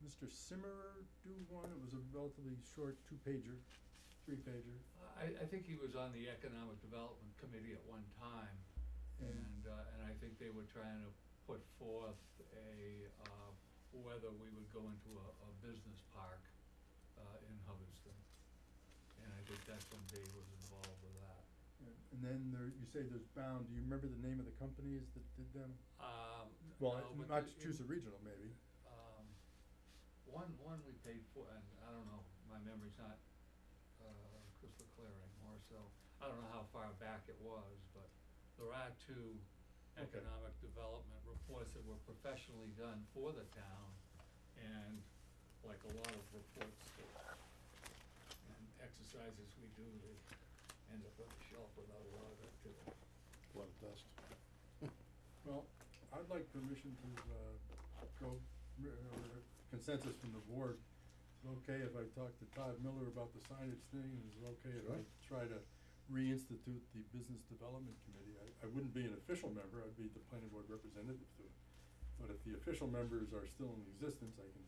Mr. Simmerer do one? It was a relatively short 2-pager, 3-pager. I think he was on the Economic Development Committee at one time, and I think they were trying to put forth whether we would go into a business park, in Hubbardston. And I think that's when Dave was involved with that. And then you say there's Bound, do you remember the name of the companies that did them? Well, no, but Massachusetts Regional, maybe. One we paid for, and I don't know, my memory's not, crystal clear anymore, so I don't know how far back it was, but there are 2 economic development reports that were professionally done for the town, and like a lot of reports and exercises we do, they end up on the shelf without a lot of activity. A lot of dust. Well, I'd like permission to go, consensus from the board, to it okay if I talk to Todd Miller about the signage thing, and is it okay if I Sure. try to reinstitute the Business Development Committee? I wouldn't be an official member, I'd be the planning board representative to it. But if the official members are still in existence, I can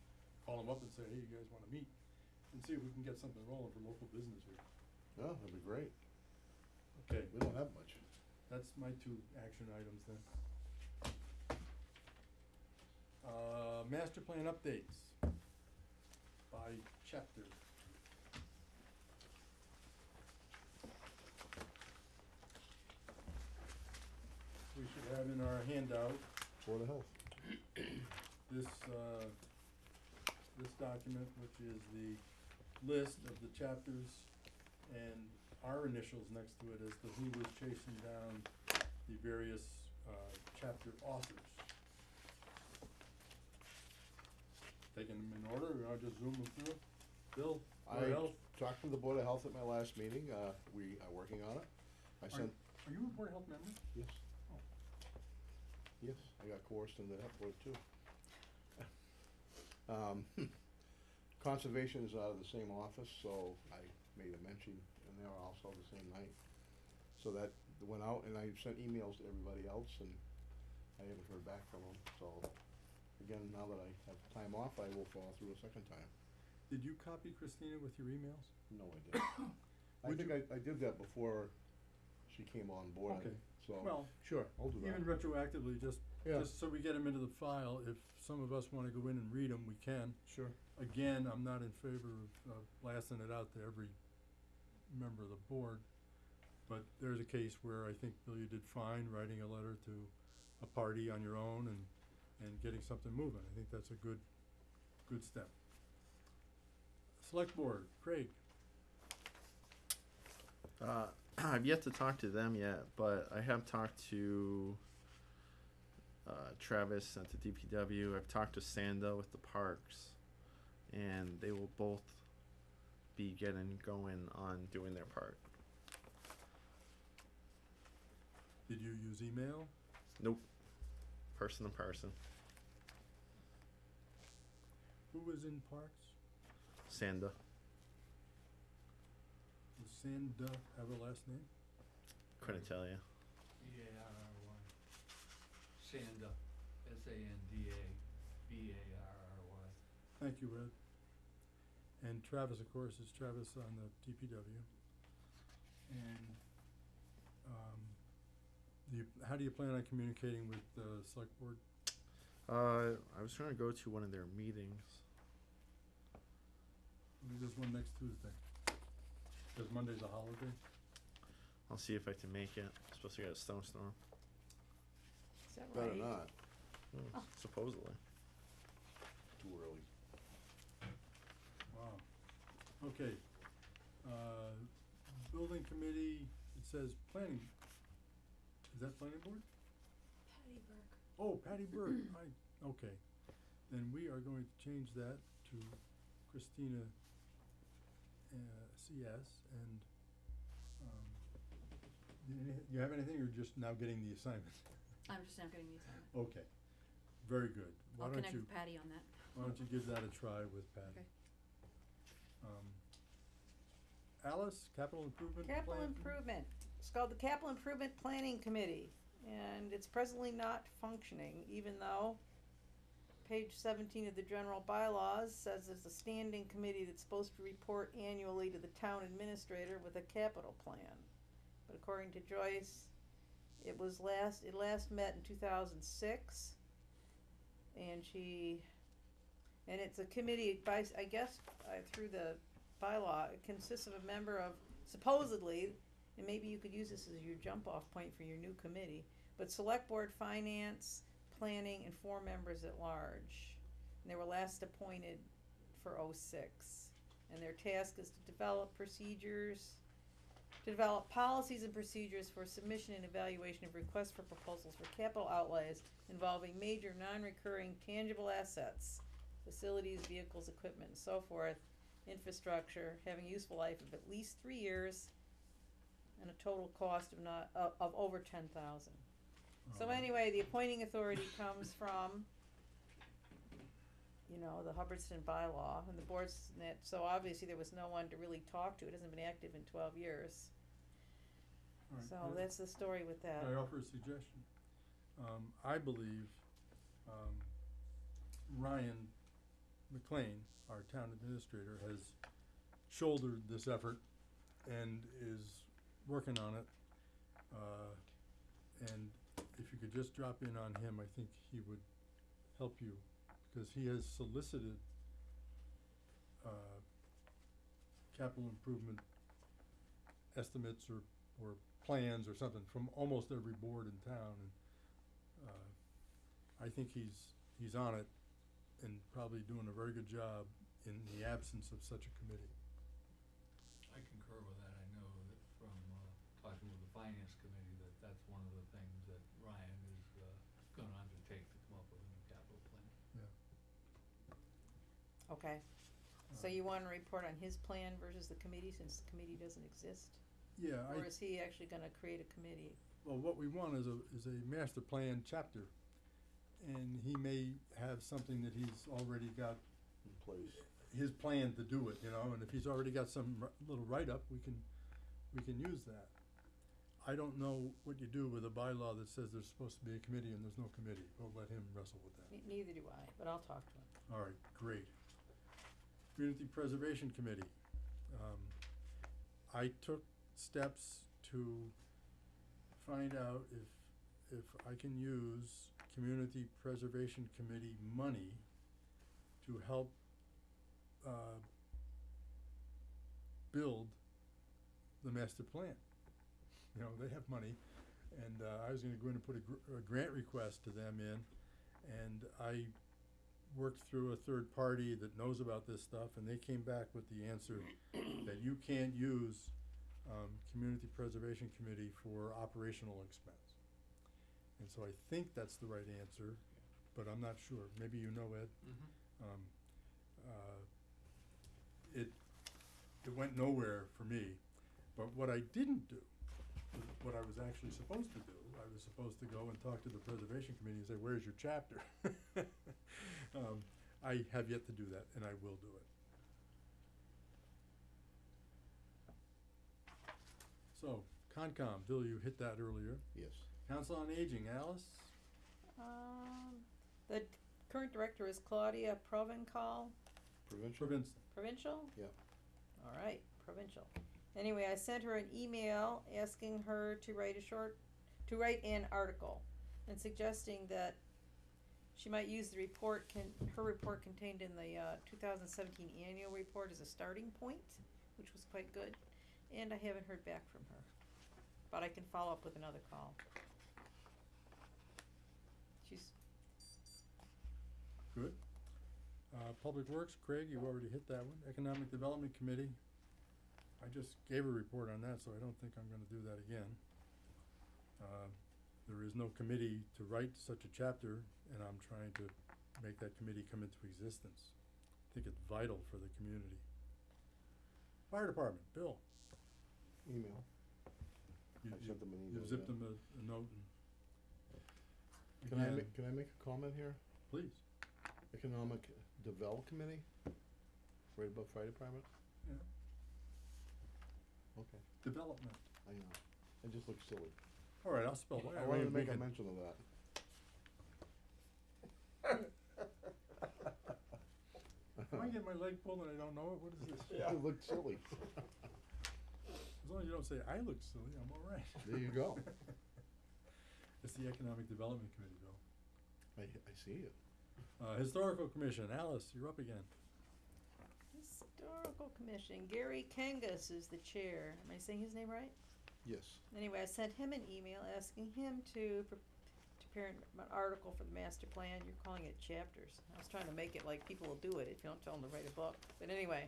call them up and say, hey, you guys wanna meet? And see if we can get something rolling for local business here. Yeah, that'd be great. Okay, We don't have much. that's my two action items then. Master plan updates by chapter. We should have in our handout Board of Health. this, this document, which is the list of the chapters and our initials next to it as to who was chasing down the various, chapter authors. Taking them in order, or I'll just zoom them through. Bill, Board of I Health, talked to the Board of Health at my last meeting, we are working on it. I sent, are you a Board of Health member? yes. Oh. Yes, I got coerced into that board too. Conservation is out of the same office, so I made a mention in there also the same night. So that went out, and I sent emails to everybody else, and I haven't heard back from them, so again, now that I have time off, I will follow through a second time. Did you copy Christina with your emails? No, I didn't. I Would think I did that before she came on board, Okay. so, Well, sure, I'll do that. even retroactively, just Yeah. so we get them into the file, if some of us wanna go in and read them, we can. Sure. Again, I'm not in favor of blasting it out to every member of the board, but there's a case where I think, Bill, you did fine writing a letter to a party on your own and getting something moving. I think that's a good step. Select Board, Craig. I've yet to talk to them yet, but I have talked to Travis at the DPW. I've talked to Sanda with the parks, and they will both be getting going on doing their part. Did you use email? Nope. Person to person. Who was in Parks? Sanda. Does Sanda have a last name? Couldn't tell you. B-A-R-R-Y. Sanda, S-A-N-D-A-B-A-R-R-Y. Thank you, Ed. And Travis, of course, is Travis on the DPW. And, how do you plan on communicating with the select board? I was trying to go to one of their meetings. Maybe there's one next Tuesday. Cause Monday's a holiday. I'll see if I can make it. I'm supposed to get a snowstorm. Is that Better right? not, Supposedly. too early. Wow. Okay. Building committee, it says planning. Is that planning board? Patty Burke. Oh, Patty Burke, okay. Then we are going to change that to Christina, CS, and, you have anything, or just now getting the assignment? I'm just now getting the assignment. Okay, very good. Why I'll don't connect you, with Patty on that. why don't you give that a try with Patty? Okay. Alice, capital improvement plan? Capital improvement, it's called the Capital Improvement Planning Committee, and it's presently not functioning, even though page 17 of the general bylaws says it's a standing committee that's supposed to report annually to the town administrator with a capital plan. But according to Joyce, it last met in 2006, and it's a committee by, I guess, through the bylaw, it consists of a member of, supposedly, and maybe you could use this as your jump-off point for your new committee, but select board, finance, planning, and 4 members at large. And they were last appointed for '06. And their task is to develop policies and procedures for submission and evaluation of requests for proposals for capital outlays involving major non-recurring tangible assets, facilities, vehicles, equipment, and so forth, infrastructure, having useful life of at least 3 years, and a total cost of over $10,000. So anyway, the appointing authority comes from you know, the Hubbardston bylaw, and the board's, so obviously there was no one to really talk to, it hasn't been active in 12 years. All right, So I- that's the story with that. Can I offer a suggestion? I believe, Ryan McLean, our town administrator, has shouldered this effort and is working on it. And if you could just drop in on him, I think he would help you, because he has solicited, capital improvement estimates or plans or something from almost every board in town, and I think he's on it and probably doing a very good job in the absence of such a committee. I concur with that. I know that from, talking with the finance committee, that that's one of the things that Ryan is, gonna undertake to come up with a new capital plan. Okay, so you wanna report on his plan versus the committee, since the committee doesn't exist? Yeah, Or is he actually gonna create a committee? well, what we want is a master plan chapter, and he may have something that he's already got In place. his plan to do it, you know, and if he's already got some little write-up, we can use that. I don't know what you do with a bylaw that says there's supposed to be a committee and there's no committee. We'll let him wrestle with that. Neither do I, but I'll talk to him. All right, great. Community Preservation Committee. I took steps to find out if I can use Community Preservation Committee money to help build the master plan. You know, they have money, and I was gonna go in and put a grant request to them in, and I worked through a third party that knows about this stuff, and they came back with the answer that you can't use Community Preservation Committee for operational expense. And so I think that's the right answer, but I'm not sure. Maybe you know, Ed. It went nowhere for me, but what I didn't do, what I was actually supposed to do, I was supposed to go and talk to the Preservation Committee and say, where's your chapter? I have yet to do that, and I will do it. So, Concom, Bill, you hit that earlier. Yes. Council on Aging, Alice? The current director is Claudia Provencal, Provincial? provincial? Yep. All right, provincial. Anyway, I sent her an email asking her to write an article and suggesting that she might use the her report contained in the 2017 annual report as a starting point, which was quite good. And I haven't heard back from her, but I can follow up with another call. She's Good. Public Works, Craig, you already hit that one. Economic Development Committee, I just gave a report on that, so I don't think I'm gonna do that again. There is no committee to write such a chapter, and I'm trying to make that committee come into existence. I think it's vital for the community. Fire Department, Bill. Email. You- I sent them an You email, zipped yeah. them a note and. Can I Again, can I make a comment here? please. Economic Development Committee, right above Fire Department? Yeah. Okay, Development. I know. It just looks silly. All right, I'll spell it. I wanted to make a mention of that. Am I getting my leg pulled and I don't know it? What is this? It looked silly. As long as you don't say, I look silly, I'm all right. There you go. It's the Economic Development Committee, Bill. I see it. Historical Commission, Alice, you're up again. Historical Commission, Gary Kangas is the chair. Am I saying his name right? Yes. Anyway, I sent him an email asking him to prepare an article for the master plan. You're calling it chapters. I was trying to make it like people will do it if you don't tell them to write a book. But anyway,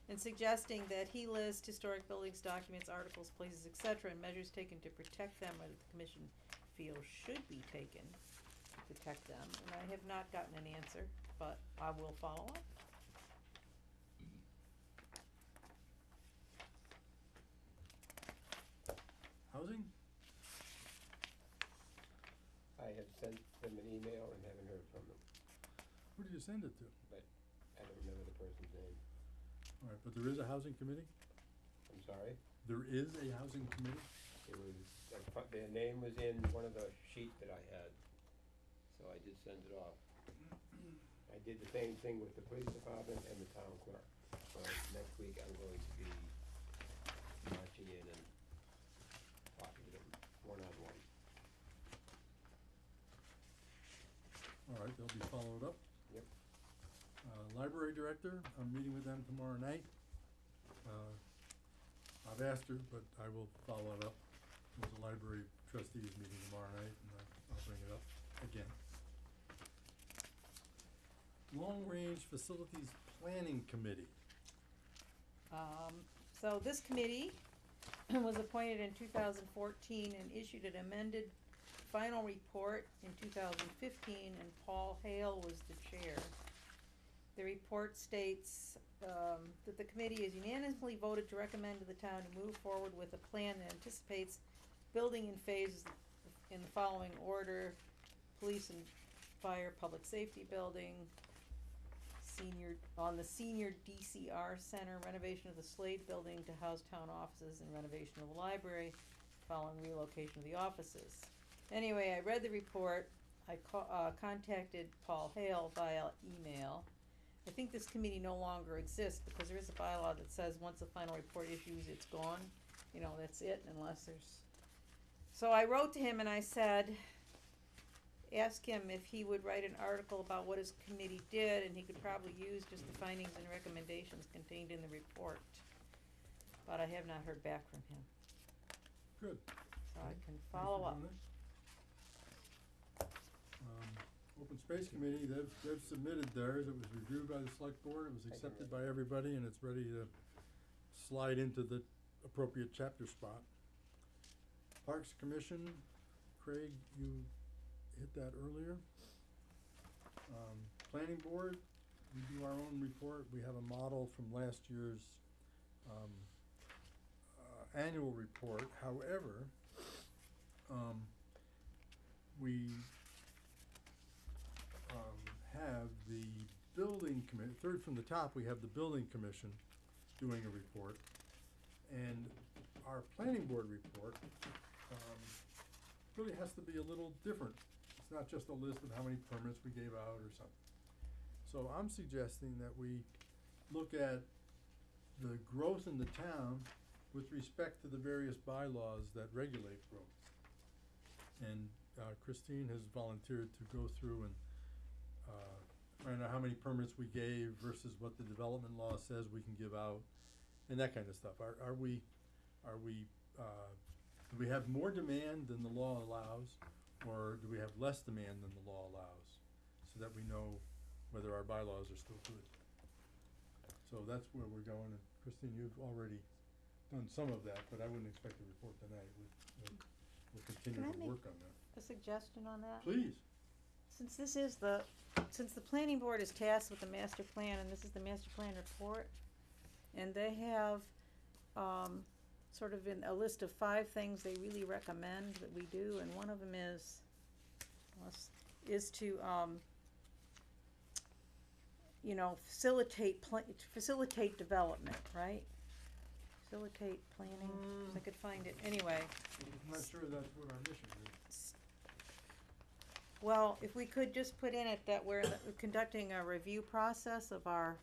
and suggesting that he list historic buildings, documents, articles, places, etc., and measures taken to protect them, or that the commission feels should be taken to protect them. And I have not gotten an answer, but I will follow up. Housing? I have sent them an email and haven't heard from them. Who did you send it to? I don't remember the person's name. Alright, but there is a housing committee? I'm sorry? There is a housing committee? It was, their name was in one of the sheets that I had, so I did send it off. I did the same thing with the police department and the town clerk. So next week I'm going to be marching in and talking to them one-on-one. Alright, they'll be followed up. Yep. Library director, I'm meeting with them tomorrow night. I've asked her, but I will follow it up. There's a library trustees meeting tomorrow night, and I'll bring it up again. Long Range Facilities Planning Committee. So this committee was appointed in 2014 and issued an amended final report in 2015, and Paul Hale was the chair. The report states that the committee is unanimously voted to recommend to the town to move forward with a plan that anticipates building in phases in the following order: police and fire, public safety building, the senior DCR center, renovation of the Slade building to house town offices, and renovation of the library, following relocation of the offices. Anyway, I read the report. I contacted Paul Hale via email. I think this committee no longer exists because there is a bylaw that says once the final report issues, it's gone. You know, that's it, unless there's. So I wrote to him and I said, ask him if he would write an article about what his committee did, and he could probably use just the findings and recommendations contained in the report. But I have not heard back from him, Good. so I can Thanks for follow up. doing that. Open Space Committee, they've submitted theirs. It was reviewed by the select board. It was Thank you, accepted Rick. by everybody, and it's ready to slide into the appropriate chapter spot. Parks Commission, Craig, you hit that earlier. Planning Board, we do our own report. We have a model from last year's annual report. However, we have the building committee, third from the top, we have the building commission doing a report. And our planning board report really has to be a little different. It's not just a list of how many permits we gave out or something. So I'm suggesting that we look at the growth in the town with respect to the various bylaws that regulate growth. And Christine has volunteered to go through and find out how many permits we gave versus what the development law says we can give out, and that kind of stuff. Do we have more demand than the law allows, or do we have less demand than the law allows, so that we know whether our bylaws are still good? So that's where we're going, and Christine, you've already done some of that, but I wouldn't expect a report tonight. We'll continue Can I to make work on that. a suggestion on that? Please. Since the planning board is tasked with the master plan, and this is the master plan report, and they have, sort of in a list of 5 things they really recommend that we do, and one of them is to, facilitate development, right? Facilitate planning, if I could find it, anyway. I'm not sure that's what our mission is. Well, if we could just put in it that we're conducting a review process of our,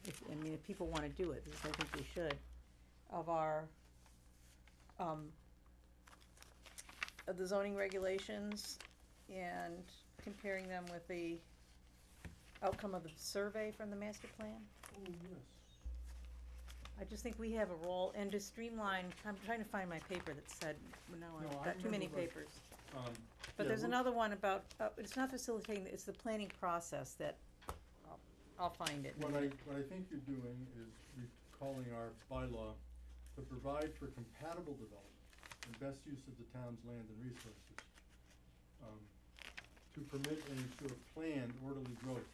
if people wanna do it, because I think we should, of our, of the zoning regulations and comparing them with the outcome of the survey from the master plan. Oh, yes. I just think we have a role, and to streamline, I'm trying to find my paper that said, no, No, I've I got too many remember, papers. Yeah, But there's we're- another one about, it's not facilitating, it's the planning process that, I'll find it. What I think you're doing is recalling our bylaw to provide for compatible development and best use of the town's land and resources. To permit and ensure planned orderly growth.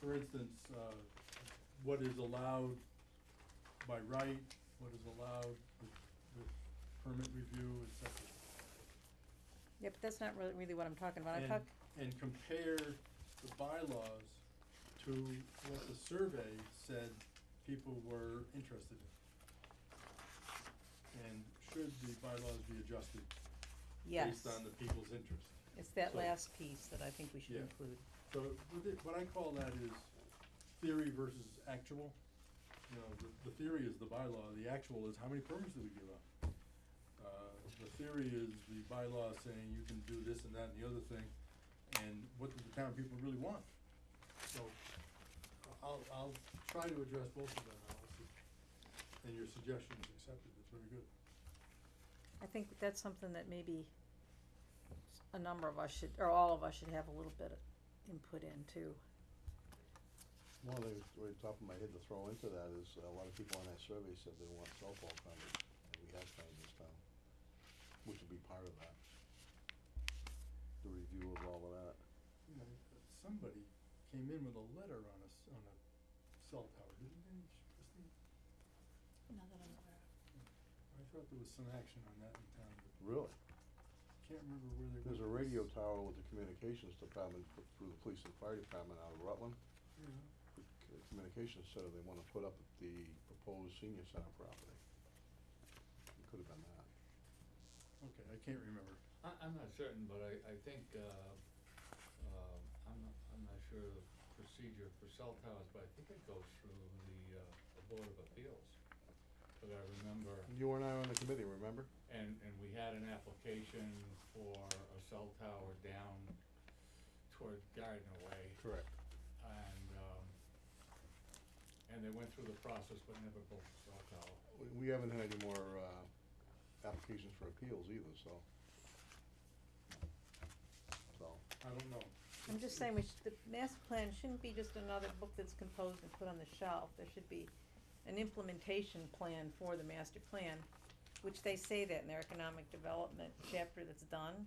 For instance, what is allowed by right, what is allowed with permit review, et cetera. Yeah, but that's not really what I'm talking about. And and compare the bylaws to what the survey said people were interested in. And should the bylaws be adjusted Yes, based on the people's interest? it's that So- last piece that I think we should Yeah. include. So what I call that is theory versus actual. You know, the theory is the bylaw, the actual is how many permits do we give out? The theory is the bylaw saying you can do this and that and the other thing, and what do the town people really want? So, I'll try to address both of them, Alice, and your suggestion is accepted, it's very good. I think that's something that maybe a number of us should, or all of us should have a little bit of input into. One of the things right top of my head to throw into that is a lot of people on that survey said they want cell phone coverage, and we have some in this town, which would be part of that. The review of all of that. You know, somebody came in with a letter on a cell tower, didn't they, Christine? Not that I'm aware of. I thought there was some action on that in town, but Really? can't remember where they were. There's a radio tower with the communications department through the police and fire department out of Rutland. Yeah. The communications center they wanna put up at the proposed senior center property. It could've been that. Okay, I can't remember. I'm not certain, but I think, I'm not sure of the procedure for cell towers, but I think it goes through the Board of Appeals. But I remember, You and I were on the committee, remember? and we had an application for a cell tower down toward Gardner Way. Correct. And they went through the process but never built the cell tower. We haven't had any more, applications for appeals either, so. I don't know. I'm just saying, the master plan shouldn't be just another book that's composed and put on the shelf. There should be an implementation plan for the master plan, which they say that in their economic development chapter that's done.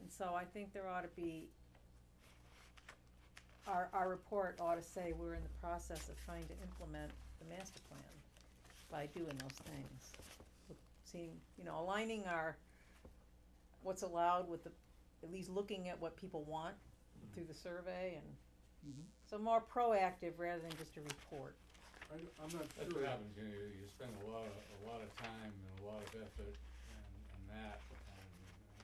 And so I think there ought to be, our report ought to say we're in the process of trying to implement the master plan by doing those things. Seeing, aligning what's allowed with at least looking at what people want through the survey, and so more proactive rather than just a report. I'm not That's sure. what happens, you spend a lot of time and a lot of effort and that, and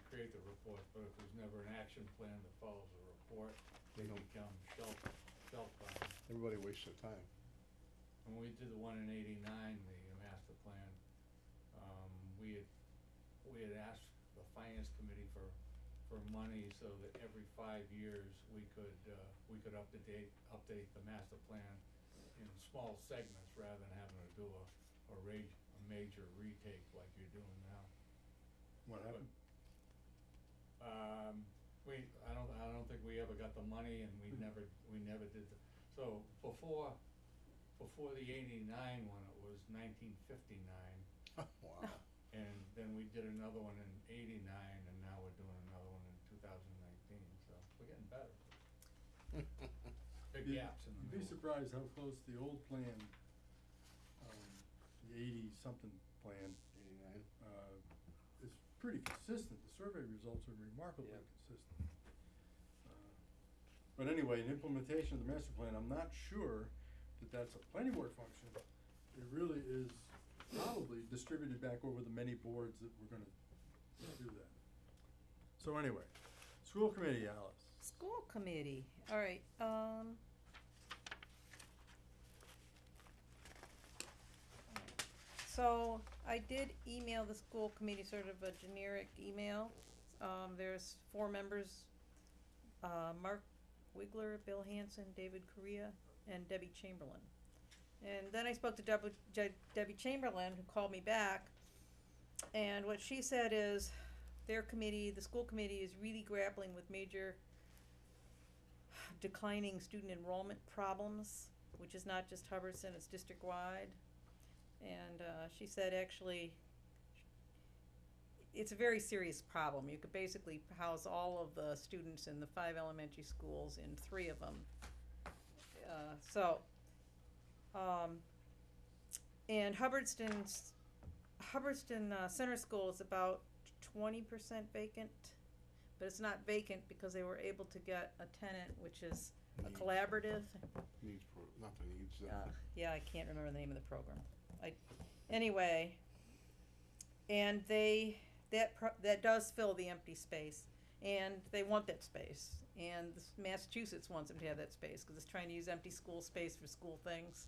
create the report, but if there's never an action plan that follows the report, they don't- become shelf-bound. Everybody wastes their time. When we did the one in '89, the master plan, we had asked the finance committee for money so that every 5 years we could update the master plan in small segments rather than having to do a major retake like you're doing now. What happened? I don't think we ever got the money, and we never did so before the '89 one, it was 1959. Wow. And then we did another one in '89, and now we're doing another one in 2019, so we're getting better. Big gaps in the You'd be middle. surprised how close the old plan, the 80-something plan, 89. is pretty consistent. The survey results are remarkably Yeah. consistent. But anyway, in implementation of the master plan, I'm not sure that that's a planning board function. It really is probably distributed back over the many boards that we're gonna do that. So anyway, school committee, Alice. School committee, all right, so I did email the school committee, sort of a generic email. There's 4 members, Mark Wigler, Bill Hanson, David Correa, and Debbie Chamberlain. And then I spoke to Debbie Chamberlain, who called me back, and what she said is their committee, the school committee, is really grappling with major declining student enrollment problems, which is not just Hubbardston, it's district-wide. And she said actually it's a very serious problem. You could basically house all of the students in the 5 elementary schools in 3 of them. And Hubbardston Center School is about 20% vacant, but it's not vacant because they were able to get a tenant, which is a Needs. collaborative. Not the needs, Yeah, I can't remember the name of the program. Anyway, and that does fill the empty space, and they want that space, and Massachusetts wants them to have that space, cause it's trying to use empty school space for school things.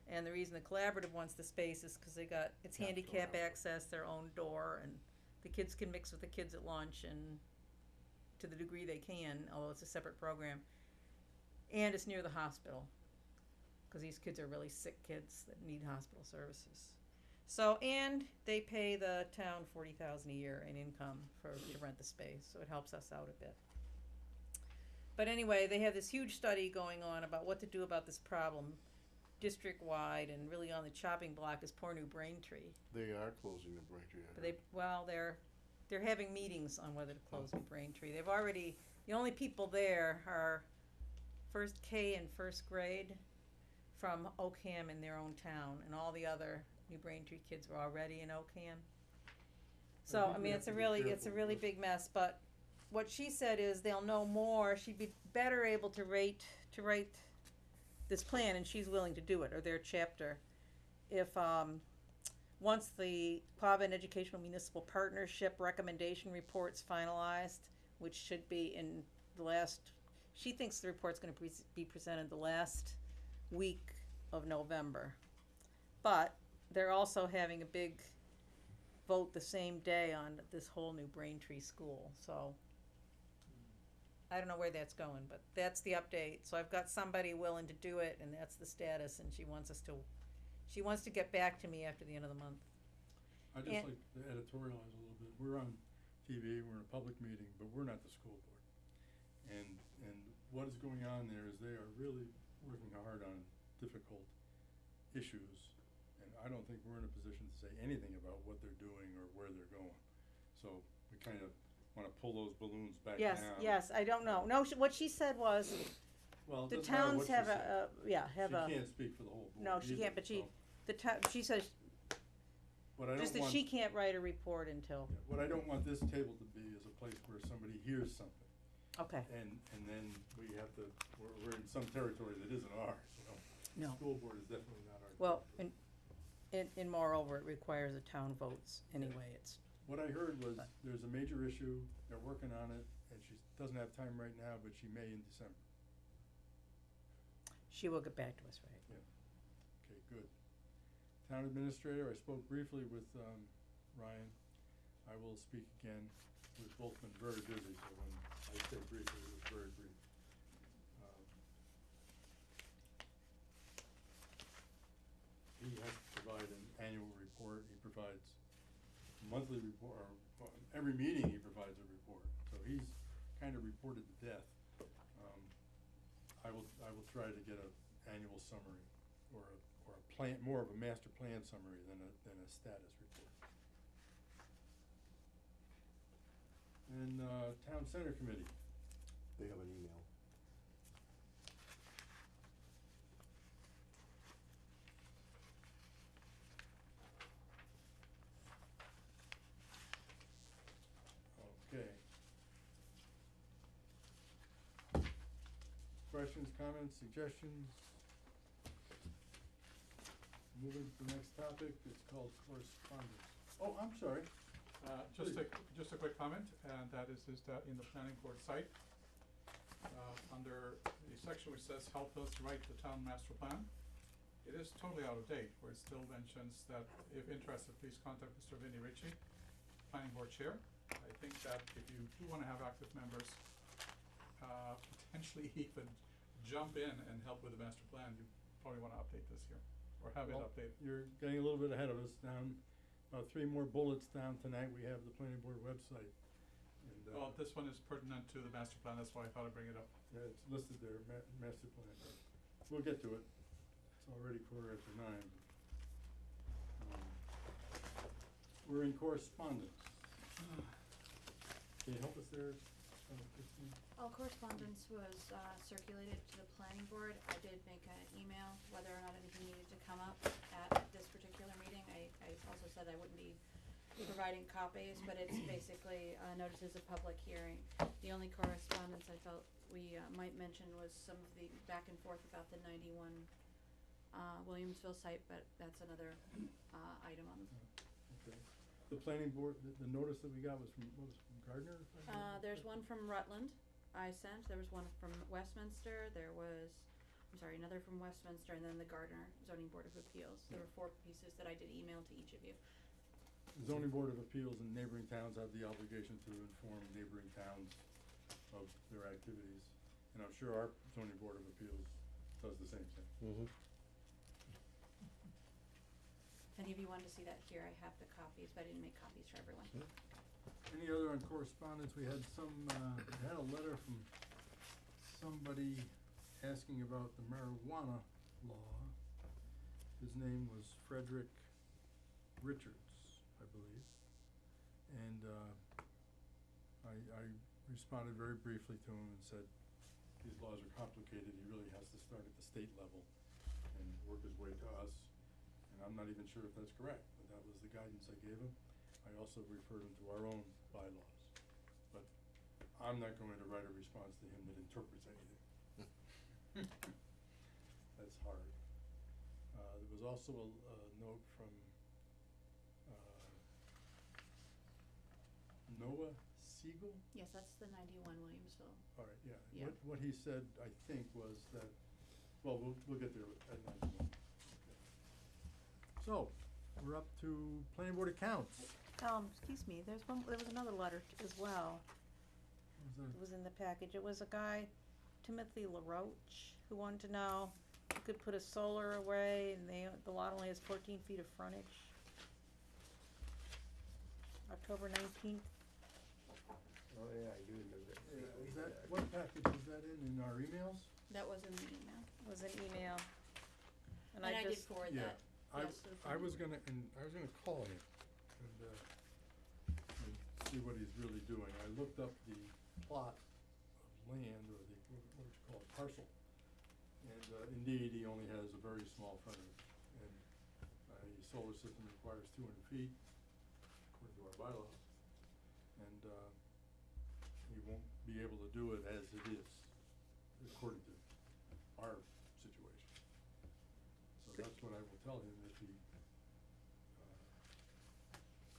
And the reason the collaborative wants the space is cause it's Have to handicap allow it. access, their own door, and the kids can mix with the kids at lunch, and to the degree they can, although it's a separate program. And it's near the hospital, cause these kids are really sick kids that need hospital services. So, and they pay the town $40,000 a year in income to rent the space, so it helps us out a bit. But anyway, they have this huge study going on about what to do about this problem, district-wide, and really on the chopping block is poor New Braintree. They are closing the Braintree. But they're having meetings on whether to close New Braintree. The only people there are first K and first grade from Oakham in their own town, and all the other New Braintree kids were already in Oakham. So, think I we mean, have it's to a be really careful really with- big mess, but what she said is they'll know more, she'd be better able to write this plan, and she's willing to do it, or their chapter, if, once the Quabbin Educational Municipal Partnership recommendation report's finalized, which should be in she thinks the report's gonna be presented the last week of November. But they're also having a big vote the same day on this whole new Braintree school, so I don't know where that's going, but that's the update. So I've got somebody willing to do it, and that's the status, and she wants to get back to me after the end of the month. I'd just like to editorialize a little bit. We're on TV, we're in a public meeting, but we're not the school board. And what is going on there is they are really working hard on difficult issues. And I don't think we're in a position to say anything about what they're doing or where they're going. So we kind of wanna pull those balloons back down. Yes, I don't know. No, what she said was, Well, it the doesn't matter towns what she have said. a, She can't speak for the whole board no, she either, can't, but so she says, what I don't just that want- she can't write a report until, Yeah, what I don't want this table to be is a place where somebody hears something, okay, and then we have to, we're in some territory that isn't ours, you know? no. School board is definitely not our Well, territory. and moreover, it requires a town votes anyway, What I heard was, there's a major issue, they're working on it, and she doesn't have time right now, but she may in December. she will get back to us, right? Okay, good. Town administrator, I spoke briefly with, Ryan. I will speak again. We've both been very busy, so when I say briefly, it was very brief. He has to provide an annual report. He provides monthly report, or every meeting he provides a report. So he's kind of reported to death. I will try to get a annual summary or a plan, more of a master plan summary than a status report. And, town center committee. They have an email. Okay. Questions, comments, suggestions? Moving to the next topic, it's called correspondence. Oh, I'm sorry. Just a quick comment, and that is that in the planning board site, under the section which says help us write the town master plan, it is totally out of date, where it still mentions that if interested, please contact Mr. Vinnie Ritchie, planning board chair. I think that if you do wanna have active members, potentially even jump in and help with the master plan, you probably wanna update this here, or have it Well, updated. You're getting a little bit ahead of us. Down, about 3 more bullets down tonight, we have the planning board website. And, Well, this one is pertinent to the master plan, that's why I thought I'd bring it up. yeah, it's listed there, master plan. We'll get to it. It's already 9:15. We're in correspondence. Can you help us there, Christine? All correspondence was circulated to the planning board. I did make an email whether or not anything needed to come up at this particular meeting. I also said I wouldn't be providing copies, but it's basically, notices of public hearing. The only correspondence I felt we, might mention was some of the back and forth about the 91, Williamsville site, but that's another, item on the Okay. The planning board, the notice that we got was from, what was it, from Gardner? if I remember there's correctly? one from Rutland I sent, there was one from Westminster, there was, another from Westminster, and then the Gardner Zoning Board of Appeals. There were 4 pieces that I did email to each of you. The zoning board of appeals in neighboring towns have the obligation to inform neighboring towns of their activities. And I'm sure our zoning board of appeals does the same thing. Mm-hmm. If any of you wanted to see that here, I have the copies, but I didn't make copies for everyone. Any other on correspondence? We had some, we had a letter from somebody asking about the marijuana law. His name was Frederick Richards, I believe. And, I responded very briefly to him and said, these laws are complicated, he really has to start at the state level and work his way to us. And I'm not even sure if that's correct, but that was the guidance I gave him. I also referred him to our own bylaws, but I'm not going to write a response to him that interprets anything. That's hard. There was also a note from, Noah Siegel? Yes, that's the 91 Williamsville. All right, yeah. Yeah. What he said, I think, was that, well, we'll get there at 91. So, we're up to planning board accounts. Excuse me, there was another letter as well. What was It was in the package. It was a guy, Timothy LaRoche, who wanted to know if you could put a solar array and the lot only has 14 feet of frontage. October 19th. Oh, yeah, I do remember. Is that, what package was that in our emails? That was in the email. It was an email. And I did just, forward Yeah. that. Yes, to the I planning was board. gonna call him and see what he's really doing. I looked up the plot of land, or the, what would you call it, parcel. And, indeed, he only has a very small frontage, and a solar system requires 200 feet, according to our bylaws. And, he won't be able to do it as it is, according to our situation. So that's what I will tell him if he,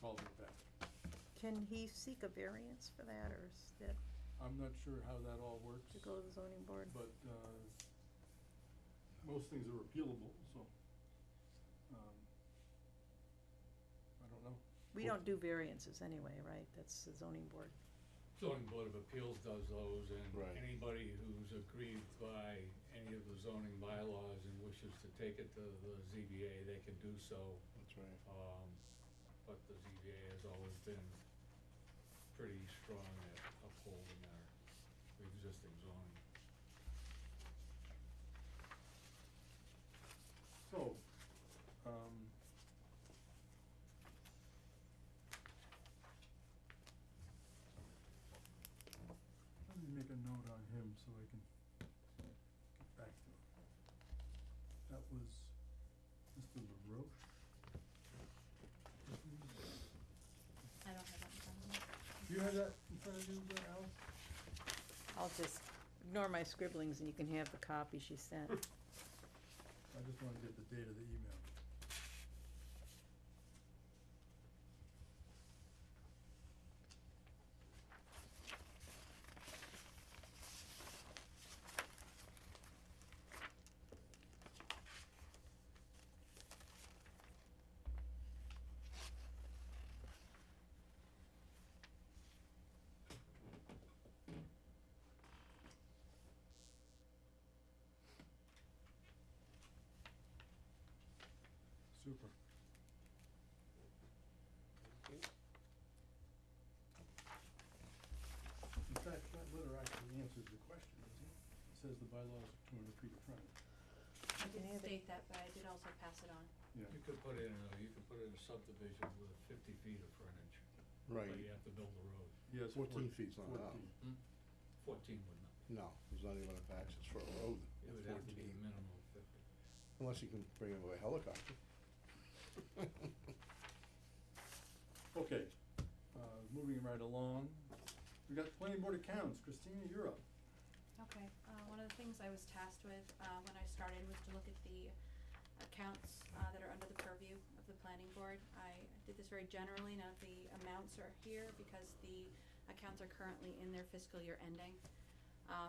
calls me back. can he seek a variance for that, or is that I'm not sure how that all works, to go to the zoning board? but, most things are appealable, so, I don't know. We don't do variances anyway, right? That's the zoning board. Zoning Board of Appeals does those, and Right. anybody who's aggrieved by any of the zoning bylaws and wishes to take it to the ZBA, they can do so. That's right. But the ZBA has always been pretty strong at upholding our existing zoning. So, let me make a note on him so I can get back to him. That was Mr. LaRoche. I don't have that in front of me. Do you have that in front of you, Alice? I'll just ignore my scribblings and you can have the copy she sent. I just wanna get the date of the email. Super. In fact, that letter actually answers the question, doesn't it? It says the bylaws are 200 feet of frontage. I can didn't have it. state that, but I did also pass it on. Yeah. You could put in a subdivision with 50 feet of frontage, Right. but you have to build a road. Yes, 14 feet's not enough. 14. 14 would not, No, there's not even a access for a road it at would have to be 14. a minimum of 50. Unless you can bring in with a helicopter. Okay, moving right along, we got planning board accounts, Christina, you're up. Okay, one of the things I was tasked with, when I started was to look at the accounts, that are under the purview of the planning board. I did this very generally, none of the amounts are here because the accounts are currently in their fiscal year ending.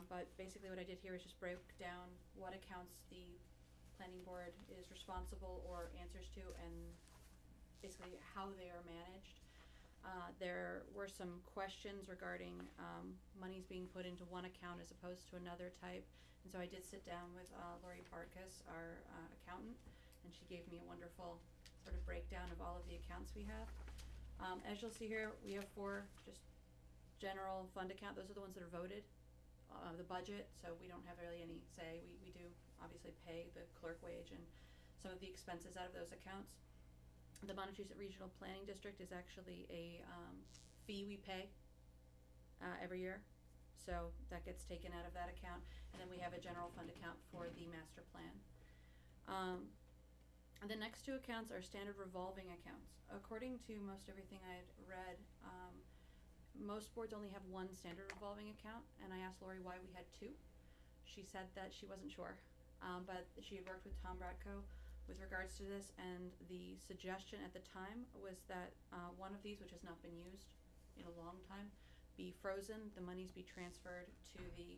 But basically what I did here is just break down what accounts the planning board is responsible or answers to, and basically how they are managed. There were some questions regarding monies being put into one account as opposed to another type. And so I did sit down with Lori Bartkus, our accountant, and she gave me a wonderful sort of breakdown of all of the accounts we have. As you'll see here, we have 4 just general fund account. Those are the ones that are voted, the budget, so we don't have really any say. We do obviously pay the clerk wage and some of the expenses out of those accounts. The Montezuma Regional Planning District is actually a fee we pay every year, so that gets taken out of that account. And then we have a general fund account for the master plan. The next 2 accounts are standard revolving accounts. According to most everything I had read, most boards only have 1 standard revolving account, and I asked Lori why we had 2. She said that she wasn't sure, but she had worked with Tom Bratko with regards to this, and the suggestion at the time was that one of these, which has not been used in a long time, be frozen, the monies be transferred to the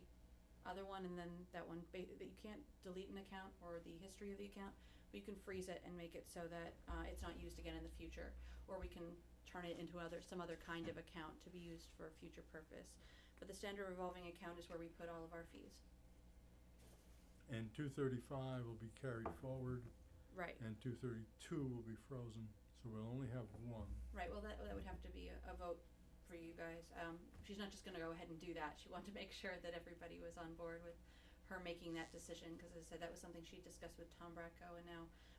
other one, and then that one, that you can't delete an account or the history of the account, but you can freeze it and make it so that it's not used again in the future, or we can turn it into some other kind of account to be used for a future purpose. But the standard revolving account is where we put all of our fees. And 235 will be carried forward. Right. And 232 will be frozen, so we'll only have 1. Right, well, that would have to be a vote for you guys. She's not just gonna go ahead and do that. She wanted to make sure that everybody was on board with her making that decision, because as I said, that was something she discussed with Tom Bratko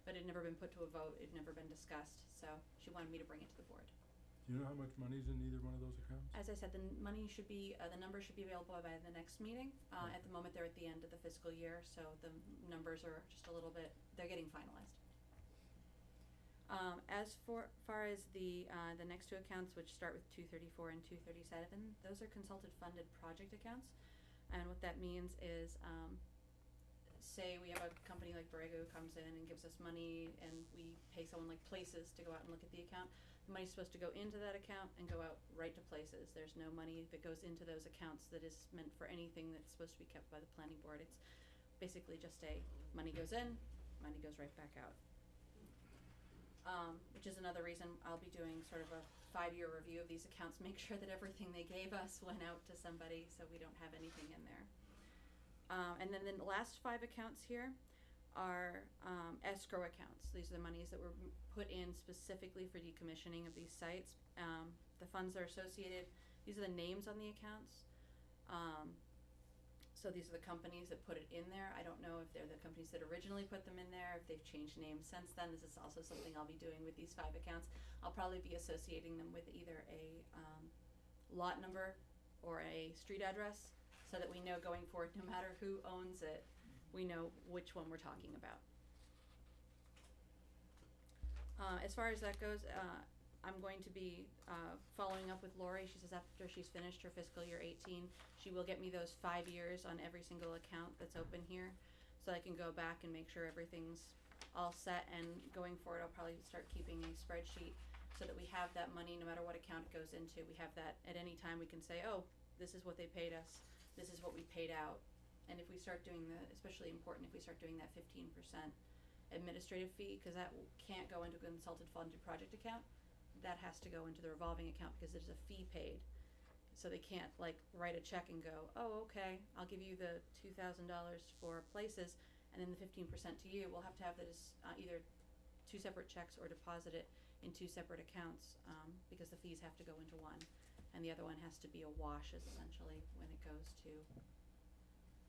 but it had never been put to a vote, it had never been discussed, so she wanted me to bring it to the board. Do you know how much money's in either one of those accounts? As I said, the money should be, the numbers should be available by the next meeting. At the moment, they're at the end of the fiscal year, so the numbers are just a little bit, they're getting finalized. As far as the next 2 accounts, which start with 234 and 237, those are consulted funded project accounts. And what that means is, say we have a company like Borrego who comes in and gives us money, and we pay someone like Places to go out and look at the account. The money's supposed to go into that account and go out right to Places. There's no money that goes into those accounts that is meant for anything that's supposed to be kept by the planning board. It's basically just money goes in, money goes right back out. Which is another reason I'll be doing sort of a 5-year review of these accounts, make sure that everything they gave us went out to somebody, so we don't have anything in there. And then the last 5 accounts here are escrow accounts. These are the monies that were put in specifically for decommissioning of these sites. The funds are associated, these are the names on the accounts. So these are the companies that put it in there. I don't know if they're the companies that originally put them in there, if they've changed names since then. This is also something I'll be doing with these 5 accounts. I'll probably be associating them with either a lot number or a street address, so that we know going forward, no matter who owns it, we know which one we're talking about. As far as that goes, I'm going to be following up with Lori. She says after she's finished her fiscal year 18, she will get me those 5 years on every single account that's open here, so I can go back and make sure everything's all set. And going forward, I'll probably start keeping a spreadsheet so that we have that money no matter what account it goes into. We have that at any time. We can say, oh, this is what they paid us, this is what we paid out. And if we start doing especially important if we start doing that 15% administrative fee, because that can't go into a consulted funded project account. That has to go into the revolving account because there's a fee paid. So they can't like write a check and go, oh, okay, I'll give you the $2,000 for Places, and then the 15% to you. We'll have to have this either 2 separate checks or deposit it in 2 separate accounts, because the fees have to go into one, and the other one has to be a wash essentially when it goes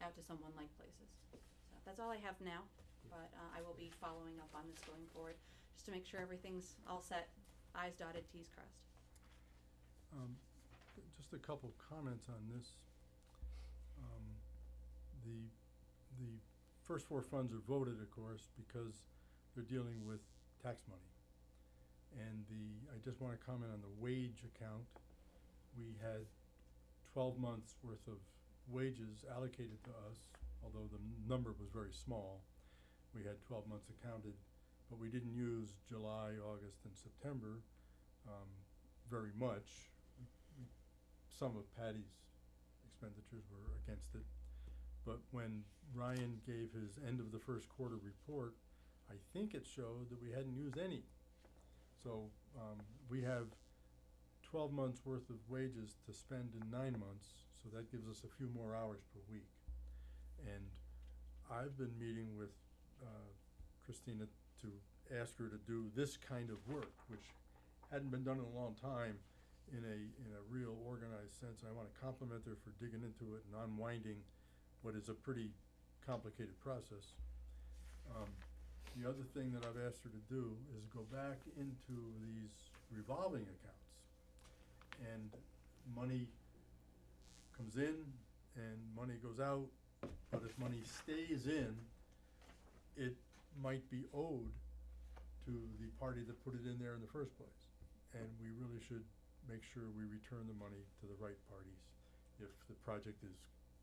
out to someone like Places. So that's all I have now, but I will be following up on this going forward just to make sure everything's all set. I's dotted, T's crossed. Just a couple comments on this. The first 4 funds are voted, of course, because they're dealing with tax money. And I just wanna comment on the wage account. We had 12 months worth of wages allocated to us, although the number was very small. We had 12 months accounted, but we didn't use July, August, and September, very much. Some of Patty's expenditures were against it. But when Ryan gave his end of the first quarter report, I think it showed that we hadn't used any. So, we have 12 months worth of wages to spend in 9 months, so that gives us a few more hours per week. And I've been meeting with Christina to ask her to do this kind of work, which hadn't been done in a long time in a real organized sense. And I wanna compliment her for digging into it and unwinding what is a pretty complicated process. The other thing that I've asked her to do is go back into these revolving accounts. And money comes in and money goes out, but if money stays in, it might be owed to the party that put it in there in the first place. And we really should make sure we return the money to the right parties if the project is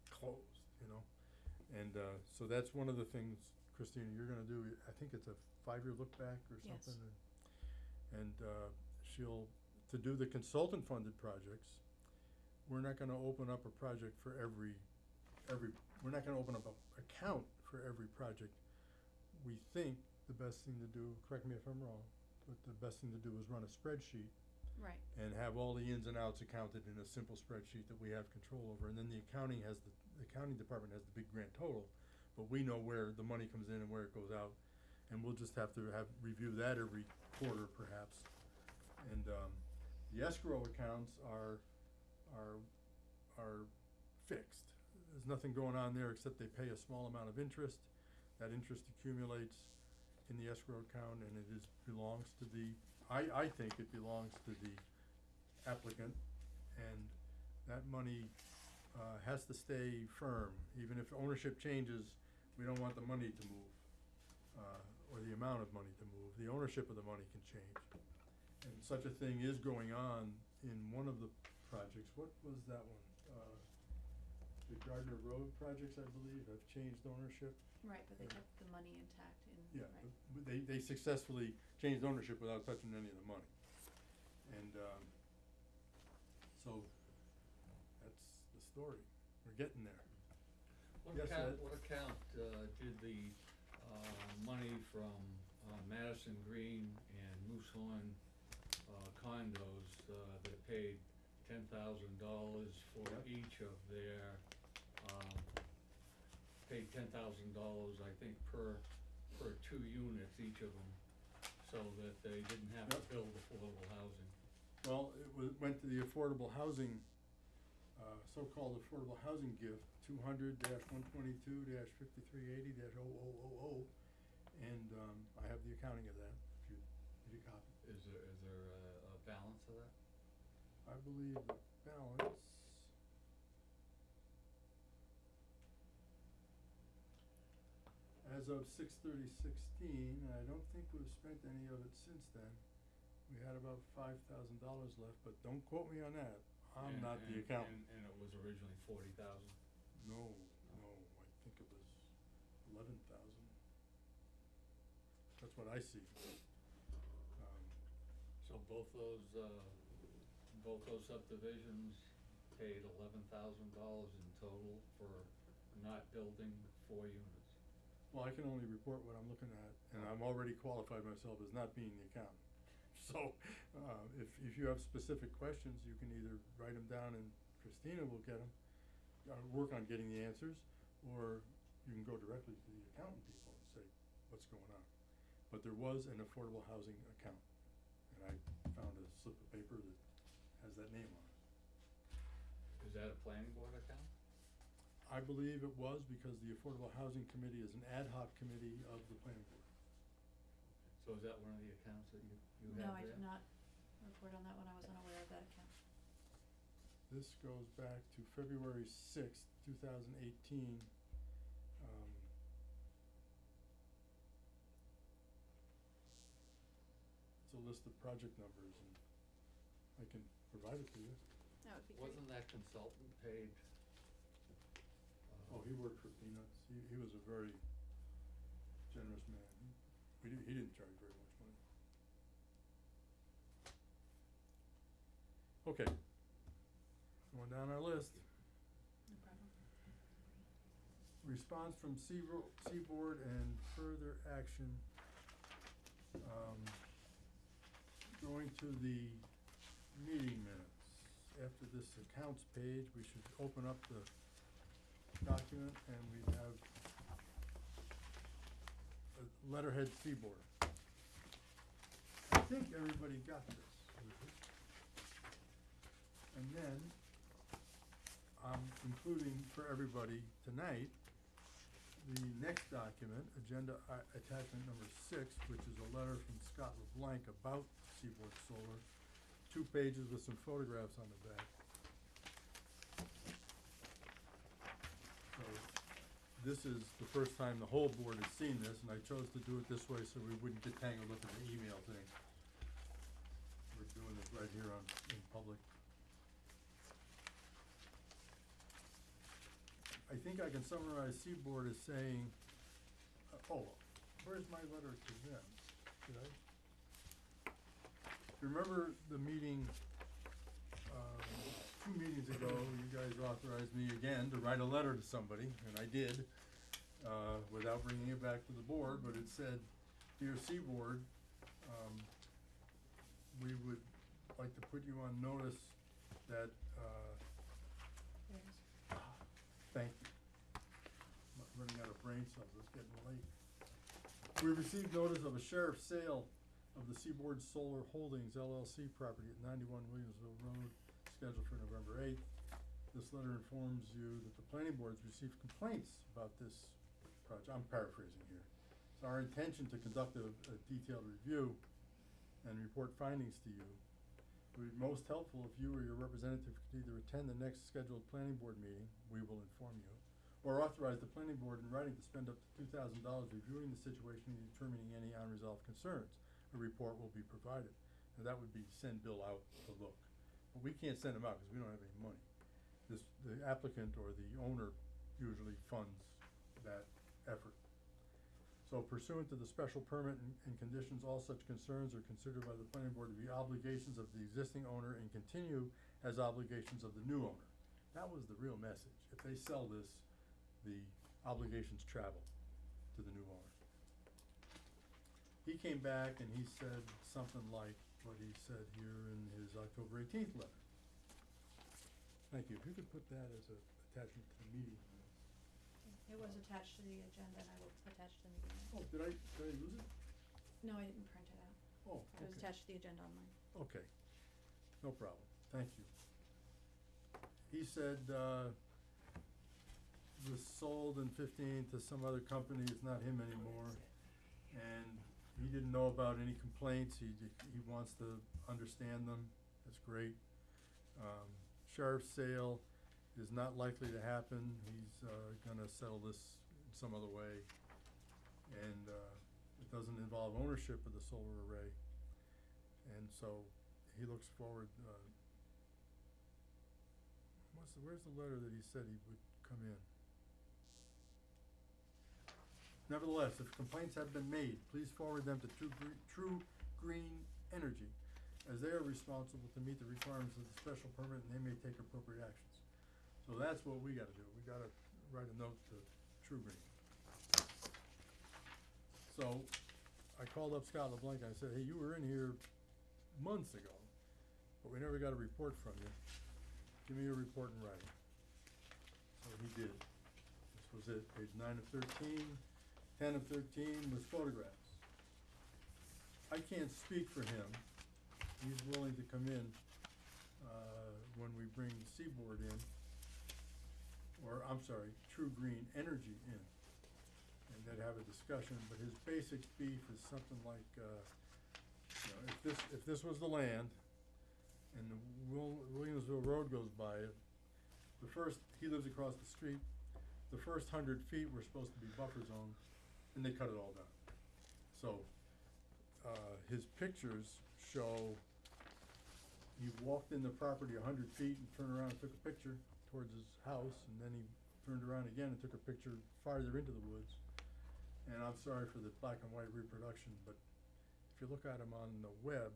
closed, you know? And so that's one of the things, Christina, you're gonna do. I think it's a 5-year look back or Yes. something. And she'll, to do the consultant funded projects, we're not gonna open up a project for every, we're not gonna open up a account for every project. We think the best thing to do, correct me if I'm wrong, but the best thing to do is run a spreadsheet Right. and have all the ins and outs accounted in a simple spreadsheet that we have control over. And then the accounting department has the big grand total, but we know where the money comes in and where it goes out. And we'll just have to review that every quarter perhaps. And the escrow accounts are fixed. There's nothing going on there except they pay a small amount of interest. That interest accumulates in the escrow account and it belongs to I think it belongs to the applicant, and that money has to stay firm. Even if ownership changes, we don't want the money to move, or the amount of money to move. The ownership of the money can change. And such a thing is going on in one of the projects. What was that one? The Gardner Road projects, I believe, have changed ownership. Right, but they kept the money intact in, Yeah, right. they successfully changed ownership without touching any of the money. And, so, that's the story. We're getting there. What Yes, account, Ed? what account, did the, money from, Madison Green and Moosehorn, condos, that paid $10,000 for Yep. each of their, paid $10,000, I think, per 2 units, each of them, so that they didn't have to Yep. build affordable housing. Well, it went to the affordable housing, so-called affordable housing gift, 200-122-5380-0000. And, I have the accounting of that, if you need a copy. Is there a balance of that? I believe the balance. As of 6/30/16, and I don't think we've spent any of it since then. We had about $5,000 left, but don't quote me on that. I'm not the accountant. And it was originally 40,000? No, I think it was 11,000. That's what I see. So both those subdivisions paid $11,000 in total for not building 4 units? Well, I can only report what I'm looking at, and I'm already qualified myself as not being the accountant. So, if you have specific questions, you can either write them down and Christina will get them, work on getting the answers, or you can go directly to the accountant people and say, what's going on? But there was an affordable housing account, and I found a slip of paper that has that name on it. Is that a planning board account? I believe it was because the Affordable Housing Committee is an ad hoc committee of the planning board. So is that one of the accounts that you No, have I there? did not report on that one, I was unaware of that account. This goes back to February 6th, 2018. It's a list of project numbers and I can provide it to you. That would be great. Wasn't that consultant paid? Oh, he worked for peanuts. He was a very generous man. He didn't charge very much money. Okay. Going down our list. No problem. Response from Seaboard and further action. Going to the meeting minutes. After this accounts page, we should open up the document and we have a letterhead Seaboard. I think everybody got this. And then, I'm including for everybody tonight, the next document, agenda attachment number 6, which is a letter from Scott LeBlanc about Seaboard Solar. 2 pages with some photographs on the back. So, this is the first time the whole board has seen this, and I chose to do it this way so we wouldn't get tangled up in the email thing. We're doing it right here in public. I think I can summarize Seaboard as saying, where's my letter to them? Did I? Remember the meeting, 2 meetings ago, you guys authorized me again to write a letter to somebody, and I did, without bringing it back to the board, but it said, "Dear Seaboard, we would like to put you on notice that, There it is. thank you. I'm running out of brain cells, it's getting late. We received notice of a sheriff's sale of the Seaboard Solar Holdings LLC property at 91 Williamsville Road, scheduled for November 8th. This letter informs you that the planning board has received complaints about this project. I'm paraphrasing here. It's our intention to conduct a detailed review and report findings to you. It would be most helpful if you or your representative could either attend the next scheduled planning board meeting, we will inform you, or authorize the planning board in writing to spend up to $2,000 reviewing the situation and determining any unresolved concerns. A report will be provided. And that would be send Bill out to look. But we can't send him out because we don't have any money. The applicant or the owner usually funds that effort. So pursuant to the special permit and conditions, all such concerns are considered by the planning board to be obligations of the existing owner and continue as obligations of the new owner. That was the real message. If they sell this, the obligations travel to the new owner. He came back and he said something like what he said here in his October 18th letter. Thank you. If you could put that as a attachment to the meeting. It was attached to the agenda and I will attach to the meeting minutes. Oh, did I lose it? No, I didn't print it out. Oh, It was okay. attached to the agenda online. Okay, no problem, thank you. He said, was sold in 15 to some other company, it's not him anymore. And he didn't know about any complaints, he wants to understand them, that's great. Sheriff's sale is not likely to happen, he's gonna settle this in some other way. And it doesn't involve ownership of the solar array. And so he looks forward, where's the letter that he said he would come in? Nevertheless, if complaints have been made, please forward them to True Green Energy, as they are responsible to meet the requirements of the special permit and they may take appropriate actions. So that's what we gotta do, we gotta write a note to True Green. So, I called up Scott LeBlanc and I said, hey, you were in here months ago, but we never got a report from you. Give me a report in writing. So he did. This was it, page 9 of 13, 10 of 13 was photographs. I can't speak for him. He's willing to come in, when we bring Seaboard in, or I'm sorry, True Green Energy in. And then have a discussion, but his basic beef is something like, if this was the land, and the Williamsville Road goes by it, he lives across the street, the first 100 feet were supposed to be buffer zones, and they cut it all down. So, his pictures show he walked in the property 100 feet and turned around and took a picture towards his house, and then he turned around again and took a picture farther into the woods. And I'm sorry for the black and white reproduction, but if you look at them on the web,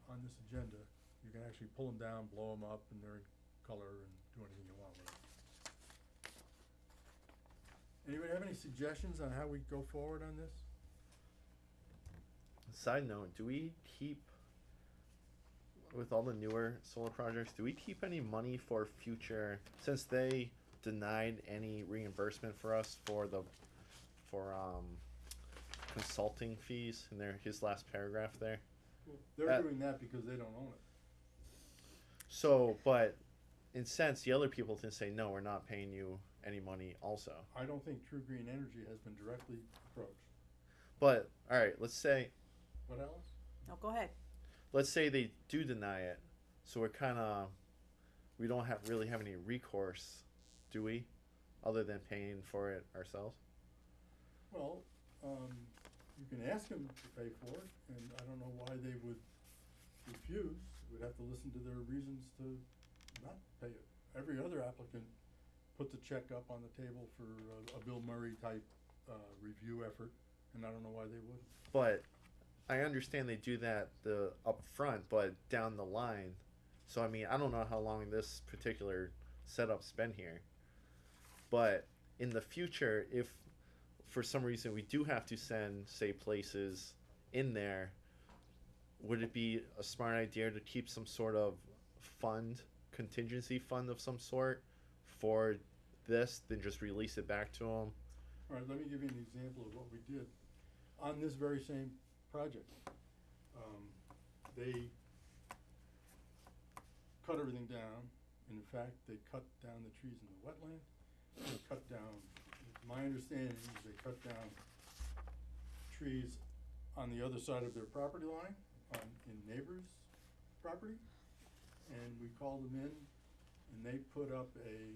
on this agenda, you can actually pull them down, blow them up, and they're in color and do anything you want with them. Anybody have any suggestions on how we go forward on this? Side note, do we keep, with all the newer solar projects, do we keep any money for future, since they denied any reimbursement for us for consulting fees in his last paragraph there? They're doing that because they don't own it. So, but in sense, the other people can say, no, we're not paying you any money also. I don't think True Green Energy has been directly approached. But, all right, let's say, What, Alice? No, go ahead. let's say they do deny it. So we don't really have any recourse, do we? Other than paying for it ourselves? Well, you can ask them to pay for it, and I don't know why they would refuse. We'd have to listen to their reasons to not pay it. Every other applicant puts a check up on the table for a Bill Murray type review effort, and I don't know why they wouldn't. But I understand they do that up front, but down the line. So I mean, I don't know how long this particular setup's been here. But in the future, if for some reason we do have to send, say, places in there, would it be a smart idea to keep some sort of contingency fund of some sort for this, then just release it back to them? All right, let me give you an example of what we did on this very same project. They cut everything down. In fact, they cut down the trees in the wetland. They cut down, my understanding is they cut down trees on the other side of their property line, in neighbors' property. And we called them in, and they put up a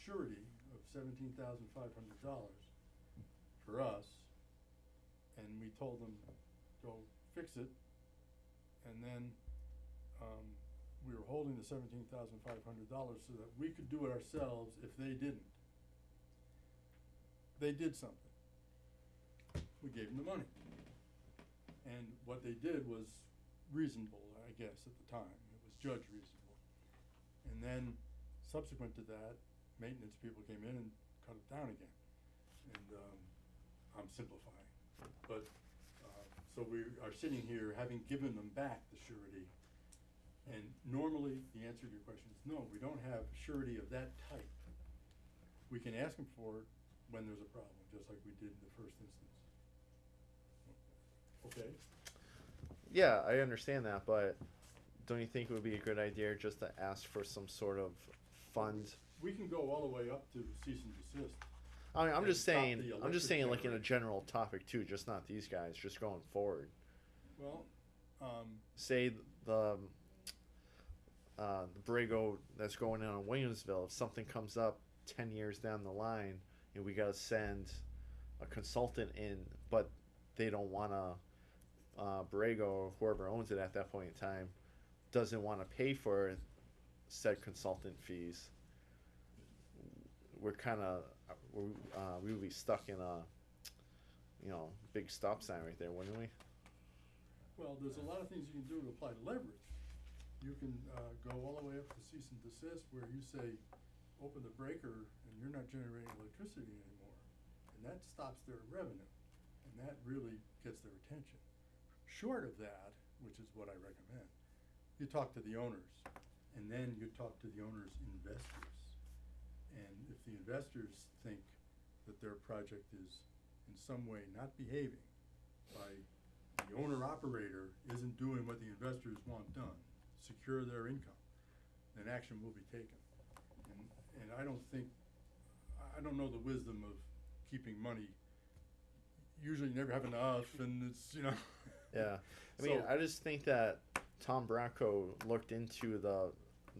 surety of $17,500 for us, and we told them, go fix it, and then we were holding the $17,500 so that we could do it ourselves if they didn't. They did something. We gave them the money. And what they did was reasonable, I guess, at the time. It was judged reasonable. And then subsequent to that, maintenance people came in and cut it down again. And I'm simplifying. But so we are sitting here having given them back the surety. And normally, the answer to your question is no, we don't have surety of that type. We can ask them for it when there's a problem, just like we did in the first instance. Okay? Yeah, I understand that, but don't you think it would be a good idea just to ask for some sort of fund? We can go all the way up to cease and desist. I mean, I'm and just stop saying, the I'm just electric saying, like in a generation. general topic too, just not these guys, just going forward. Well, Say the Borrego that's going on in Williamsville, if something comes up 10 years down the line and we gotta send a consultant in, but they don't wanna, Borrego or whoever owns it at that point in time doesn't wanna pay for said consultant fees, we're kinda, we would be stuck in a, big stop sign right there, wouldn't we? well, there's a lot of things you can do to apply leverage. You can go all the way up to cease and desist, where you say, open the breaker and you're not generating electricity anymore. And that stops their revenue. And that really gets their attention. Short of that, which is what I recommend, you talk to the owners, and then you talk to the owners' investors. And if the investors think that their project is in some way not behaving, by the owner-operator isn't doing what the investors want done, secure their income, then action will be taken. And I don't know the wisdom of keeping money. Usually never happened to us, and it's, Yeah, I mean, So- I just think that Tom Bracco looked into the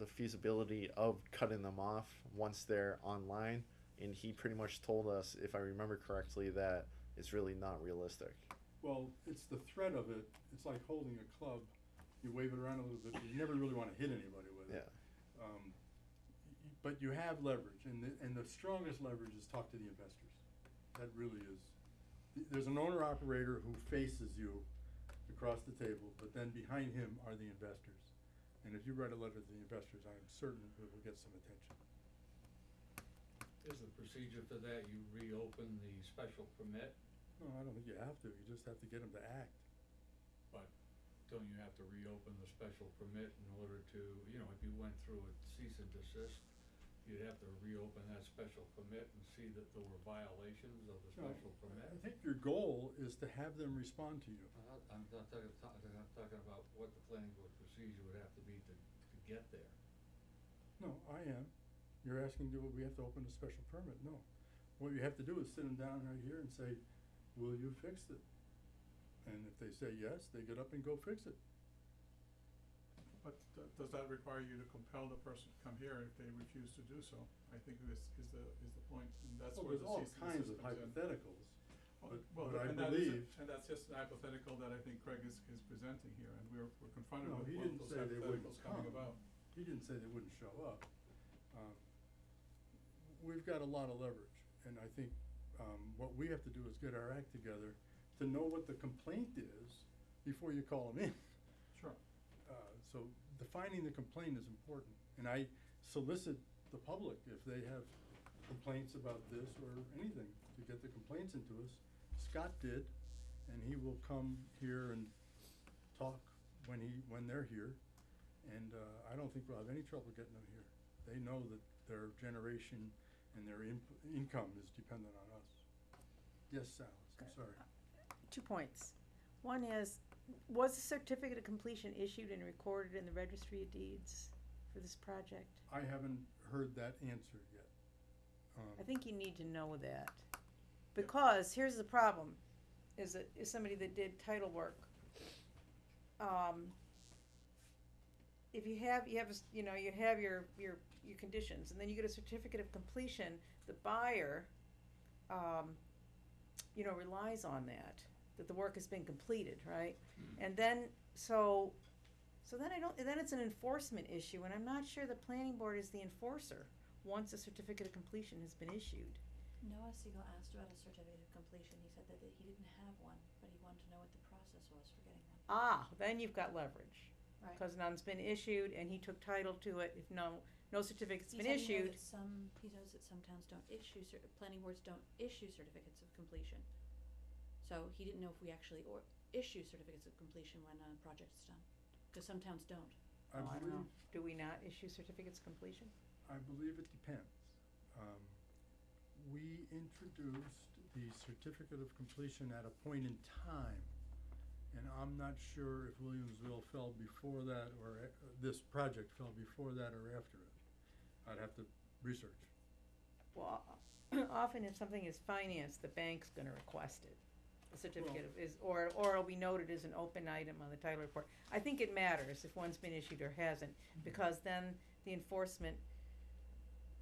feasibility of cutting them off once they're online, and he pretty much told us, if I remember correctly, that it's really not realistic. Well, it's the threat of it, it's like holding a club, you wave it around a little bit, but you never really wanna hit anybody with it. But you have leverage, and the strongest leverage is talk to the investors. That really is, there's an owner-operator who faces you across the table, but then behind him are the investors. And if you write a letter to the investors, I am certain it will get some attention. Is the procedure for that, you reopen the special permit, No, I don't think you have to, you just have to get them to act. but don't you have to reopen the special permit in order to, you know, if you went through a cease and desist, you'd have to reopen that special permit and see that there were violations of the No, special permit? I think your goal is to have them respond to you. I'm not talking about what the planning board procedure would have to be to get there. No, I am. You're asking, do we have to open a special permit? No. What you have to do is sit them down right here and say, will you fix it? And if they say yes, they get up and go fix it. But does that require you to compel the person to come here if they refuse to do so? I think this is the point, and that's Well, where there's the all cease and kinds desist of comes in. hypotheticals. Well, but I and that is believe- and that's just an hypothetical that I think Craig is presenting here, and we're confronted No, with he one of didn't those say they wouldn't hypotheticals coming come. about. He didn't say they wouldn't show up. We've got a lot of leverage, and I think, what we have to do is get our act together to know what the complaint is before you call them in. Sure. So defining the complaint is important, and I solicit the public if they have complaints about this or anything, to get the complaints into us. Scott did, and he will come here and talk when they're here, and, I don't think we'll have any trouble getting them here. They know that their generation and their income is dependent on us. Yes, Alice, I'm sorry. 2 points. One is, was the certificate of completion issued and recorded in the registry of deeds for this project? I haven't heard that answer yet. I think you need to know that, because here's the problem, is somebody that did title work. If you have your conditions, and then you get a certificate of completion, the buyer, relies on that the work has been completed, right? And then, then it's an enforcement issue, and I'm not sure the planning board is the enforcer once a certificate of completion has been issued. Noah Siegel asked about a certificate of completion. He said that he didn't have one, but he wanted to know what the process was for getting one. Then you've got leverage. Right. Cause none's been issued and he took title to it, if no certificate's He been said he issued. he knows that some towns don't issue, planning boards don't issue certificates of completion. So he didn't know if we actually issue certificates of completion when a project's done, cause some towns don't. I I don't know, believe, do we not issue certificates of completion? I believe it depends. We introduced the certificate of completion at a point in time, and I'm not sure if Williamsville fell before that or this project fell before that or after it. I'd have to research. Well, often if something is financed, the bank's gonna request it. The certificate or it'll be noted as an open item on the title report. I think it matters if one's been issued or hasn't, because then the enforcement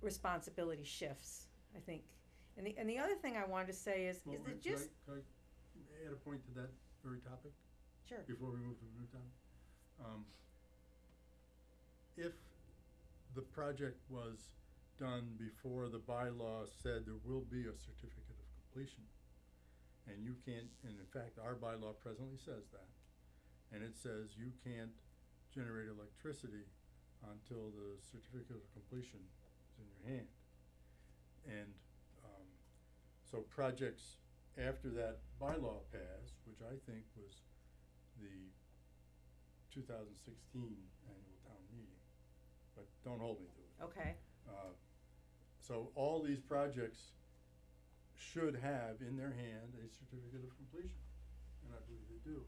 responsibility shifts, I think. And the other thing I wanted to say is Well, it just, could I add a point to that very topic? sure, Before we move to the new topic? If the project was done before the bylaw said there will be a certificate of completion, and you can't, and in fact, our bylaw presently says that, and it says you can't generate electricity until the certificate of completion is in your hand. And, so projects after that bylaw passed, which I think was the 2016 annual town meeting, but don't hold me to it. okay, So all these projects should have in their hand a certificate of completion, and I believe they do.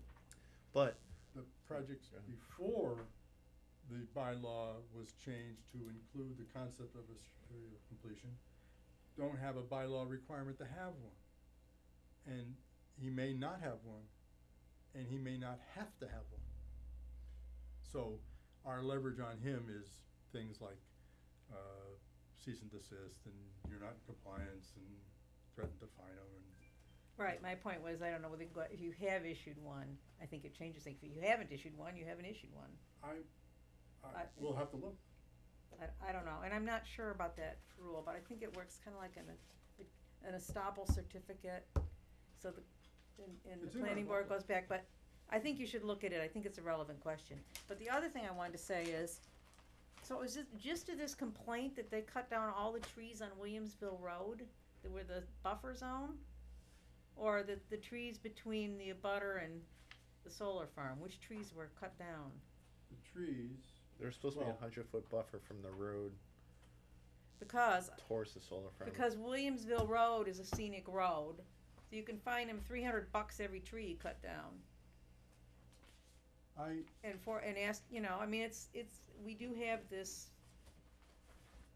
But The projects before the bylaw was changed to include the concept of a certificate of completion don't have a bylaw requirement to have one. And he may not have one, and he may not have to have one. So our leverage on him is things like cease and desist, and you're not in compliance, and threaten to fine him, and Right, my point was, I don't know whether, if you have issued one, I think it changes things. If you haven't issued one, you haven't issued one. We'll have to look. I don't know, and I'm not sure about that rule, but I think it works kinda like an estoppel certificate, so and It's the in our planning board bylaw. goes back, but I think you should look at it, I think it's a relevant question. But the other thing I wanted to say is, so is it just to this complaint that they cut down all the trees on Williamsville Road, that were the buffer zone? Or the trees between the abutter and the solar farm, which trees were cut down? The trees, There's supposed to be Well- a 100-foot buffer from the road Because towards the solar farm. Because Williamsville Road is a scenic road, so you can fine him $300 every tree you cut down. And ask, you know, I mean, it's, we do have this,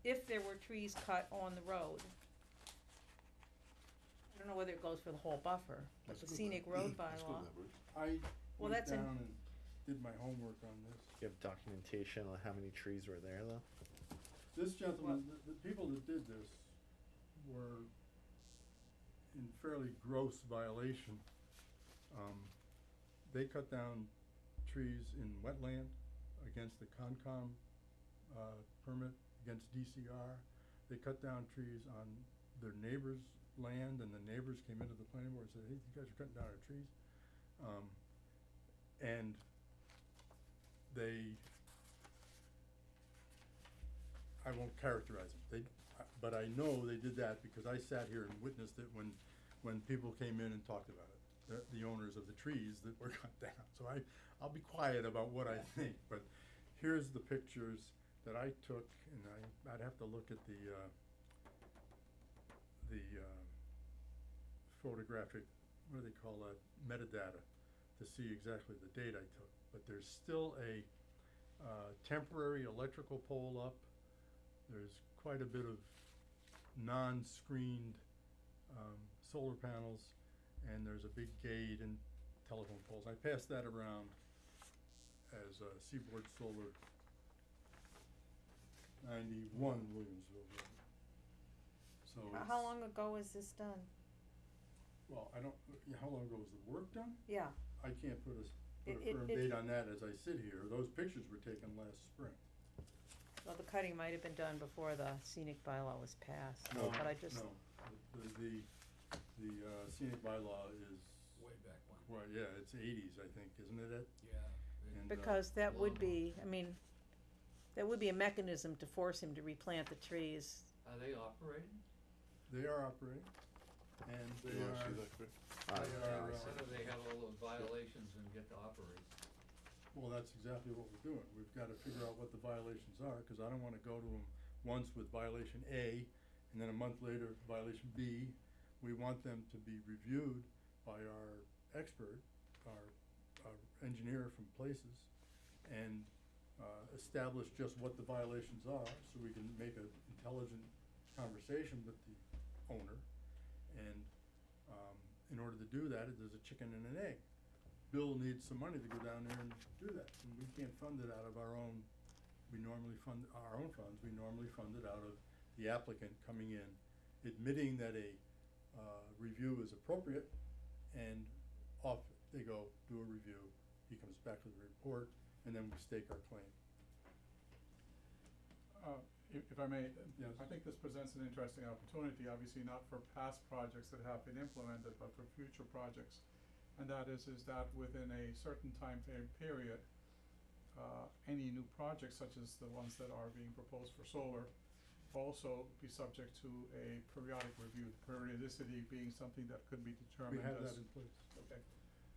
if there were trees cut on the road. I don't know whether it goes for the whole buffer, but Let's the Google scenic that. road Let's Google bylaw. that, Bruce. I Well, went that's in- down and did my homework on this. You have documentation on how many trees were there, though? This gentleman, the people that did this were in fairly gross violation. They cut down trees in wetland against the Concom, permit, against DCR. They cut down trees on their neighbor's land, and the neighbors came into the planning board and said, hey, you guys are cutting down our trees. And I won't characterize them, but I know they did that because I sat here and witnessed it when people came in and talked about it, the owners of the trees that were cut down. So I'll be quiet about what I think, but here's the pictures that I took, and I'd have to look at the photographic, what do they call that, metadata, to see exactly the date I took. But there's still a temporary electrical pole up. There's quite a bit of non-screened solar panels, and there's a big gate and telephone poles. I passed that around as Seaboard Solar 91 Williamsville Road. So How long ago was this done? well, I don't, how long ago was the work done? Yeah, I can't put a It- firm it- date on that as I sit here. Those pictures were taken last spring. well, the cutting might have been done before the scenic bylaw was passed, No, but I just, no, the scenic bylaw is, Way back when. well, yeah, it's 80s, I think, isn't it, Ed? Yeah. And, because that would Long be, I mean, that would be a mechanism to force him to replant the trees. Are they operating? They are operating, and they You wanna are, see that, Chris? they are, How do they have all those violations and get to operate? well, that's exactly what we're doing. We've gotta figure out what the violations are, cause I don't wanna go to them once with violation A, and then a month later, violation B. We want them to be reviewed by our expert, our engineer from Places, and establish just what the violations are, so we can make an intelligent conversation with the owner. And in order to do that, there's a chicken and an egg. Bill needs some money to go down there and do that, and we can't fund it out of our own, we normally fund our own funds, we normally fund it out of the applicant coming in, admitting that a review is appropriate, and off they go, do a review, he comes back with a report, and then we stake our claim. If I may, Yes. I think this presents an interesting opportunity, obviously not for past projects that have been implemented, but for future projects. And that is that within a certain time period, any new projects such as the ones that are being proposed for solar also be subject to a periodic review, periodicity being something that could be We determined have as. that in place. Okay,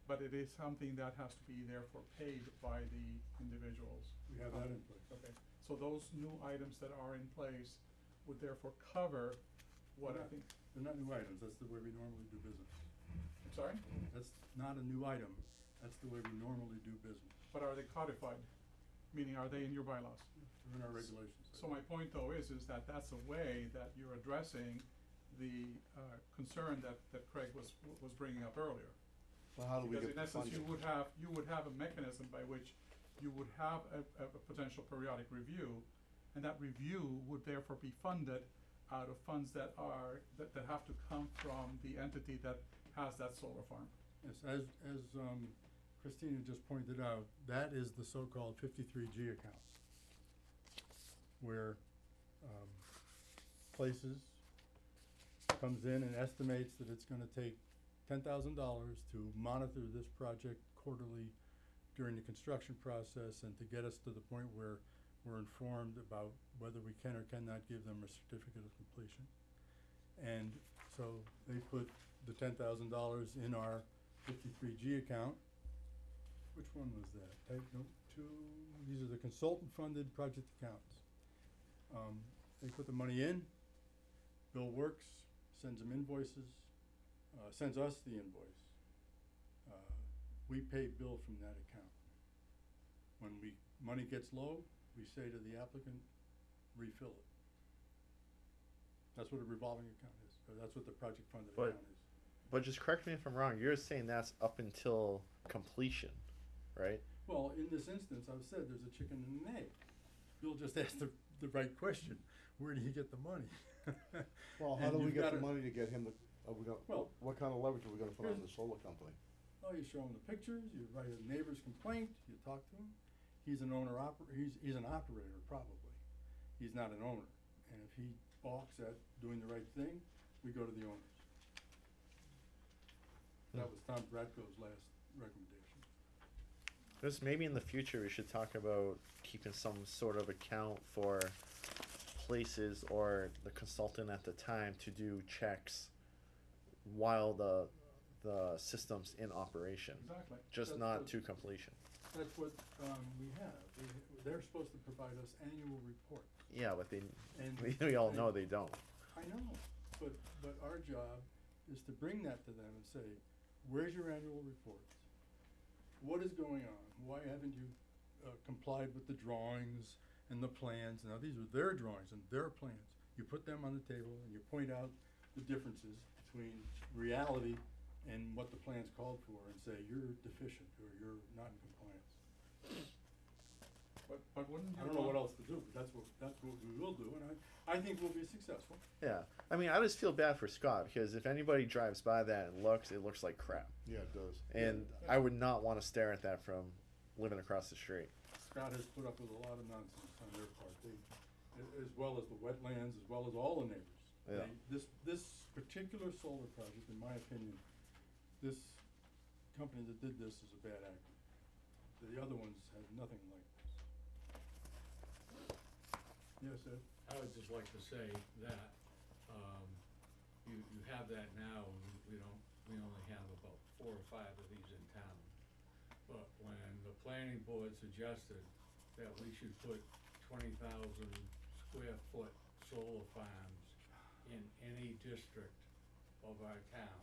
but it is something that has to be therefore paid by the individuals. We have that in place. Okay, so those new items that are in place would therefore cover what I think, They're not new items, that's the way we normally do business. I'm sorry, That's not a new item, that's the way we normally do business. but are they codified? Meaning, are they in your bylaws? They're in our regulations. So my point though is that that's a way that you're addressing the concern that Craig was bringing up earlier. Well, how do we Because get in the essence, funding? you would have a mechanism by which you would have a potential periodic review, and that review would therefore be funded out of funds that have to come from the entity that has that solar farm. Yes, as Christina just pointed out, that is the so-called 53G account, where Places comes in and estimates that it's gonna take $10,000 to monitor this project quarterly during the construction process and to get us to the point where we're informed about whether we can or cannot give them a certificate of completion. And so they put the $10,000 in our 53G account. Which one was that? Type note 2, these are the consultant-funded project accounts. They put the money in, Bill works, sends them invoices, sends us the invoice. We pay Bill from that account. When money gets low, we say to the applicant, refill it. That's what a revolving account is, or that's what the project funded But- account is. But just correct me if I'm wrong, you're saying that's up until completion, right? Well, in this instance, I've said there's a chicken and an egg. Bill just asked the right question, where do you get the money? Well, how And do we you've get the gotta- money to get him to, are we gonna, Well, what kind of leverage are we gonna put on here's- the solar company? Oh, you show him the pictures, you write a neighbor's complaint, you talk to him. He's an he's an operator, probably. He's not an owner. And if he balks at doing the right thing, we go to the owners. That was Tom Bradco's last recommendation. Just maybe in the future we should talk about keeping some sort of account for Places or the consultant at the time to do checks while the system's in operation, Exactly. just That's not what- to completion. That's what, we have. They're supposed to provide us annual reports. Yeah, but they, And we all know they don't. I know, but our job is to bring that to them and say, where's your annual reports? What is going on? Why haven't you complied with the drawings and the plans? Now, these are their drawings and their plans. You put them on the table and you point out the differences between reality and what the plans called for and say, you're deficient or you're not in compliance. But wouldn't you I don't know what want- else to do, but that's what we will do, and I think we'll be successful. Yeah, I mean, I just feel bad for Scott because if anybody drives by that and looks, it looks like crap. Yeah, it does. And I would not want to stare at that from living across the street. Scott has put up with a lot of nonsense on their part, as well as the wetlands, as well as all the neighbors. Yeah. This particular solar project, in my opinion, this company that did this is a bad actor. The other ones had nothing like this. Yes, Ed? I would just like to say that, you have that now, and we only have about 4 or 5 of these in town. But when the planning board suggested that we should put 20,000 square foot solar farms in any district of our town,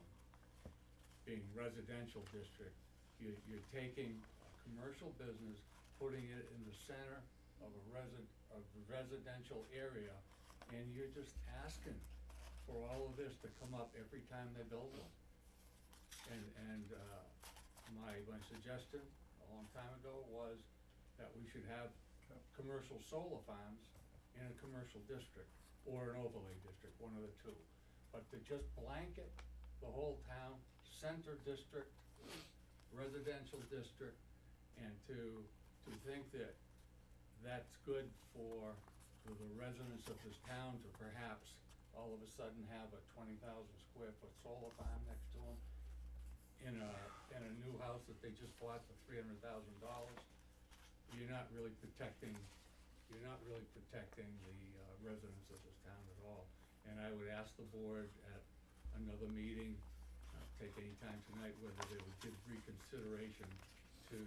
being residential district, you're taking a commercial business, putting it in the center of a residential area, and you're just asking for all of this to come up every time they build one. And my suggestion a long time ago was that we should have commercial solar farms in a commercial district or an overlay district, one of the two. But to just blanket the whole town, center district, residential district, and to think that that's good for the residents of this town to perhaps all of a sudden have a 20,000 square foot solar farm next to them in a new house that they just bought for $300,000, you're not really protecting the residents of this town at all. And I would ask the board at another meeting, take any time tonight, whether they would give reconsideration to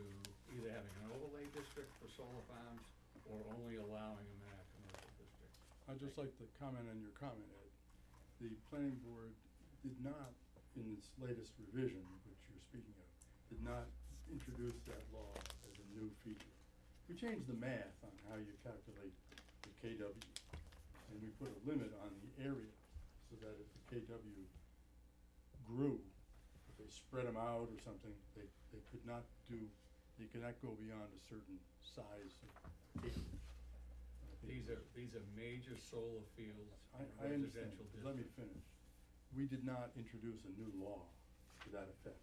either having an overlay district for solar farms or only allowing them in a commercial district. I'd just like to comment on your comment, Ed. The planning board did not, in its latest revision, which you're speaking of, did not introduce that law as a new feature. We changed the math on how you calculate the KW, and we put a limit on the area, so that if the KW grew, if they spread them out or something, they could not go beyond a certain size of acreage. These are major solar fields in I understand, residential let me districts. finish. We did not introduce a new law to that effect.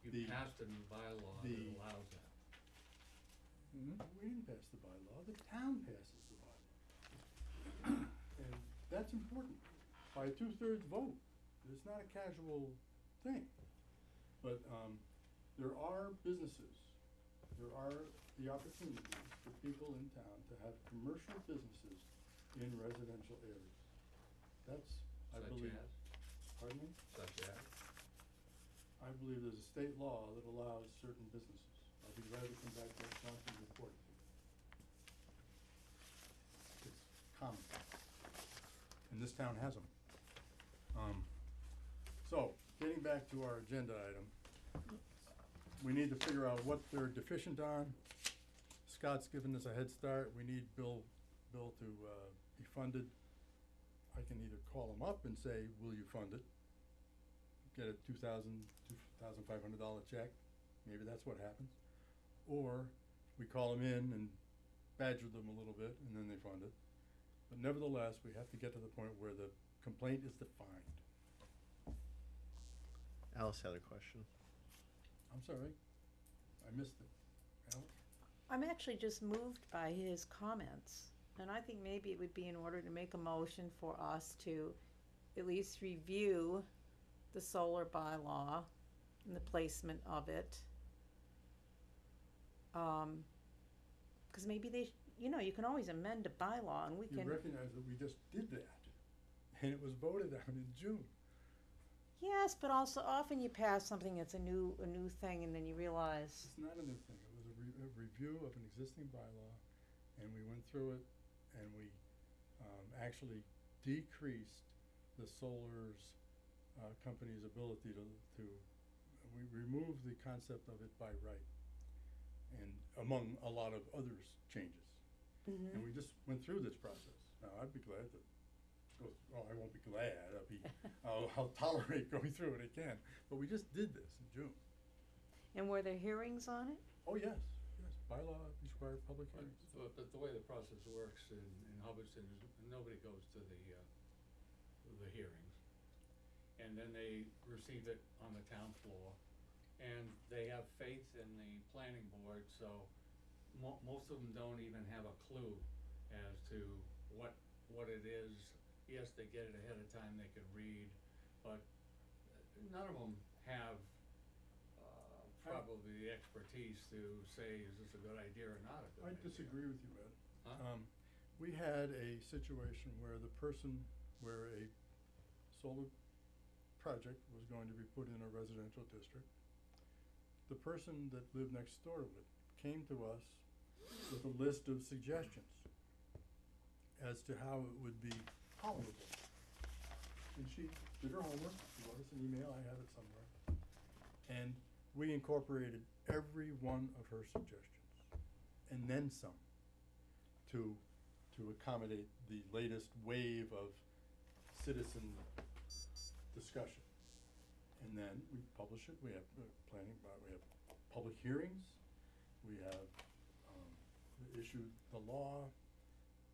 You The- passed a new bylaw that the- allows that. We didn't pass the bylaw, the town passes the bylaw. And that's important, by a 2/3 vote. It's not a casual thing. But, there are businesses, there are the opportunities for people in town to have commercial businesses in residential areas. That's, I Such believe. as? Pardon me? Such as? I believe there's a state law that allows certain businesses. I'll be glad to come back to that Johnson report. It's common. And this town has them. So, getting back to our agenda item, we need to figure out what they're deficient on. Scott's given us a head start. We need Bill to, be funded. I can either call him up and say, will you fund it? Get a $2,500 check, maybe that's what happens. Or we call them in and badger them a little bit and then they fund it. But nevertheless, we have to get to the point where the complaint is defined. Alice had a question. I'm sorry, I missed it. Alex? I'm actually just moved by his comments, and I think maybe it would be in order to make a motion for us to at least review the solar bylaw and the placement of it. 'Cause maybe you can always amend a bylaw and we You can. recognize that we just did that, and it was voted on in June. Yes, but also often you pass something that's a new thing and then you realize, It's not a new thing, it was a review of an existing bylaw, and we went through it, and we, actually decreased the solar's, company's ability we removed the concept of it by right, and among a lot of others changes. And we just went through this process. Now, I'd be glad to I won't be glad, I'll tolerate going through it again, but we just did this in June. and were there hearings on it? Oh, yes, bylaw requires public But, hearings. but the way the process works in Hubbardston is nobody goes to the hearings. And then they receive it on the town floor, and they have faith in the planning board, so most of them don't even have a clue as to what it is. Yes, they get it ahead of time, they can read, but none of them have, probably the expertise to say, is this a good idea or not a good I idea? disagree with you, Ed. Huh? We had a situation where where a solar project was going to be put in a residential district. The person that lived next door to it came to us with a list of suggestions as to how it would be tolerable. And she did her homework, she wrote us an email, I have it somewhere. And we incorporated every one of her suggestions, and then some, to accommodate the latest wave of citizen discussion. And then we publish it, we have we have public hearings, we have, issued the law,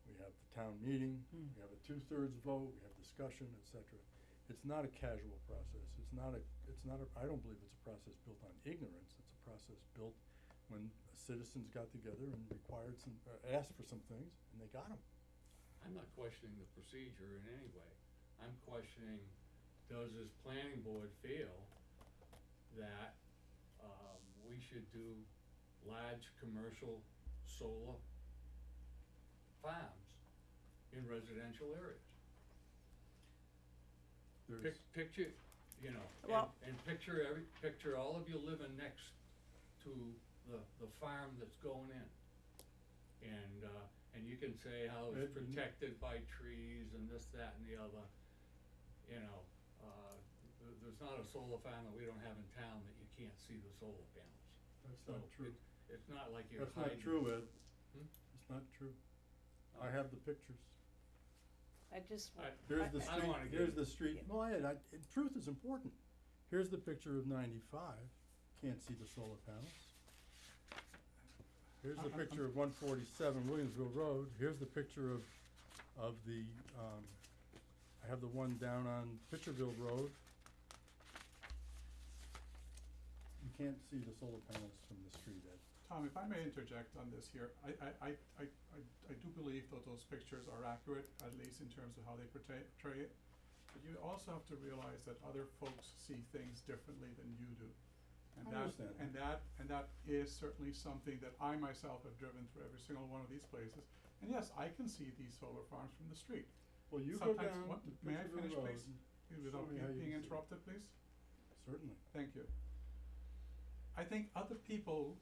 we have the town meeting, we have a 2/3 vote, we have discussion, et cetera. It's not a casual process, I don't believe it's a process built on ignorance, it's a process built when citizens got together and asked for some things, and they got them. I'm not questioning the procedure in any way. I'm questioning, does this planning board feel that, we should do large commercial solar farms in residential areas? Picture, Well- and picture all of you living next to the farm that's going in. And you can say how it's protected by trees and this, that, and the other. There's not a solar farm that we don't have in town that you can't see the solar panels. That's So not true. It's not like you're That's hiding. not true, Ed. Hmm? It's not true. I have the pictures. I just. Here's the I don't street, wanna here's get- the street, no, Ed, truth is important. Here's the picture of 95, can't see the solar panels. Here's the I'm- picture of 147 Williamsville Road. Here's the picture of the, I have the one down on Pitcherville Road. You can't see the solar panels from the street, Ed. Tom, if I may interject on this here, I do believe that those pictures are accurate, at least in terms of how they portray it. But you also have to realize that other folks see things differently than you do. And I that, understand. and that is certainly something that I myself have driven through every single one of these places. And yes, I can see these solar farms from the street. Well, you go Sometimes down what- to may I Pitcherville finish, Road. please? Without Show me how you being can see. interrupted, please? Certainly. Thank you. I think other people,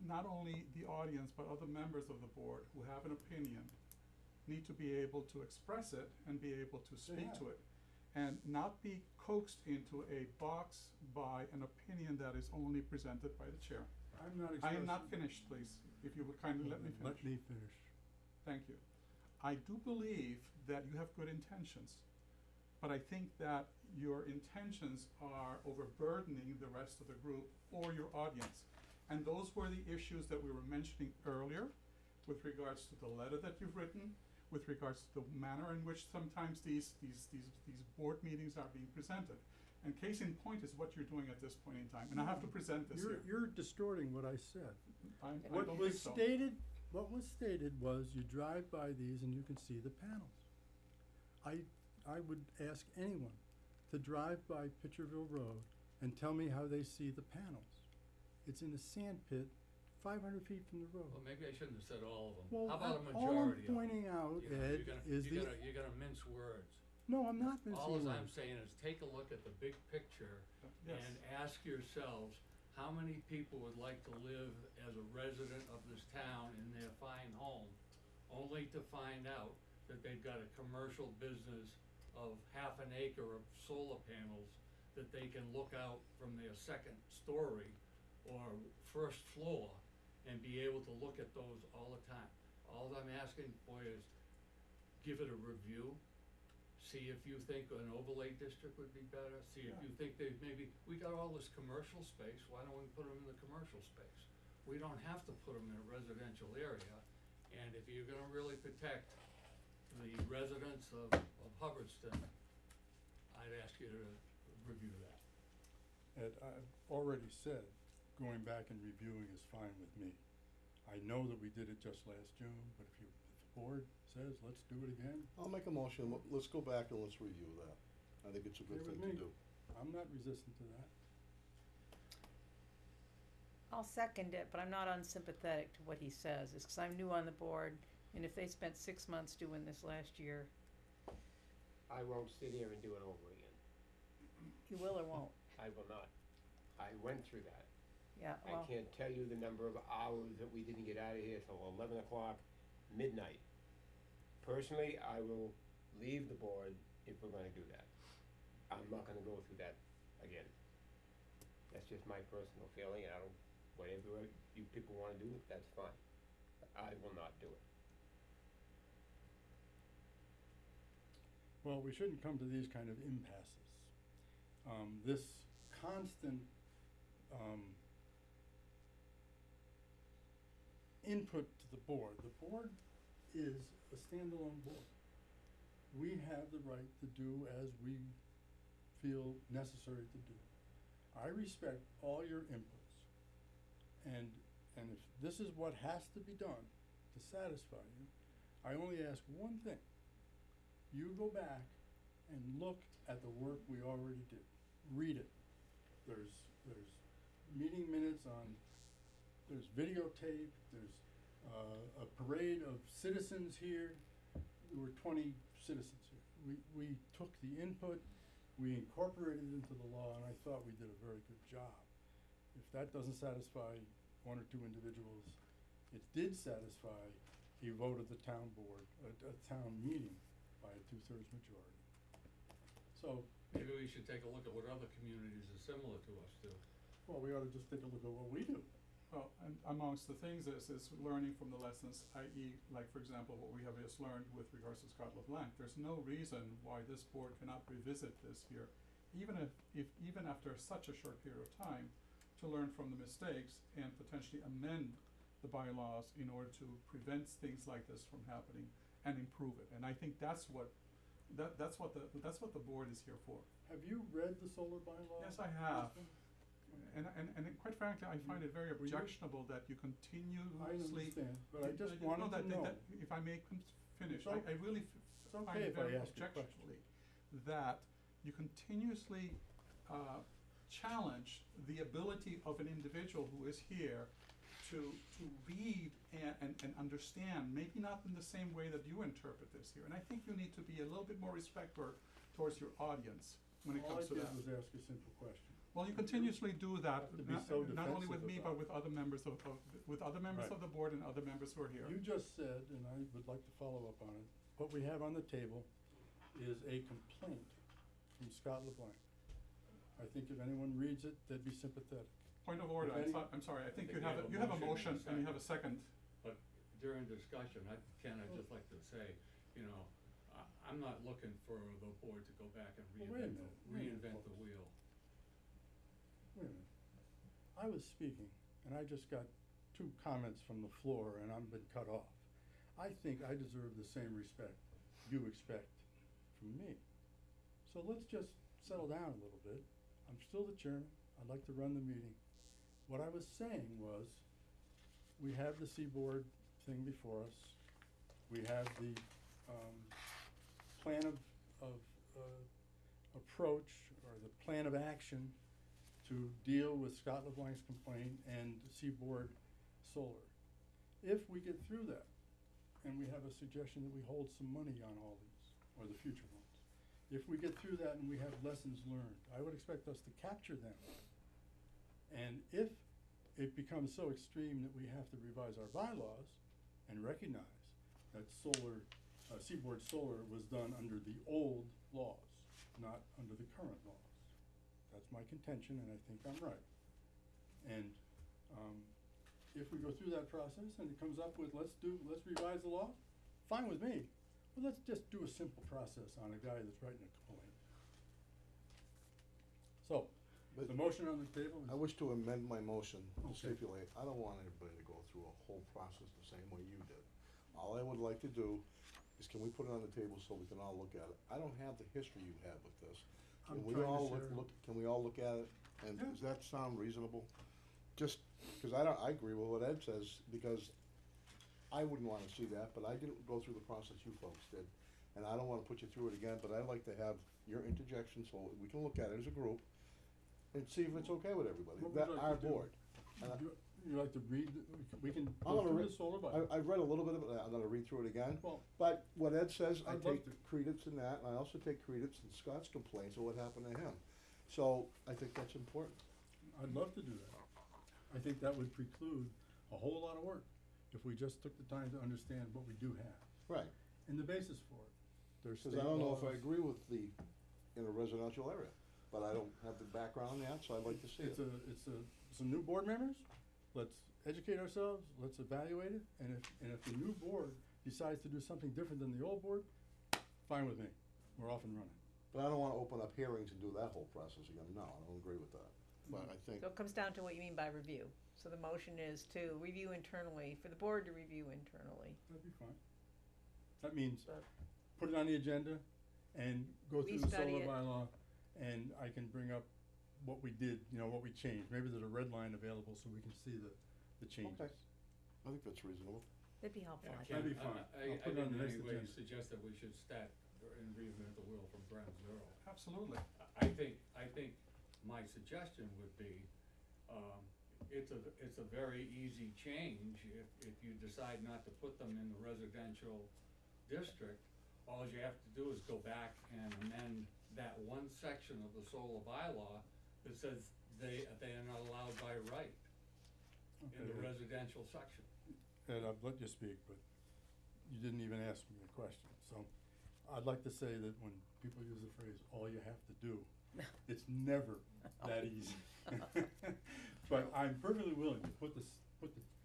not only the audience, but other members of the board who have an opinion, need to be able to express it and be able to speak to it. And not be coaxed into a box by an opinion that is only presented by the chair. I'm not I expressing. am not finished, please, if you would kindly let me finish. Let me finish. Thank you. I do believe that you have good intentions, but I think that your intentions are overburdening the rest of the group or your audience. And those were the issues that we were mentioning earlier with regards to the letter that you've written, with regards to the manner in which sometimes these board meetings are being presented. And case in point is what you're doing at this point in time, and I have to present this here. You're distorting what I said. I What don't was think so. stated was you drive by these and you can see the panels. I would ask anyone to drive by Pitcherville Road and tell me how they see the panels. It's in a sand pit, 500 feet from the road. Well, maybe I shouldn't have said all of them. Well, How about a all I'm majority of them? pointing out, You know, Ed, is you're gonna mince words. no, I'm not missing All words. I'm saying is take a look at the big picture Yes. and ask yourselves, how many people would like to live as a resident of this town in their fine home, only to find out that they've got a commercial business of half an acre of solar panels that they can look out from their second story or first floor and be able to look at those all the time. All I'm asking for is give it a review. See if you think an overlay district would be better, see if Yeah. you think they maybe, we got all this commercial space, why don't we put them in the commercial space? We don't have to put them in a residential area, and if you're gonna really protect the residents of Hubbardston, I'd ask you to review that. Ed, I've already said, going back and reviewing is fine with me. I know that we did it just last June, but if the board says, let's do it again, I'll make a motion, let's go back and let's review that. I think it's a good Okay with thing to me. do. I'm not resistant to that. I'll second it, but I'm not unsympathetic to what he says, it's 'cause I'm new on the board, and if they spent 6 months doing this last year, I won't sit here and do it over again. you will or won't, I will not. I went through that. yeah, I well, can't tell you the number of hours that we didn't get out of here till 11 o'clock, midnight. Personally, I will leave the board if we're gonna do that. I'm not gonna go through that again. That's just my personal feeling, and I don't, whatever you people wanna do, that's fine. But I will not do it. Well, we shouldn't come to these kind of impasses. This constant, input to the board is a standalone board. We have the right to do as we feel necessary to do. I respect all your inputs. And if this is what has to be done to satisfy you, I only ask one thing. You go back and look at the work we already did. Read it. There's meeting minutes on, there's videotape, there's a parade of citizens here. There were 20 citizens here. We took the input, we incorporated it into the law, and I thought we did a very good job. If that doesn't satisfy one or two individuals, it did satisfy a vote of the town board, a town meeting by a 2/3 majority. So, Maybe we should take a look at what other communities are similar to us do. well, we ought to just take a look at what we do. Well, and amongst the things is learning from the lessons, i.e., like, for example, what we have just learned with regards to Scott LeBlanc. There's no reason why this board cannot revisit this here, even if even after such a short period of time, to learn from the mistakes and potentially amend the bylaws in order to prevent things like this from happening and improve it. And I think that's what the board is here for. Have you read the solar bylaw? Yes, I have. Kristen? And quite frankly, I find it very Were you- objectionable that you continuously. I understand, but I just No, wanted to know. if I may finish, It's I really It's find okay it if I very ask you a question. objectionably that you continuously challenge the ability of an individual who is here to read and understand, maybe not in the same way that you interpret this here. And I think you need to be a little bit more respectful towards your audience when it comes to that. All I did was ask a simple question. Well, you continuously do that, have to be so not only defensive with me, about but with other members with other members Right. of the board and other members who are here. You just said, and I would like to follow up on it, what we have on the table is a complaint from Scott LeBlanc. I think if anyone reads it, they'd be sympathetic. Point of order, If any- I'm sorry, I think think you have a motion and you have a second. But during discussion, I'd just like to say, you know, I'm not looking for the board to go back and Well, wait a minute, wait a minute, reinvent the folks. wheel. Wait a minute. I was speaking, and I just got 2 comments from the floor, and I'm been cut off. I think I deserve the same respect you expect from me. So let's just settle down a little bit. I'm still the chairman. I'd like to run the meeting. What I was saying was, we have the Seaboard thing before us. We have the, plan of, approach, or the plan of action to deal with Scott LeBlanc's complaint and Seaboard Solar. If we get through that, and we have a suggestion that we hold some money on all these, or the future ones. If we get through that and we have lessons learned, I would expect us to capture them. And if it becomes so extreme that we have to revise our bylaws and recognize that Seaboard Solar was done under the old laws, not under the current laws. That's my contention, and I think I'm right. And, if we go through that process and it comes up with, let's revise the law, fine with me. But let's just do a simple process on a guy that's writing a complaint. So, But the motion on the table is. I wish to amend my motion to Okay. stipulate, I don't want anybody to go through a whole process the same way you did. All I would like to do is, can we put it on the table so we can all look at it? I don't have the history you have with this. I'm Can we trying to all share. can we all look at it? And Yeah. does that sound reasonable? Just, cause I agree with what Ed says, because I wouldn't wanna see that, but I didn't go through the process you folks did. And I don't wanna put you through it again, but I'd like to have your interjection so we can look at it as a group and see if it's okay with everybody, What would you like our to do? board. And I- You like to read, we can I'm go gonna through read- the solar bylaw. I've read a little bit of it, I'm gonna read through it again. Well, But what Ed says, I I'd love take to. credence in that, and I also take credence in Scott's complaints of what happened to him. So, I think that's important. I'd love to do that. I think that would preclude a whole lot of work if we just took the time to understand what we do have Right. and the basis for it. There's Cause state I don't know if I laws. agree with in a residential area, but I don't have the background on that, so I'd like to see it. It's some new board members, let's educate ourselves, let's evaluate it, and if the new board decides to do something different than the old board, fine with me, we're off and running. But I don't wanna open up hearings and do that whole process again, no, I don't agree with that. But I think, So it comes down to what you mean by review. So the motion is to review internally, for the board to review internally. That'd be fine. That means, But- put it on the agenda and go through the Restudy solar it. bylaw, and I can bring up what we did, what we changed. Maybe there's a red line available so we can see the changes. okay, I think that's reasonable. That'd be helpful. Yeah, I That'd think. be fine. I I'll put it on didn't the in next any way agenda. suggest that we should start and reinvent the wheel from ground zero. Absolutely. I think my suggestion would be, it's a very easy change if you decide not to put them in the residential district. All you have to do is go back and amend that one section of the solar bylaw that says they are not allowed by right in the Okay. residential section. Ed, I've let you speak, but you didn't even ask me a question. So I'd like to say that when people use the phrase, all you have to do, it's never that easy. But I'm perfectly willing to put the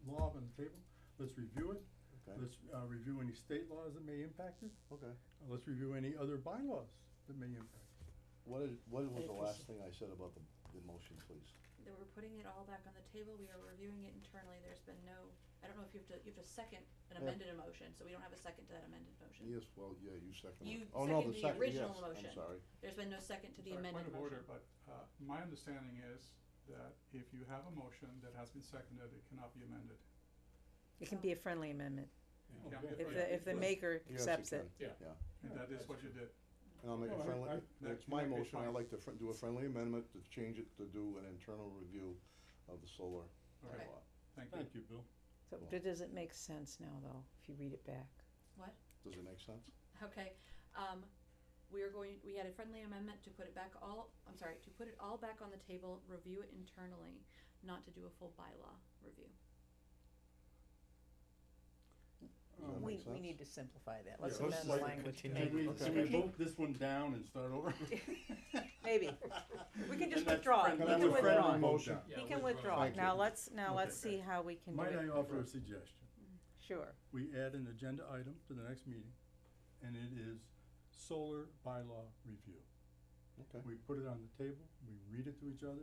law on the table. Let's review it. Okay, Let's review any state laws that may impact it. okay. Let's review any other bylaws that may impact it. What was the Interesting. last thing I said about the the motion, please. That we're putting it all back on the table, we are reviewing it internally, there's been no, I don't know if you have to second an Yeah. amended motion, so we don't have a second to that amended motion. Yes, well, yeah, you second You it. Oh, no, seconded the second, original yes, motion. I'm sorry. There's been no second to the Sorry, amended point of motion. order, but, my understanding is that if you have a motion that has been seconded, it cannot be amended. It can be a friendly amendment, It can't be Okay. if the maker Yes, accepts you it. can. Yeah. And that is what you did. And I'll make a No, friendly, I- it's my that makes motion, I'd fine. like to do a friendly amendment to change it to do an internal review of the solar Okay. bylaw. Thank you. Thank you, Bill. So, does it make sense now, though, if you read it back? What? Does it make sense? Okay, we had a friendly amendment to put it back to put it all back on the table, review it internally, not to do a full bylaw review. Does that make We sense? need to simplify that, Yeah, let's let's amend the like- language to Can make Can we, it. can we vote this one down and start over? Maybe, we can just And that's withdraw, friendly- he that's can a friendly withdraw, motion. Yeah, he can withdraw. withdraw, Thank now you. let's Okay. see how we can do Might I it, offer a suggestion? sure, We add an agenda item to the next meeting, and it is solar bylaw review. Okay. We put it on the table, we read it to each other,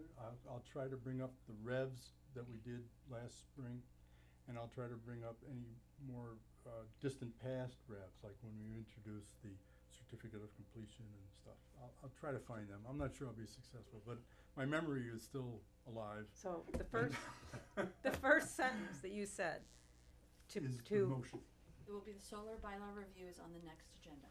I'll try to bring up the revs that we did last spring, and I'll try to bring up any more, distant past revs, like when we introduced the certificate of completion and stuff. I'll try to find them, I'm not sure I'll be successful, but my memory is still alive. so the first sentence that you said, Is the to, motion. It will be the solar bylaw review is on the next agenda.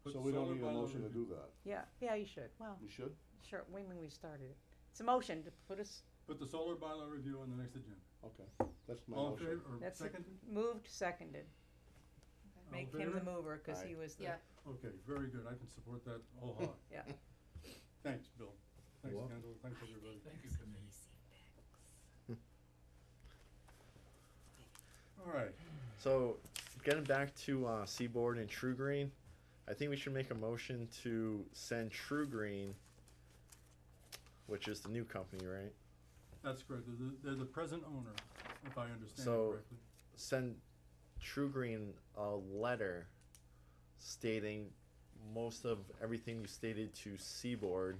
Put So we don't solar need a bylaw motion to review. do that. yeah, you should, well, We should? sure, we started it. It's a motion to put us, Put the solar bylaw review on the next agenda. Okay, that's my All in motion. favor, or that's it, seconded? moved, seconded. All in Make him the favor? mover, cause he Aye. was the, Yeah. Okay, very good, I can support that wholeheartedly. yeah. Thanks, Bill. Thanks, welcome. Kendall, thanks, everybody. Thank you, committee. All right, So, getting back to Seaboard and True Green, I think we should make a motion to send True Green, which is the new company, right? that's correct, they're the present owner, if I understand So- correctly. Send True Green a letter stating most of everything you stated to Seaboard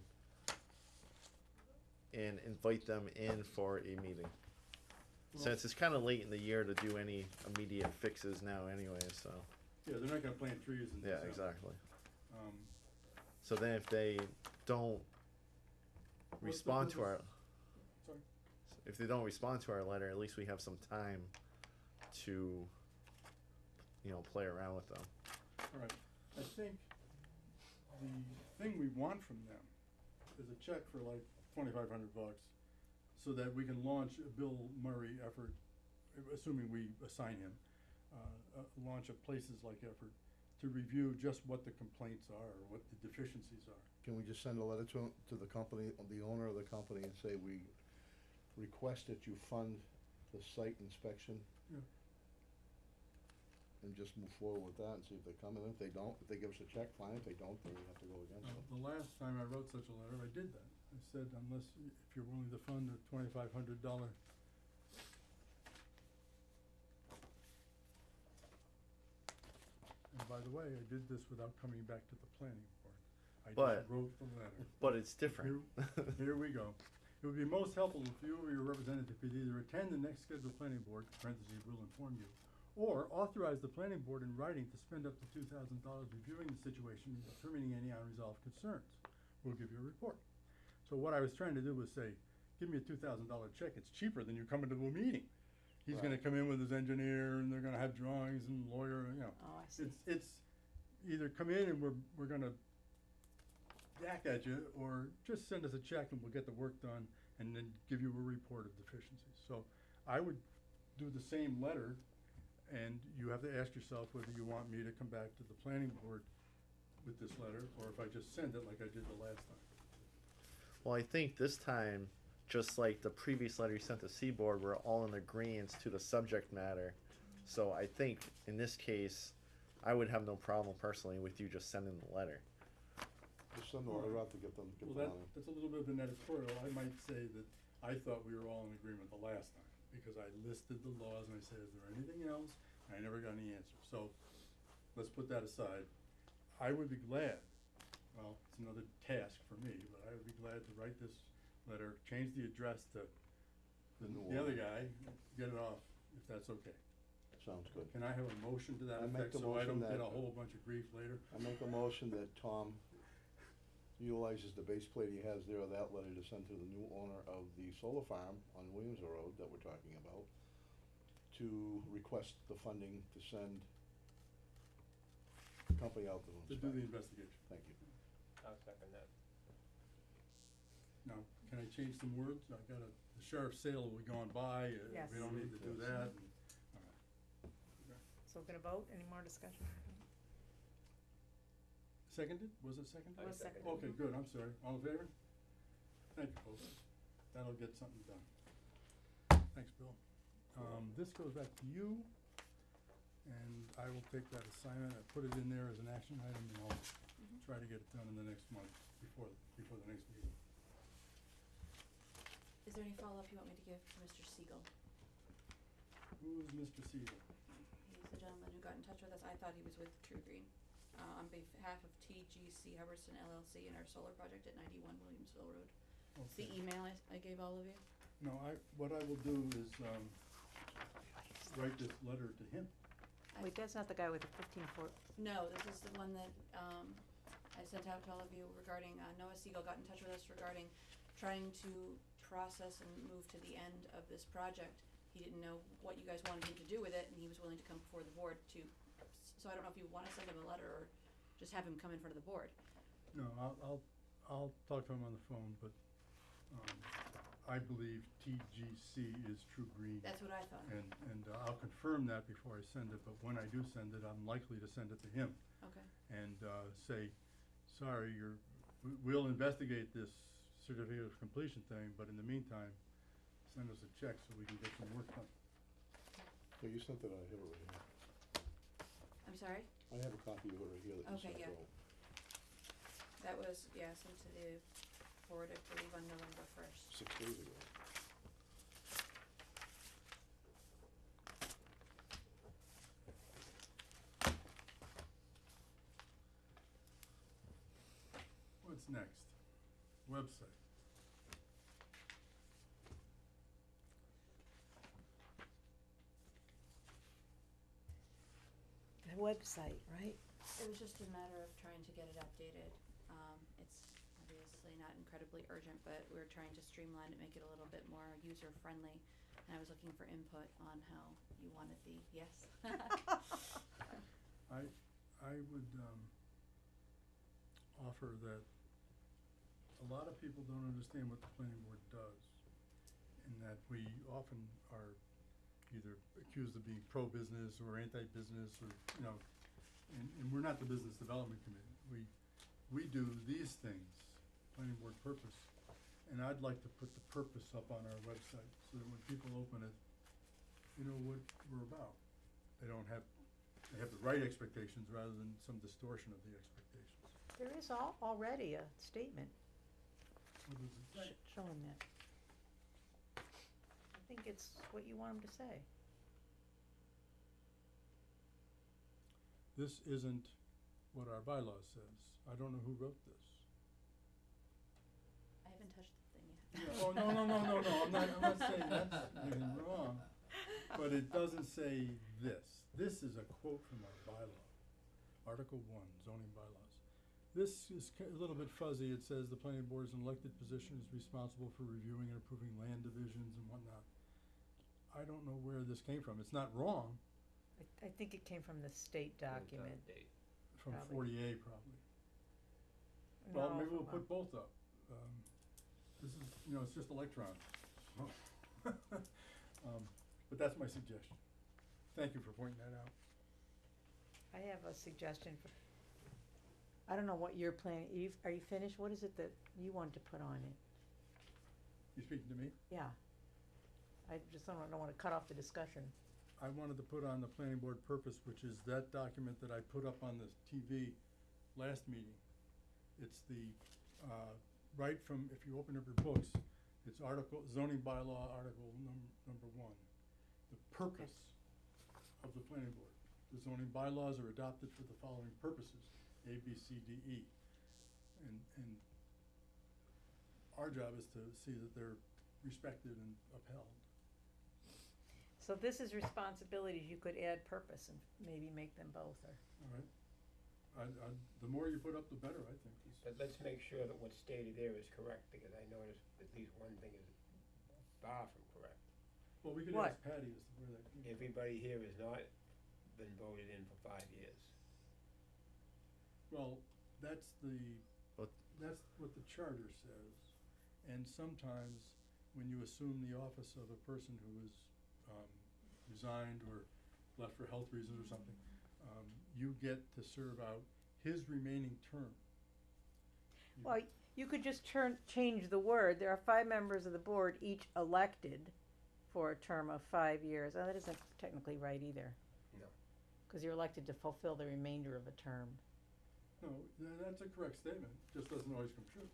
and invite them in for a meeting. Since it's kind of late in the year to do any immediate fixes now anyway, so, Yeah, they're not gonna plant trees in yeah, December. exactly. Um, So then if they don't What's the respond to our, purpose? Sorry. if they don't respond to our letter, at least we have some time to, play around with them. All right, I think the thing we want from them is a check for like $2,500, so that we can launch a Bill Murray effort, assuming we assign him, launch a places like effort to review just what the complaints are, or what the deficiencies are. Can we just send a letter to the company, the owner of the company, and say we request that you fund the site inspection? Yeah. And just move forward with that and see if they come in. If they don't, if they give us a check, fine. If they don't, then we have to go against it. The last time I wrote such a letter, I did that. I said, if you're willing to fund a $2,500. And by the way, I did this without coming back to the planning board. I But- just wrote the letter. But it's different. Here we go. It would be most helpful if you or your representative could either attend the next scheduled planning board, parentheses, will inform you, or authorize the planning board in writing to spend up to $2,000 reviewing the situation and determining any unresolved concerns. We'll give you a report. So what I was trying to do was say, give me a $2,000 check, it's cheaper than you coming to a meeting. He's gonna Right. come in with his engineer, and they're gonna have drawings and lawyer, Oh, I see. It's either come in and we're gonna yak at you, or just send us a check and we'll get the work done and then give you a report of deficiencies. So I would do the same letter, and you have to ask yourself whether you want me to come back to the planning board with this letter, or if I just send it like I did the last time. Well, I think this time, just like the previous letter you sent to Seaboard, we're all in agreement to the subject matter. So I think in this case, I would have no problem personally with you just sending the letter. Just send the letter out to get them Well, on it. that's a little bit of an editorial. I might say that I thought we were all in agreement the last time, because I listed the laws and I said, is there anything else? And I never got any answer. So let's put that aside. I would be glad, well, it's another task for me, but I would be glad to write this letter, change the address to New the other owner. guy, get it off, if that's okay. Sounds good. Can I have a motion to that I make effect, the so I motion don't get a that- whole bunch of grief later? I make a motion that Tom utilizes the base plate he has there, of that letter to send to the new owner of the solar farm on Williamsville Road that we're talking about, to request the funding to send the company out to To inspect. do the investigation. Thank you. I'll second that. Now, can I change some words? I got the sheriff's sale will be gone by, Yes. we don't need to do Yes. that, and, all right. So we're gonna vote, any more discussion? Seconded, was it seconded? It was seconded. Okay, good, I'm sorry, all in favor? Thank you, folks, that'll get something done. Thanks, Bill. This goes back to you, and I will take that assignment, I put it in there as an action item, and I'll try to get it done in the next month, before the next meeting. Is there any follow-up you want me to give to Mr. Siegel? Who is Mr. Siegel? He's the gentleman who got in touch with us. I thought he was with True Green. On behalf of TGC Hubbardson LLC and our solar project at 91 Williamsville Road. It's the Okay. email I gave all of you. No, what I will do is, write this letter to him. Wait, that's not the guy with the 15-foot, No, this is the one that, I sent out to all of you regarding, Noah Siegel got in touch with us regarding trying to process and move to the end of this project. He didn't know what you guys wanted him to do with it, and he was willing to come before the board to, so I don't know if you wanna send him a letter or just have him come in front of the board. No, I'll talk to him on the phone, but, I believe TGC is True Green. That's what I thought. And I'll confirm that before I send it, but when I do send it, I'm likely to send it to him Okay, and, say, sorry, we'll investigate this certificate of completion thing, but in the meantime, send us a check so we can get some work done. So you sent it, I have it right here. I'm sorry? I have a copy of it right here that you Okay, sent yeah. out. That was, sent to the board, I believe, on November 1st. 6 days ago. What's next? Website. the website, right? It was just a matter of trying to get it updated. It's obviously not incredibly urgent, but we're trying to streamline it, make it a little bit more user-friendly. And I was looking for input on how you wanted the, yes. I would, offer that a lot of people don't understand what the planning board does, and that we often are either accused of being pro-business or anti-business, or, you know, and we're not the business development committee. We do these things, planning board purpose, and I'd like to put the purpose up on our website, so that when people open it, you know what we're about. They have the right expectations rather than some distortion of the expectations. There is already a statement What does it say? showing that. I think it's what you want them to say. This isn't what our bylaw says. I don't know who wrote this. I haven't touched the thing yet. Yeah, oh, no, I'm not saying that's anything wrong, but it doesn't say this. This is a quote from our bylaw, Article 1, zoning bylaws. This is a little bit fuzzy. It says the planning board is an elected position, is responsible for reviewing and approving land divisions and whatnot. I don't know where this came from. It's not wrong, I think it came from the state document. from Probably. 40A probably. Well, No, maybe we'll from put both up. This is, you know, it's just electrons. But that's my suggestion. Thank you for pointing that out. I have a suggestion for, I don't know what you're planning, are you finished? What is it that you want to put on it? You speaking to me? Yeah. I just don't wanna cut off the discussion. I wanted to put on the planning board purpose, which is that document that I put up on the TV last meeting. It's the, right from, if you open up your books, it's zoning bylaw article number 1. The purpose of the planning board. The zoning bylaws are adopted for the following purposes, A, B, C, D, E. And our job is to see that they're respected and upheld. So this is responsibilities, you could add purpose and maybe make them both, or, All right? The more you put up, the better, I think. But let's make sure that what's stated there is correct, because I noticed at least one thing is far from correct. Well, we could What? ask Patty as to where that came from. Everybody here has not been voted in for 5 years. Well, that's But- that's what the charter says. And sometimes when you assume the office of a person who is resigned or left for health reasons or something, you get to serve out his remaining term. You- well, you could just change the word, there are 5 members of the board, each elected for a term of 5 years. Oh, that isn't technically right either. No. Cause you're elected to fulfill the remainder of a term. No, that's a correct statement, just doesn't always come true.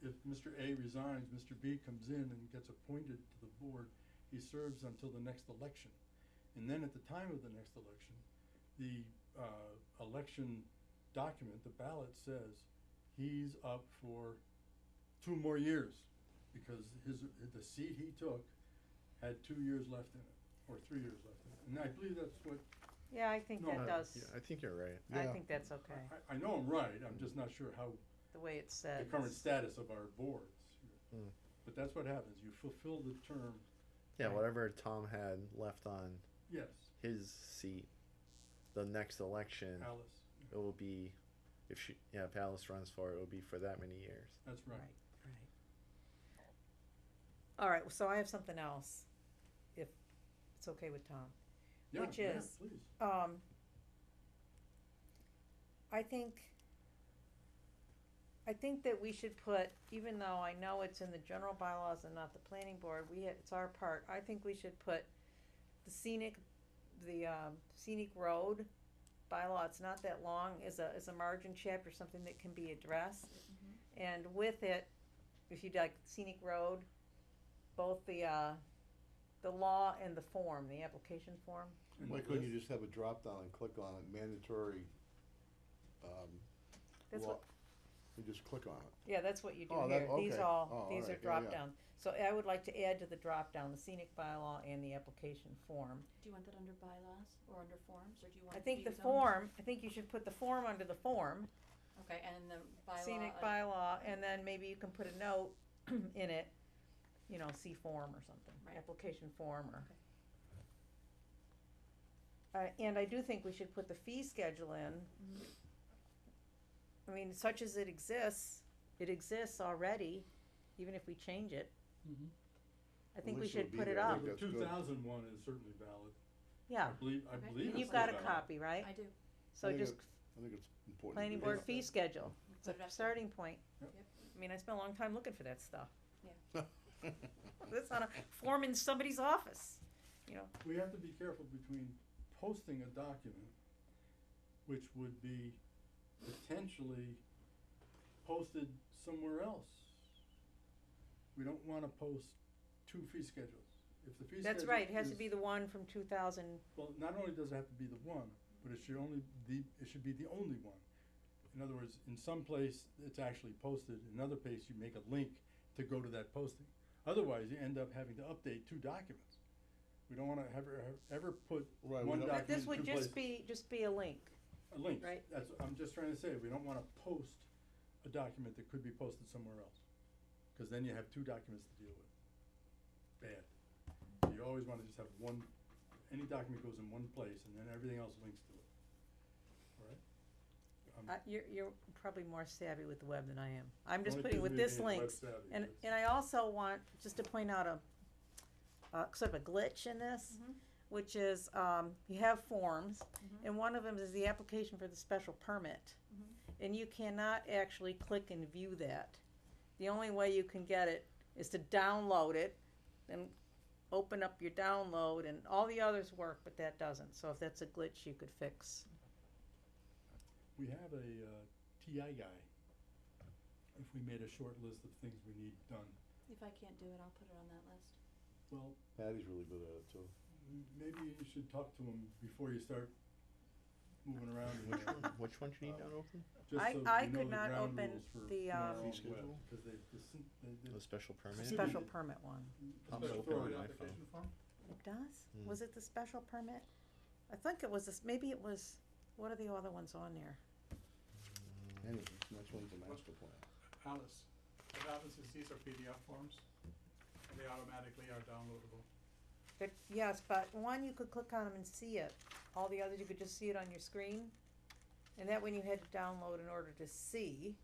If Mr. A resigns, Mr. B comes in and gets appointed to the board, he serves until the next election. And then at the time of the next election, the election document, the ballot says he's up for 2 more years because the seat he took had 2 years left in it, or 3 years left in it. And I believe that's what, Yeah, I think No, that does, Yeah, I think you're right. I Yeah. think that's okay, I know I'm right, I'm just not sure how the way it's the said. current status of our boards. Mm. But that's what happens, you fulfill the term, Yeah, whatever Tom had left on yes, his seat, the next election, Alice, it will be, if Alice runs for it, it will be for that many years. that's right. Right. Alright, so I have something else, if it's okay with Tom. Yeah, Which yeah, is- please. I think that we should put, even though I know it's in the general bylaws and not the planning board, it's our part, I think we should put the scenic road bylaw, it's not that long, is a margin chapter, something that can be addressed. And with it, if you'd like scenic road, both the law and the form, the application form. And Why the couldn't you list. just have a drop down and click on it, mandatory, That's law, what, you just click on it. yeah, that's what you do Oh, that- here, these okay. all, Oh, these are alright, yeah, drop yeah. down. So I would like to add to the drop down, the scenic bylaw and the application form. Do you want that under bylaws or under forms, or do you want I it to think be the its own? form, I think you should put the form under the form, Okay, and the bylaw. scenic bylaw, and then maybe you can put a note in it, you know, see form or something, Right. application form or. Okay. And I do think we should put the fee schedule in. I mean, such as it exists already, even if we change it, Mhm. I think we least it would should be put it there. I up, think The that's good. 2001 is certainly valid. yeah, I believe Okay. it's you've still got a valid. copy, right? I do. So I think just I think it's important. to planning do board that. fee schedule, it's Put it a up there. starting point. Yep. Yep. I mean, I spent a long time looking for that stuff, Yeah. that's on a form in somebody's office, you know. We have to be careful between posting a document, which would be potentially posted somewhere else. We don't wanna post 2 fee schedules. If the fee schedule That's right, it has to is- be the one from 2000, Well, not only does it have to be the one, but it should be the only one. In other words, in some place, it's actually posted, in another place, you make a link to go to that posting. Otherwise, you end up having to update 2 documents. We don't wanna ever put Right, we one don't- document but in this 2 would places. just be a link. A link, right. that's, I'm just trying to say, we don't wanna post a document that could be posted somewhere else. Cause then you have 2 documents to deal with. Bad. You always wanna just have one, any document goes in one place and then everything else links to it. Alright? You're probably more savvy with the web than I am. I'm just Only putting 'cause with we this ain't web links, savvy, and, that's- and I also want, just to point out sort of a glitch in this, which is, you have forms, and one of them is the application for the special permit. And you cannot actually click and view that. The only way you can get it is to download it, and open up your download, and all the others work, but that doesn't, so if that's a glitch, you could fix. We have a TI guy, if we made a short list of things we need done. If I can't do it, I'll put it on that list. Well, Patty's really good at it too. maybe you should talk to him before you start moving around in Which there. one, which one do you need to open? Just I- so I you know could the not ground open rules for the, our Fee own schedule? web, 'cause they The special permit? special permit one. I'm Special open on permit. my Application phone. form? It does? Mm. Was it the special permit? I think it was this, maybe it was, what are the other ones on there? Anyway, next one's the master plan. Alice, what happens is these are PDF forms, and they automatically are downloadable. Yes, but one, you could click on them and see it. All the others, you could just see it on your screen. And that one you had to download in order to see.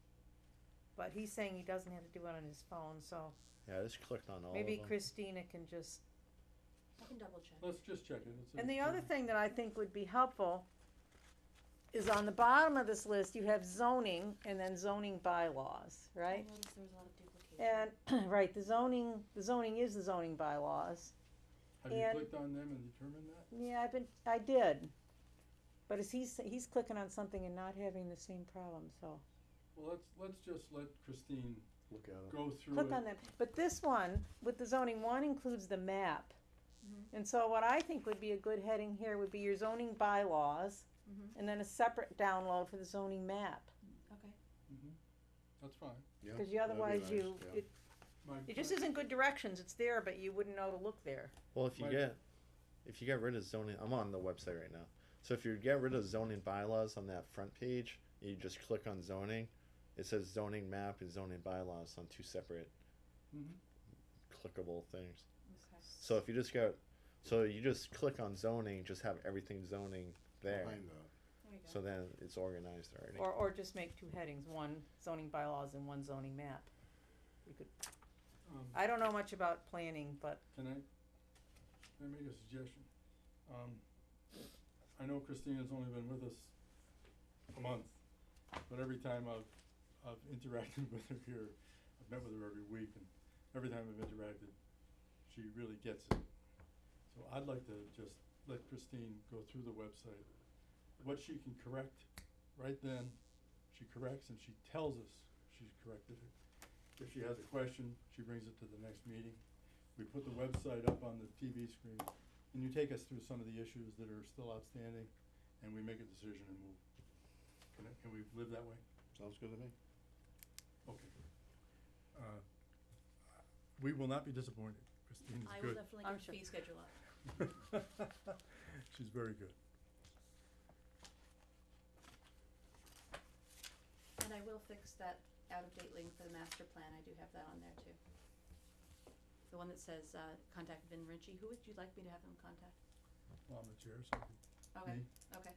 But he's saying he doesn't have to do it on his phone, so Yeah, I just clicked on all maybe of them. Christina can just. I can double check. Let's just check it. It's a- And the other thing that I think would be helpful is on the bottom of this list, you have zoning and then zoning bylaws, right? I noticed there was a lot of duplication. And, right, the zoning is the zoning bylaws. Have you and- clicked on them and determined that? Yeah, I did. But is he's clicking on something and not having the same problem, so. Well, let's just let Christine Look at it. go through it. Click on them. But this one, with the zoning, one includes the map. Mhm. And so what I think would be a good heading here would be your zoning bylaws, Mhm. and then a separate download for the zoning map. Okay. That's fine. Yeah, Cause that'd be otherwise nice, you, yeah. it just isn't good directions, it's there, but you wouldn't know to look there. Well, if you My- get rid of zoning, I'm on the website right now. So if you get rid of zoning bylaws on that front page, you just click on zoning. It says zoning map and zoning bylaws on two separate Mhm. clickable things. Okay. So if you just click on zoning, just have everything zoning there. Behind that. There you go. So then it's organized already. Or just make two headings, one zoning bylaws and one zoning map. You could, I don't know much about planning, but Can I make a suggestion? I know Christina's only been with us a month, but every time I've interacted with her here, I've met with her every week, and every time I've interacted, she really gets it. So I'd like to just let Christine go through the website. What she can correct, right then, she corrects and she tells us she's corrected it. If she has a question, she brings it to the next meeting. We put the website up on the TV screen, and you take us through some of the issues that are still outstanding, and we make a decision and move. Can we live that way? Sounds good to me. Okay. We will not be disappointed. Christine I is will good. definitely I'm get sure. fee schedule up. She's very good. And I will fix that out-of-date link for the master plan, I do have that on there too. The one that says, contact Vin Ritchie, who would you like me to have him contact? Well, I'm the chair, so Okay, Me? okay.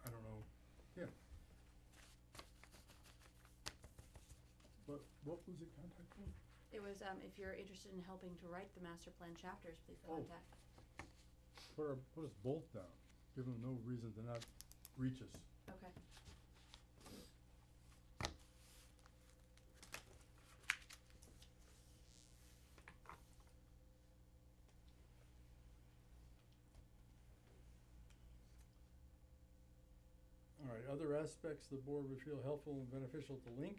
I don't know, yeah. What was the contact for? It was, if you're interested in helping to write the master plan chapters, please Oh. contact. Put us both down. Give them no reason to not reach us. Okay. All right, other aspects the board would feel helpful and beneficial to link?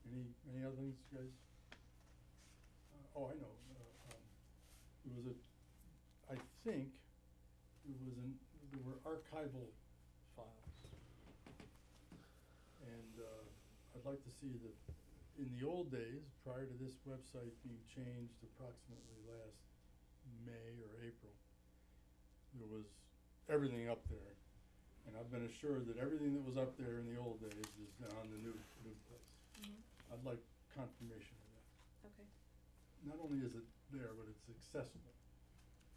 Any other things, guys? Oh, I know, it was I think there were archival files. And, I'd like to see that in the old days, prior to this website being changed approximately last May or April, there was everything up there. And I've been assured that everything that was up there in the old days is now on the new place. Mhm. I'd like confirmation of that. Okay. Not only is it there, but it's accessible.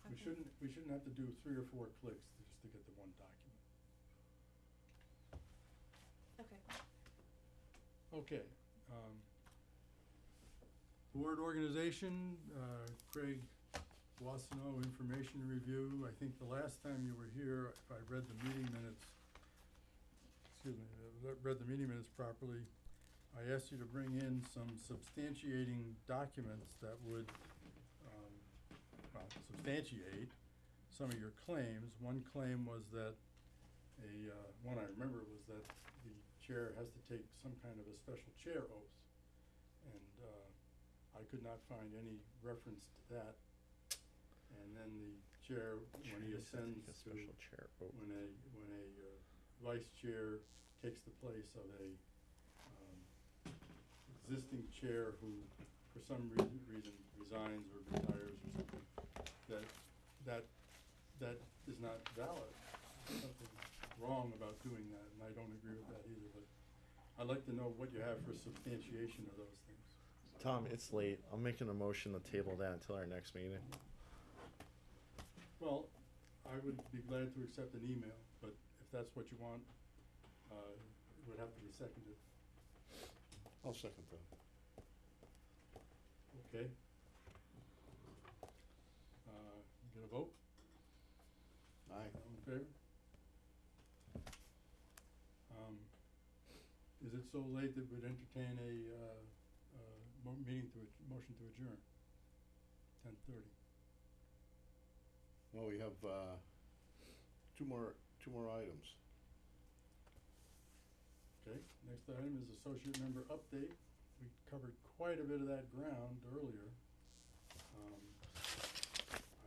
We Okay. shouldn't have to do 3 or 4 clicks just to get the one document. Okay. Okay, board organization, Craig Wassano, information review. I think the last time you were here, if I read the meeting minutes, read the meeting minutes properly, I asked you to bring in some substantiating documents that would, substantiate some of your claims. One claim was that one I remember was that the chair has to take some kind of a special chair oath. And I could not find any reference to that. And then the chair, when he Needs to ascends take a to, special chair vote. when a vice chair takes the place of a, existing chair who, for some reason resigns or retires or something, that is not valid. There's something wrong about doing that, and I don't agree with that either, but I'd like to know what you have for substantiation of those things. Tom, it's late. I'm making a motion to table that until our next meeting. Well, I would be glad to accept an email, but if that's what you want, it would have to be seconded. I'll second that. Okay. Get a vote? Aye. All in favor? Is it so late that we'd entertain a, motion to adjourn? 10:30. Well, we have, two more items. Okay, next item is associate member update. We covered quite a bit of that ground earlier.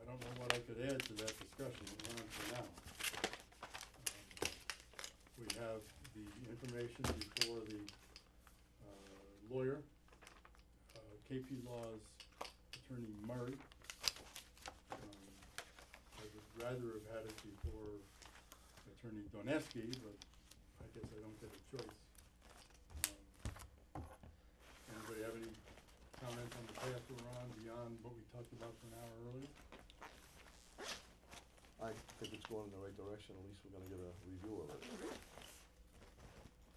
I don't know what I could add to that discussion, we're on for now. We have the information before the, lawyer, KP Law's attorney Murray. I would rather have had it before Attorney Doneski, but I guess I don't get a choice. Anybody have any comments on the path we're on beyond what we talked about for an hour earlier? I think it's going in the right direction, at least we're gonna get a review of it.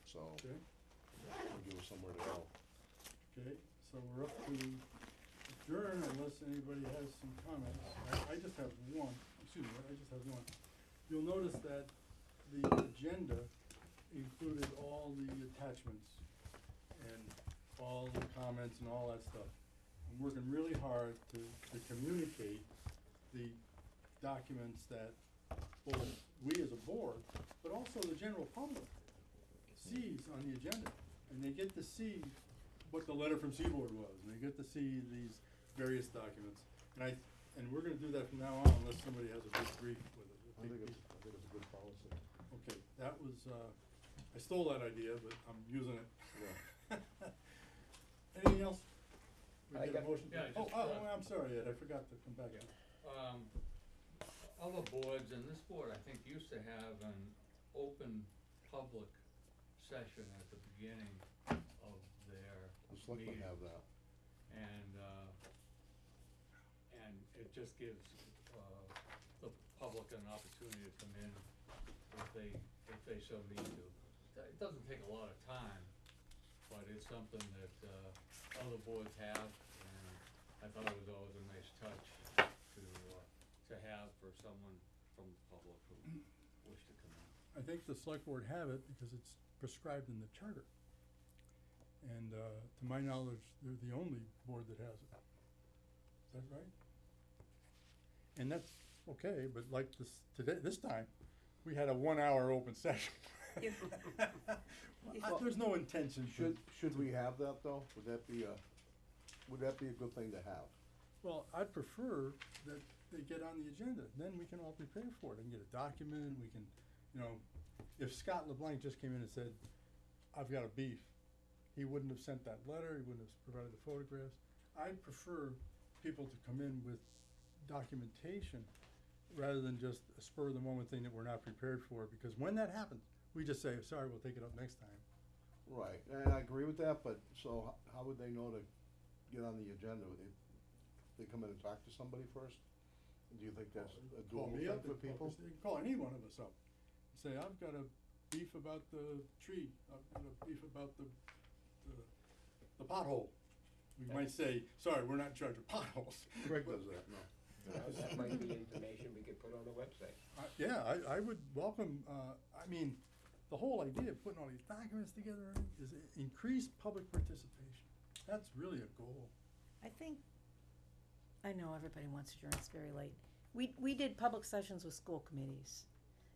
So, Okay, it'll give us somewhere to go. okay, so we're up to adjourn unless anybody has some comments. I just have one, excuse me, I just have one. You'll notice that the agenda included all the attachments and all the comments and all that stuff. I'm working really hard to communicate the documents that both we as a board, but also the general public sees on the agenda. And they get to see what the letter from Seaboard was, and they get to see these various documents. And we're gonna do that from now on unless somebody has a big grief with it. I think it's a good policy. Okay, that was, I stole that idea, but I'm using it. Yeah. Anything else? We I get a got- motion? Yeah, Oh, just, I'm sorry, Ed, I forgot to come back to you. Other boards, and this board, I think, used to have an open public session at the beginning of their The selectmen meeting. have that. And it just gives, the public an opportunity to come in if they so need to. It doesn't take a lot of time, but it's something that, other boards have, and I thought it was always a nice touch to have for someone from the public who wished to come in. I think the select board have it because it's prescribed in the charter. And, to my knowledge, they're the only board that has it. Is that right? And that's okay, but like this time, we had a 1 hour open session. There's no intention to. Should we have that though? Would that be a good thing to have? Well, I'd prefer that they get on the agenda, then we can all prepare for it and get a document, we can, if Scott LeBlanc just came in and said, I've got a beef, he wouldn't have sent that letter, he wouldn't have provided the photographs. I prefer people to come in with documentation rather than just a spur of the moment thing that we're not prepared for, because when that happens, we just say, sorry, we'll take it up next time. Right, and I agree with that, but so how would they know to get on the agenda? They come in and talk to somebody first? Do you think that's a Call doable me thing up, for people? they can call any one of us up, say, I've got a beef about the tree, I've got a beef about the pothole. We might say, sorry, we're not in charge of potholes. Greg does that, no. That might be information we could put on the website. Yeah, I would welcome, the whole idea of putting all these documents together is increase public participation. That's really a goal. I think, I know everybody wants to adjourn, it's very late. We did public sessions with school committees,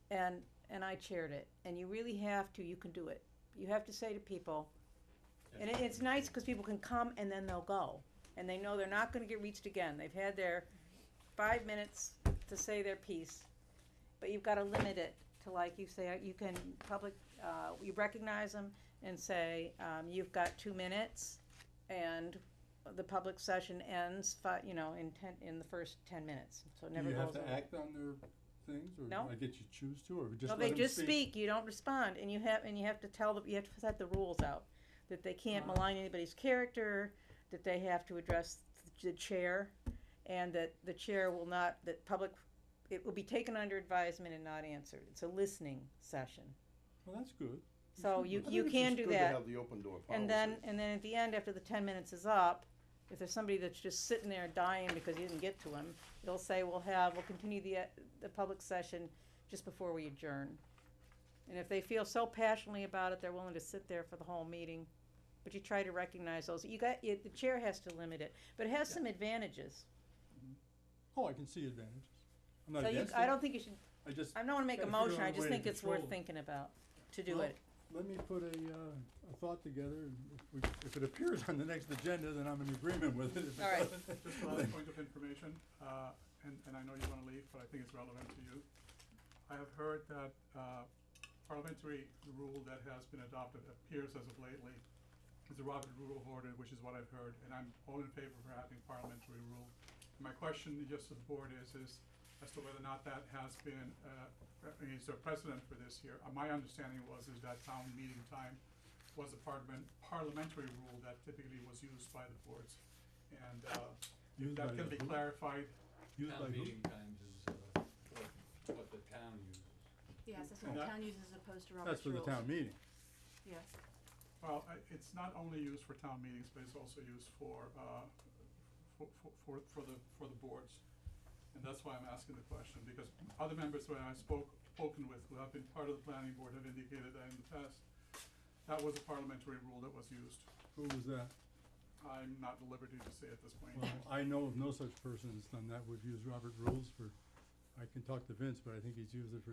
and I chaired it, and you really have to, you can do it. You have to say to people, and it's nice because people can come and then they'll go, and they know they're not gonna get reached again. They've had their 5 minutes, to say their piece, but you've gotta limit it to, like you say, you can you recognize them and say, you've got 2 minutes, and the public session ends in the first 10 minutes, so it Do never you goes have to over. act on their things, or No. I get you choose to, or just No, let they them just speak? speak, you don't respond, and you have to tell them, you have to set the rules out, that they can't malign anybody's character, that they have to address the chair, and that the chair will not, it will be taken under advisement and not answered. It's a listening session. Well, that's good. So That's you, good. I you think it's can just do good to that. have the open door policy. And then at the end, after the 10 minutes is up, if there's somebody that's just sitting there dying because you didn't get to them, they'll say, we'll continue the public session just before we adjourn. And if they feel so passionately about it, they're willing to sit there for the whole meeting. But you try to recognize those. The chair has to limit it, but it has some advantages. Oh, I can see advantages. I'm not So against it. I don't think you should, I just, I don't wanna make a gotta figure motion, out I a just way to think it's worth control it. thinking about, to do Well, it. let me put a thought together, and if it appears on the next agenda, then I'm in agreement with it. If it All right. doesn't, Just a last point of information, and I know you wanna leave, but I think it's relevant to you. I have heard that, parliamentary rule that has been adopted appears as of lately is the Robert Rule of Order, which is what I've heard, and I'm all in favor for having parliamentary rule. And my question just to the board is as to whether or not that has been, is there a precedent for this here? My understanding is that town meeting time was a parliamentary rule that typically was used by the boards. And, if Used that by can the be who? clarified, Used by Town who? meeting times is, what the town uses. Yes, that's And what that- town uses as opposed to That's Robert's for the rules. town meeting. Yes. well, it's not only used for town meetings, but it's also used for the boards. And that's why I'm asking the question, because other members who I've spoken with who have been part of the planning board have indicated that in the past, that was a parliamentary rule that was used. Who was that? I'm not at liberty to say at this point. Well, I know of no such person that's done that, would use Robert rules for, I can talk to Vince, but I think he's used it for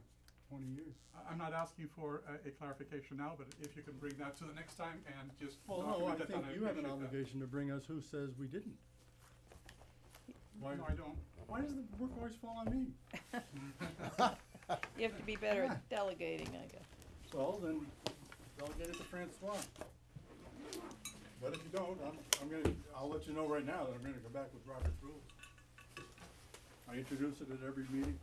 20 years. I'm not asking for a clarification now, but if you can bring that to the next time and just Well, no, I document that, think then I you have an appreciate that. obligation to bring us who says we didn't. Why, No, I don't. why does the work always fall on me? You have to be better at delegating, I guess. Well, then, delegate it to Francois. But if you don't, I'll let you know right now that I'm gonna go back with Robert's rules. I introduce it at every meeting,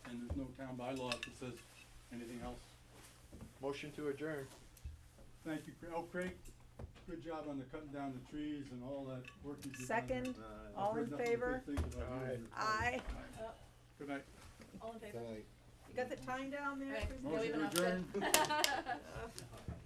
and there's no town bylaw that says anything else. Motion to adjourn. Thank you, Craig, good job on the cutting down the trees and all that work you did. Second, I've all heard in nothing but favor? good things about you and your Aye. Good night. All in favor? Can I- You got the time down there? Right. Chris? Yeah, we Motion have to enough. adjourn. Good.